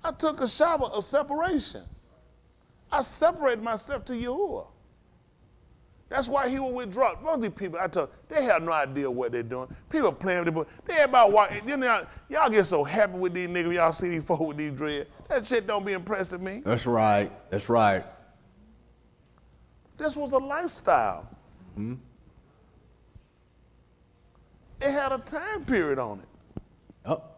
I took a shower of separation. I separated myself to Yahuwah. That's why he will withdraw. Most of these people, I told you, they have no idea what they're doing. People playing with the book. They about walking. Y'all get so happy with these niggas. Y'all see these folks with these dreads. That shit don't be impressing me. That's right. That's right. This was a lifestyle. It had a time period on it. Yup.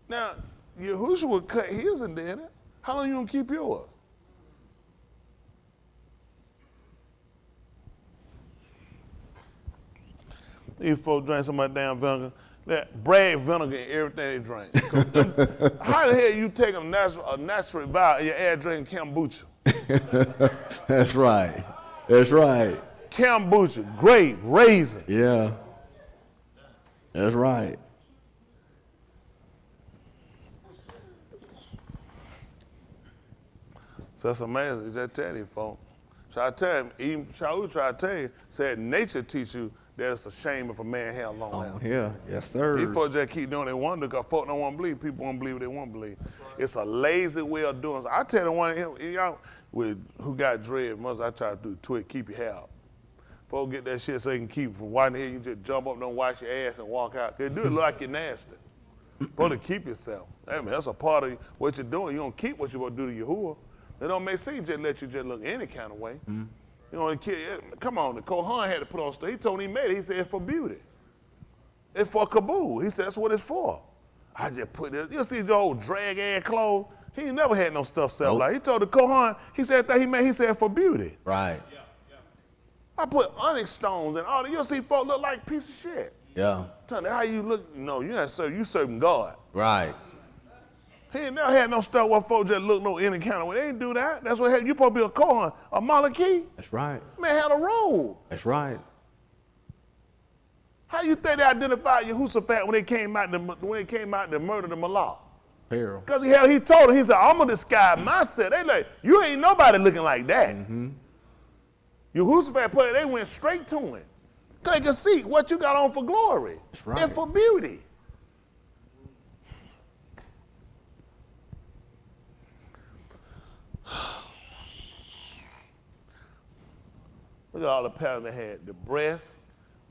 Now, Yahusha would cut his and did it. How long you gonna keep yours? These folks drink so much damn vinegar. That brag vinegar in everything they drink. How the hell you take a natural vow and you add drinking kombucha? That's right. That's right. Kombucha, grape, raisin. Yeah. That's right. So that's amazing. Just tell these folks. So I tell him, even Shaul tried to tell you, said nature teach you that it's a shame if a man had long hair. Oh, yeah. Yes, sir. These folks just keep doing what they want to because folks don't want to believe. People want to believe what they want to believe. It's a lazy way of doing it. I tell the one y'all who got dread, most I try to do twit, keep your hair up. Folks get that shit so they can keep it from whitening hair. You just jump up, don't wash your ass and walk out. They do it look like you're nasty. Supposed to keep yourself. I mean, that's a part of what you're doing. You don't keep what you're going to do to Yahuwah. They don't make sense just let you just look any kind of way. You know, the kid, come on, the Kohan had to put on stuff. He told me he made it. He said it's for beauty. It's for Kabul. He said that's what it's for. I just put it, you see the old drag ass clothes? He ain't never had no stuff sell like. He told the Kohan, he said that he made, he said for beauty. Right. I put onyx stones and all that. You'll see folks look like piece of shit. Yeah. Tell me how you look. No, you're not serving, you serving God. Right. He ain't never had no stuff where folks just look no any kind of way. They ain't do that. That's what you supposed to be a Kohan, a Malkuth. That's right. Man had a robe. That's right. How you think they identified Yahusha when they came out to murder the Malak? Peril. Because he told him, he said, I'm gonna disguise myself. They like, you ain't nobody looking like that. Yahusha put it, they went straight to him. Because they could see what you got on for glory. That's right. And for beauty. Look at all the patterns they had. The breast,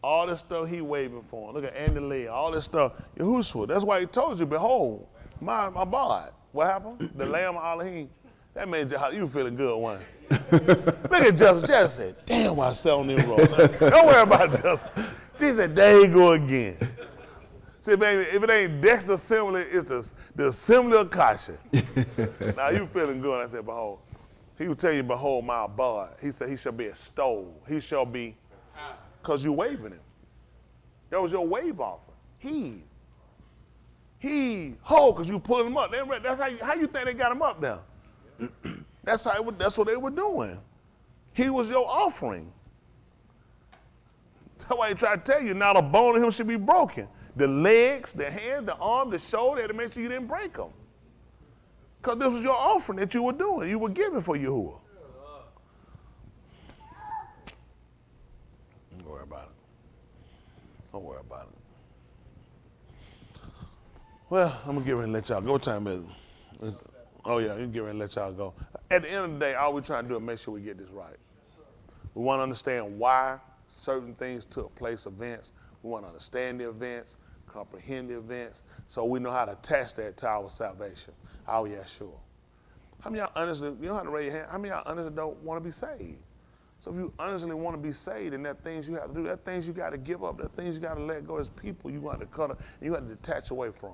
all this stuff he waving for. Look at Andy Lee, all this stuff. Yahushua, that's why he told you, behold, my bard. What happened? The Lamb of Elohim. That made you feeling good, one. Look at Justin. Justin said, damn, why I sat on this road. Don't worry about Justin. She said, there you go again. See, baby, if it ain't Dexter Assembly, it's the Assembly of Kasha. Now you feeling good. I said, behold. He will tell you, behold, my bard. He said he shall be extolled. He shall be, because you waving him. That was your wave offering. Because you pulling him up. That's how you think they got him up now. That's what they were doing. He was your offering. That's why he tried to tell you, not a bone of him should be broken. The legs, the hand, the arm, the shoulder, they had to make sure you didn't break them. Because this was your offering that you were doing. You were giving for Yahuwah. Don't worry about it. Don't worry about it. Well, I'm going to get ready and let y'all go. What time is it? Oh, yeah, you can get ready and let y'all go. At the end of the day, all we're trying to do is make sure we get this right. We want to understand why certain things took place, events. We want to understand the events, comprehend the events, so we know how to attach that to our salvation. Oh, yeah, sure. How many of y'all honestly, you don't have to raise your hand, how many of y'all honestly don't want to be saved? So if you honestly want to be saved, then there are things you have to do, there are things you got to give up, there are things you got to let go as people you got to cut up, and you got to detach away from.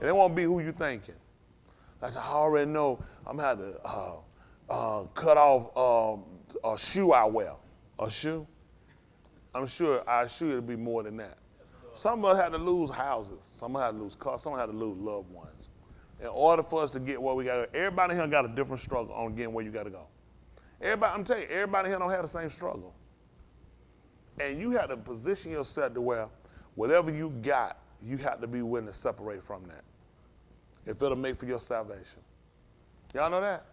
And it won't be who you thinking. Like I already know I'm going to have to cut off a shoe I wear. A shoe? I'm sure our shoe it'll be more than that. Some of us had to lose houses. Some of us had to lose cars. Some of us had to lose loved ones. In order for us to get where we got to go, everybody here got a different struggle on getting where you got to go. Everybody, I'm telling you, everybody here don't have the same struggle. And you have to position yourself to where whatever you got, you have to be willing to separate from that. If it'll make for your salvation. Y'all know that?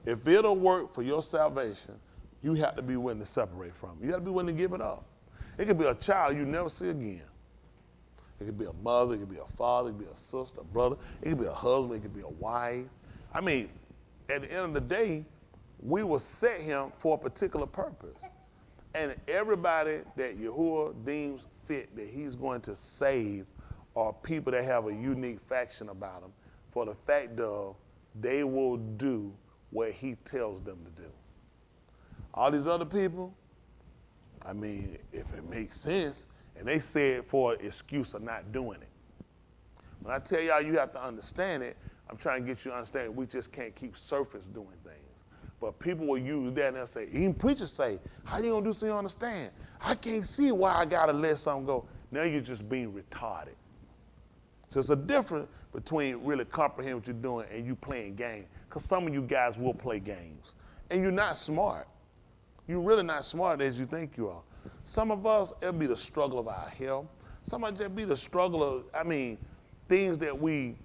If it'll work for your salvation, you have to be willing to separate from it. You have to be willing to give it up. It could be a child you never see again. It could be a mother, it could be a father, it could be a sister, a brother, it could be a husband, it could be a wife. I mean, at the end of the day, we will set him for a particular purpose. And everybody that Yahuwah deems fit that he's going to save are people that have a unique faction about them for the fact of they will do what he tells them to do. All these other people, I mean, if it makes sense, and they say it for an excuse of not doing it. When I tell y'all you have to understand it, I'm trying to get you to understand we just can't keep surface doing things. But people will use that and they'll say, even preachers say, how you gonna do so you understand? I can't see why I gotta let something go. Now you're just being retarded. So it's a difference between really comprehending what you're doing and you playing games. Because some of you guys will play games. And you're not smart. You're really not smart as you think you are. Some of us, it'll be the struggle of our health. Some of it just be the struggle of, things that we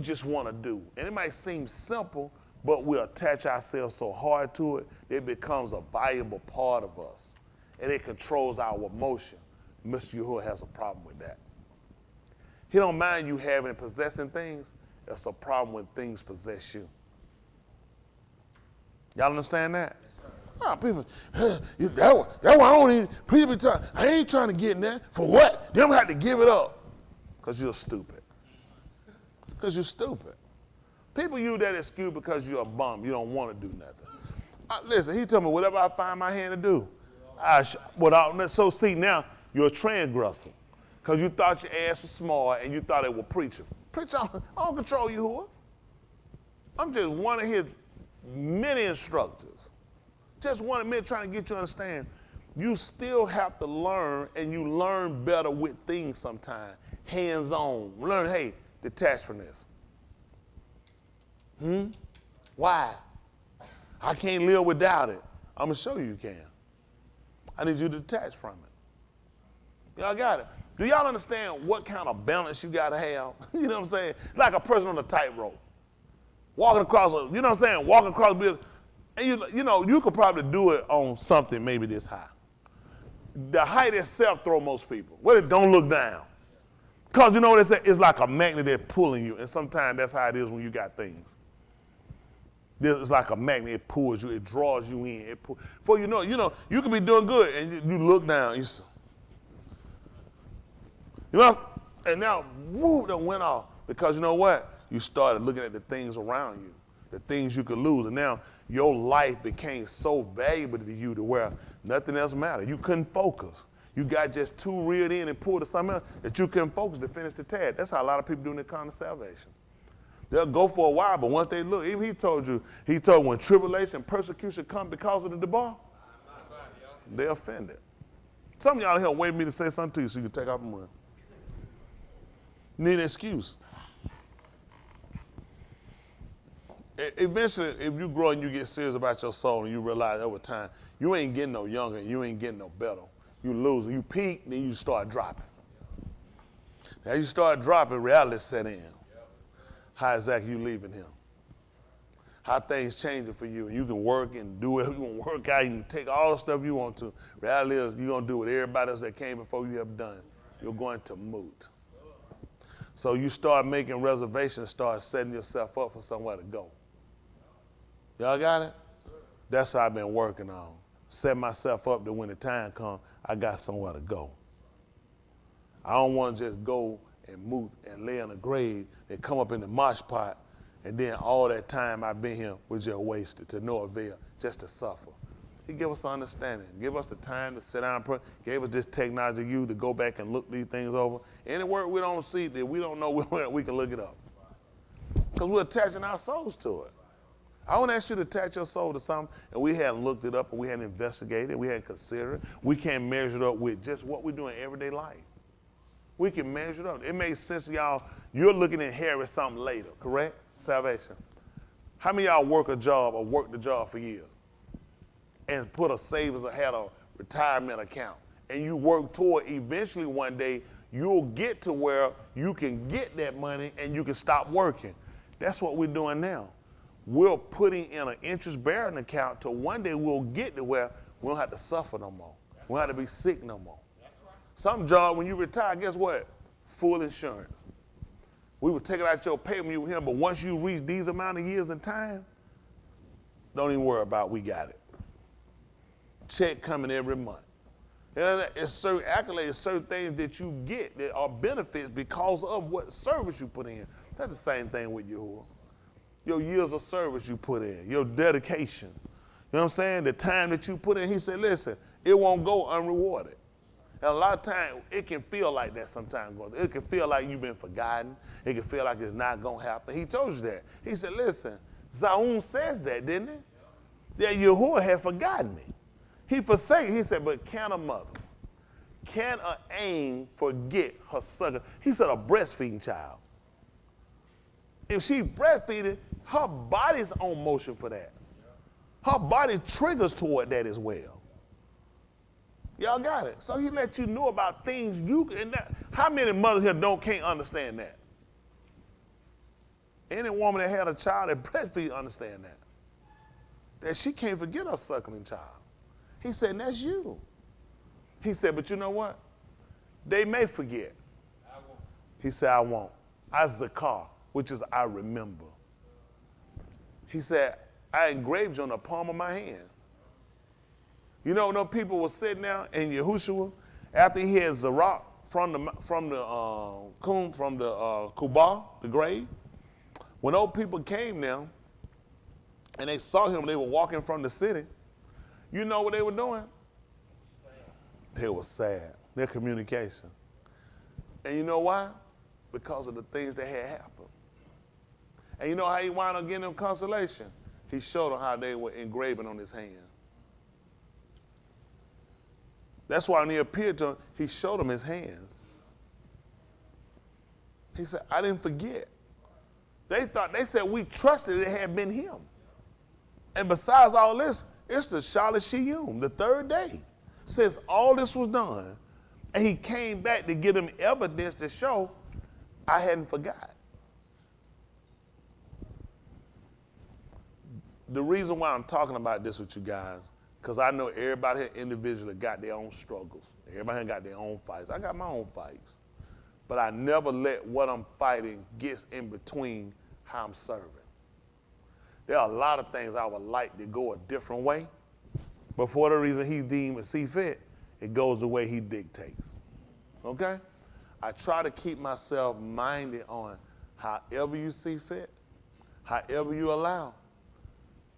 just want to do. And it might seem simple, but we attach ourselves so hard to it, it becomes a valuable part of us. And it controls our emotion. Mr. Yahuwah has a problem with that. He don't mind you having and possessing things. It's a problem when things possess you. Y'all understand that? Oh, people, that's why I don't even, people be trying, I ain't trying to get in there. For what? They don't have to give it up. Because you're stupid. Because you're stupid. People use that excuse because you're a bum. You don't want to do nothing. Listen, he told me, whatever I find my hand to do. So see, now you're a transgressor. Because you thought your ass was smart and you thought it was preaching. Preacher, I don't control you, who? I'm just one of his many instructors. Just one of many trying to get you to understand. You still have to learn, and you learn better with things sometimes. Hands-on. Learn, hey, detach from this. Why? I can't live without it. I'm going to show you can. I need you to detach from it. Y'all got it? Do y'all understand what kind of balance you got to have? You know what I'm saying? Like a person on a tightrope. Walking across, you know what I'm saying? Walking across the building. And you could probably do it on something maybe this high. The height itself throw most people. Well, it don't look down. Because you know what they say? It's like a magnet that's pulling you. And sometimes that's how it is when you got things. It's like a magnet. It pulls you. It draws you in. Before you know, you could be doing good and you look down. And now, woo, that went off. Because you know what? You started looking at the things around you, the things you could lose. And now your life became so valuable to you to where nothing else mattered. You couldn't focus. You got just too reeled in and pulled to something else that you couldn't focus to finish the task. That's how a lot of people do when they come to salvation. They'll go for a while, but once they look, even he told when tribulation, persecution come because of the debar, they're offended. Some of y'all here waiting me to say something to you so you can take off and run. Need an excuse. Eventually, if you grow and you get serious about your soul and you realize over time, you ain't getting no younger, you ain't getting no better. You lose. You peak, then you start dropping. Now you start dropping, reality set in. How exactly you leaving him? How things changing for you, and you can work and do whatever you want to work out. You can take all the stuff you want to. Reality is you're going to do what everybody else that came before you have done. You're going to moot. So you start making reservations, start setting yourself up for somewhere to go. Y'all got it? That's what I've been working on. Set myself up that when the time comes, I got somewhere to go. I don't want to just go and moot and lay in a grave and come up in the mosh pot, and then all that time I've been here was just wasted to no avail, just to suffer. He gave us understanding. Give us the time to sit down and pray. Gave us this technology to go back and look these things over. Any word we don't see that we don't know, we can look it up. Because we're attaching our souls to it. I want to ask you to attach your soul to something, and we hadn't looked it up, and we hadn't investigated, we hadn't considered it. We can't measure it up with just what we do in everyday life. We can measure it up. It makes sense to y'all. You're looking to inherit something later, correct? Salvation. How many of y'all work a job or worked the job for years and put a savings or had a retirement account, and you work toward eventually one day you'll get to where you can get that money and you can stop working? That's what we're doing now. We're putting in an interest-bearing account till one day we'll get to where we don't have to suffer no more. We don't have to be sick no more. Some job, when you retire, guess what? Full insurance. We would take it out your pay when you were here, but once you reach these amount of years in time, don't even worry about we got it. Check coming every month. And it's certain accolades, certain things that you get that are benefits because of what service you put in. That's the same thing with Yahuwah. Your years of service you put in, your dedication. You know what I'm saying? The time that you put in, he said, listen, it won't go unrewarded. And a lot of times, it can feel like that sometimes. It can feel like you've been forgotten. It can feel like it's not going to happen. He told you that. He said, listen, Zaun says that, didn't he? That Yahuwah had forgotten me. He forsaken. He said, but can a mother, can an aim forget her sucker? He said a breastfeeding child. If she's breastfeeding, her body's on motion for that. Her body triggers toward that as well. Y'all got it. So he let you know about things you can. How many mothers here can't understand that? Any woman that had a child that breastfeed understand that. That she can't forget her suckling child. He said, and that's you. He said, but you know what? They may forget. He said, I won't. I zakar, which is I remember. He said, I engraved you on the palm of my hand. You know, no people were sitting there in Yahusha after he had Zarak from the Kubah, the grave. When old people came now and they saw him, they were walking from the city. You know what they were doing? They were sad. Their communication. And you know why? Because of the things that had happened. And you know how he wound up getting them consolation? He showed them how they were engraving on his hand. That's why when he appeared to him, he showed them his hands. He said, I didn't forget. They said we trusted it had been him. And besides all this, it's the Shalit Shiyum, the third day, since all this was done. And he came back to give them evidence to show I hadn't forgot. The reason why I'm talking about this with you guys, because I know everybody here individually got their own struggles. Everybody here got their own fights. I got my own fights. But I never let what I'm fighting get in between how I'm serving. There are a lot of things I would like to go a different way, but for whatever reason he deemed and see fit, it goes the way he dictates. Okay? I try to keep myself minded on however you see fit, however you allow.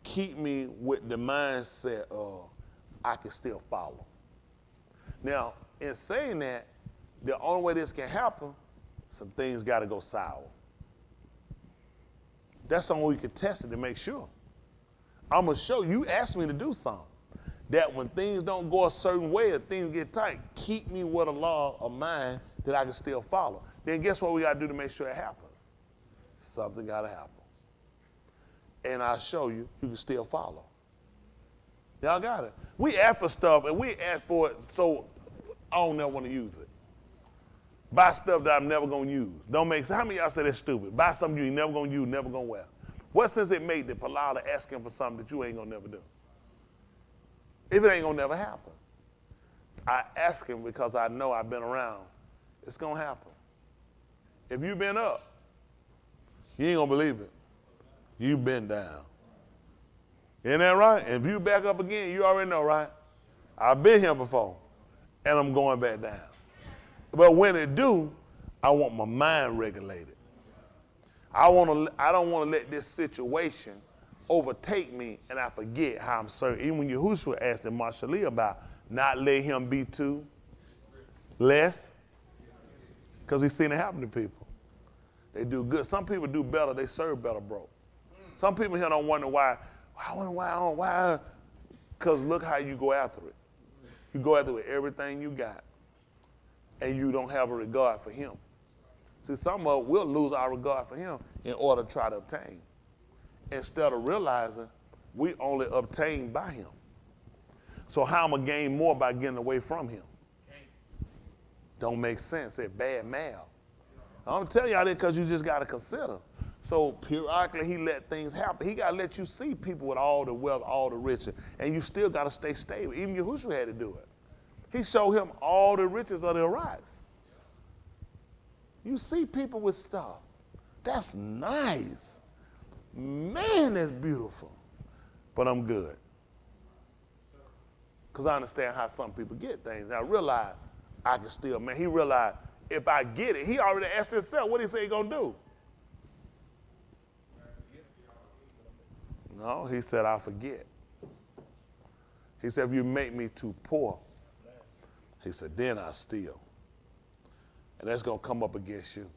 Keep me with the mindset of I can still follow. Now, in saying that, the only way this can happen, some things got to go sour. That's the only way we can test it to make sure. I'm going to show you asked me to do something. That when things don't go a certain way or things get tight, keep me with a law of mine that I can still follow. Then guess what we got to do to make sure it happens? Something got to happen. And I'll show you, you can still follow. Y'all got it? We ask for stuff, and we ask for it so I don't never want to use it. Buy stuff that I'm never going to use. Don't make sense. How many of y'all say that's stupid? Buy something you ain't never going to use, never going to wear. What sense it made to allow to ask him for something that you ain't going to never do? If it ain't going to never happen. I ask him because I know I've been around. It's going to happen. If you've been up, you ain't going to believe it. You've been down. Isn't that right? And if you back up again, you already know, right? I've been here before, and I'm going back down. But when it do, I want my mind regulated. I don't want to let this situation overtake me and I forget how I'm serving. Even when Yahusha asked in Marshali about not let him be too less, because he's seen it happen to people. They do good. Some people do better. They serve better, bro. Some people here don't wonder why. Why? Because look how you go after it. You go after it with everything you got, and you don't have a regard for him. See, some of us will lose our regard for him in order to try to obtain, instead of realizing we only obtain by him. So how am I gain more by getting away from him? Don't make sense. It's bad math. I'm telling y'all that because you just got to consider. So periodically he let things happen. He got to let you see people with all the wealth, all the riches, and you still got to stay stable. Even Yahusha had to do it. He showed him all the riches of the arise. You see people with stuff. That's nice. Man, that's beautiful. But I'm good. Because I understand how some people get things. And I realize I can still, man, he realized if I get it, he already asked himself, what did he say he going to do? No, he said, I forget. He said, if you make me too poor, he said, then I steal. And that's going to come up against you.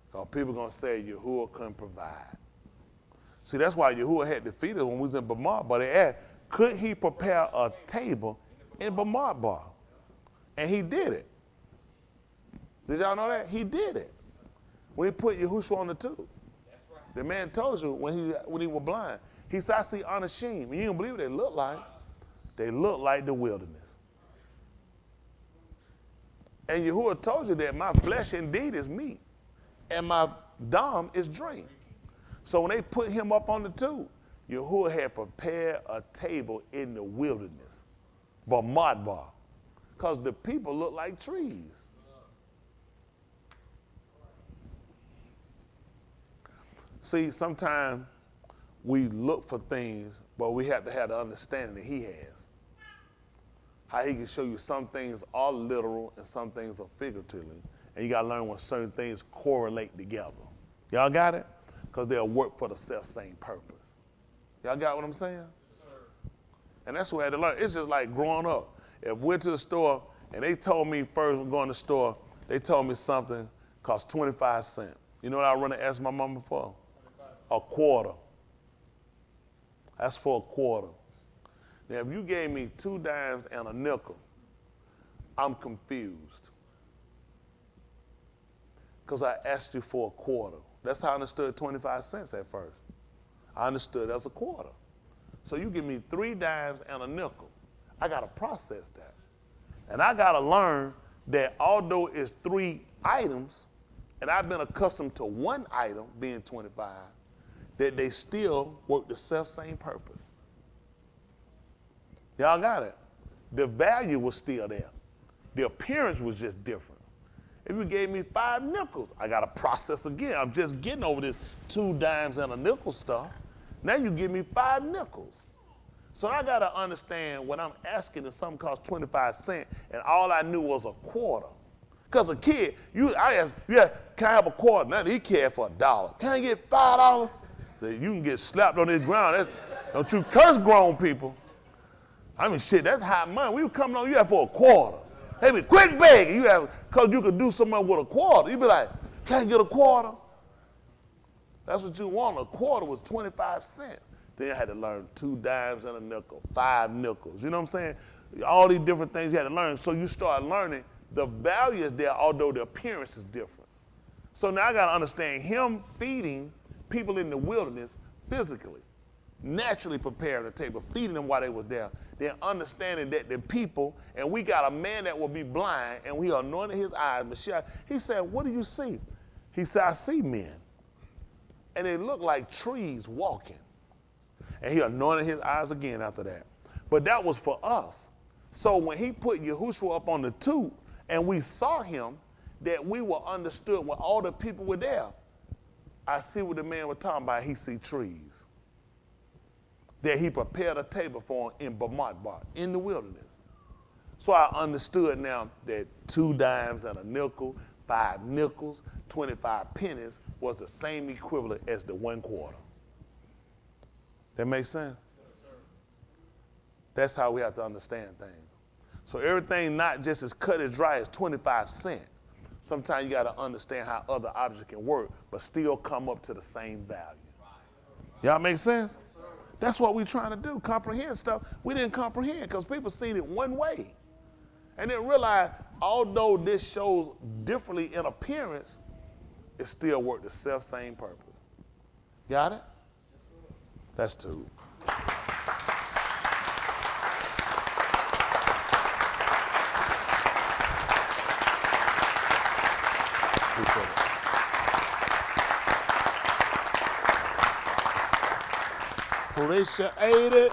Because people are going to say Yahuwah couldn't provide. See, that's why Yahuwah had defeated when we was in Bamar. But they asked, could he prepare a table in Bamar Bar? And he did it. Did y'all know that? He did it. When he put Yahusha on the tube. The man told you when he was blind. He said, I see Anashim. And you don't believe what they look like. They look like the wilderness. And Yahuwah told you that my flesh indeed is meat, and my dam is drink. So when they put him up on the tube, Yahuwah had prepared a table in the wilderness, Bamad Bar. Because the people look like trees. See, sometimes we look for things, but we have to have the understanding that he has. How he can show you some things are literal and some things are figuratively. And you got to learn when certain things correlate together. Y'all got it? Because they'll work for the self-same purpose. Y'all got what I'm saying? Yes, sir. And that's what I had to learn. It's just like growing up. If we went to the store and they told me first when going to the store, they told me something cost 25 cents. You know what I run and ask my mama for? A quarter. That's for a quarter. Now, if you gave me 2 dimes and a nickel, I'm confused. Because I asked you for a quarter. That's how I understood 25 cents at first. I understood as a quarter. So you give me 3 dimes and a nickel. I got to process that. And I got to learn that although it's 3 items, and I've been accustomed to 1 item being 25, that they still work the self-same purpose. Y'all got it? The value was still there. The appearance was just different. If you gave me 5 nickels, I got to process again. I'm just getting over this 2 dimes and a nickel stuff. Now you give me 5 nickels. So I got to understand when I'm asking if something costs 25 cents and all I knew was a quarter. Because a kid, can I have a quarter? Now he cared for $1. Can I get $5? So you can get slapped on this ground. Don't you curse grown people. I mean, shit, that's hot money. We were coming on you have for a quarter. Hey, but quit begging. You have, because you could do something with a quarter. You'd be like, can I get a quarter? That's what you want. A quarter was 25 cents. Then I had to learn 2 dimes and a nickel, 5 nickels. You know what I'm saying? All these different things you had to learn. So you start learning the value is there, although the appearance is different. So now I got to understand him feeding people in the wilderness physically, naturally preparing the table, feeding them while they were there. Then understanding that the people, and we got a man that will be blind, and we anointed his eyes. Mashiach, he said, what do you see? He said, I see men. And they look like trees walking. And he anointed his eyes again after that. But that was for us. So when he put Yahusha up on the tube, and we saw him, that we were understood when all the people were there. I see what the man was talking about. He see trees. That he prepared a table for him in Bamatbar, in the wilderness. So I understood now that 2 dimes and a nickel, 5 nickels, 25 pennies was the same equivalent as the 1 quarter. That makes sense? That's how we have to understand things. So everything not just as cut as dry as 25 cents. Sometimes you got to understand how other objects can work, but still come up to the same value. Y'all make sense? That's what we're trying to do, comprehend stuff. We didn't comprehend because people seen it one way. And then realize, although this shows differently in appearance, it still worked the self-same purpose. Got it? That's 2. Appreciate it.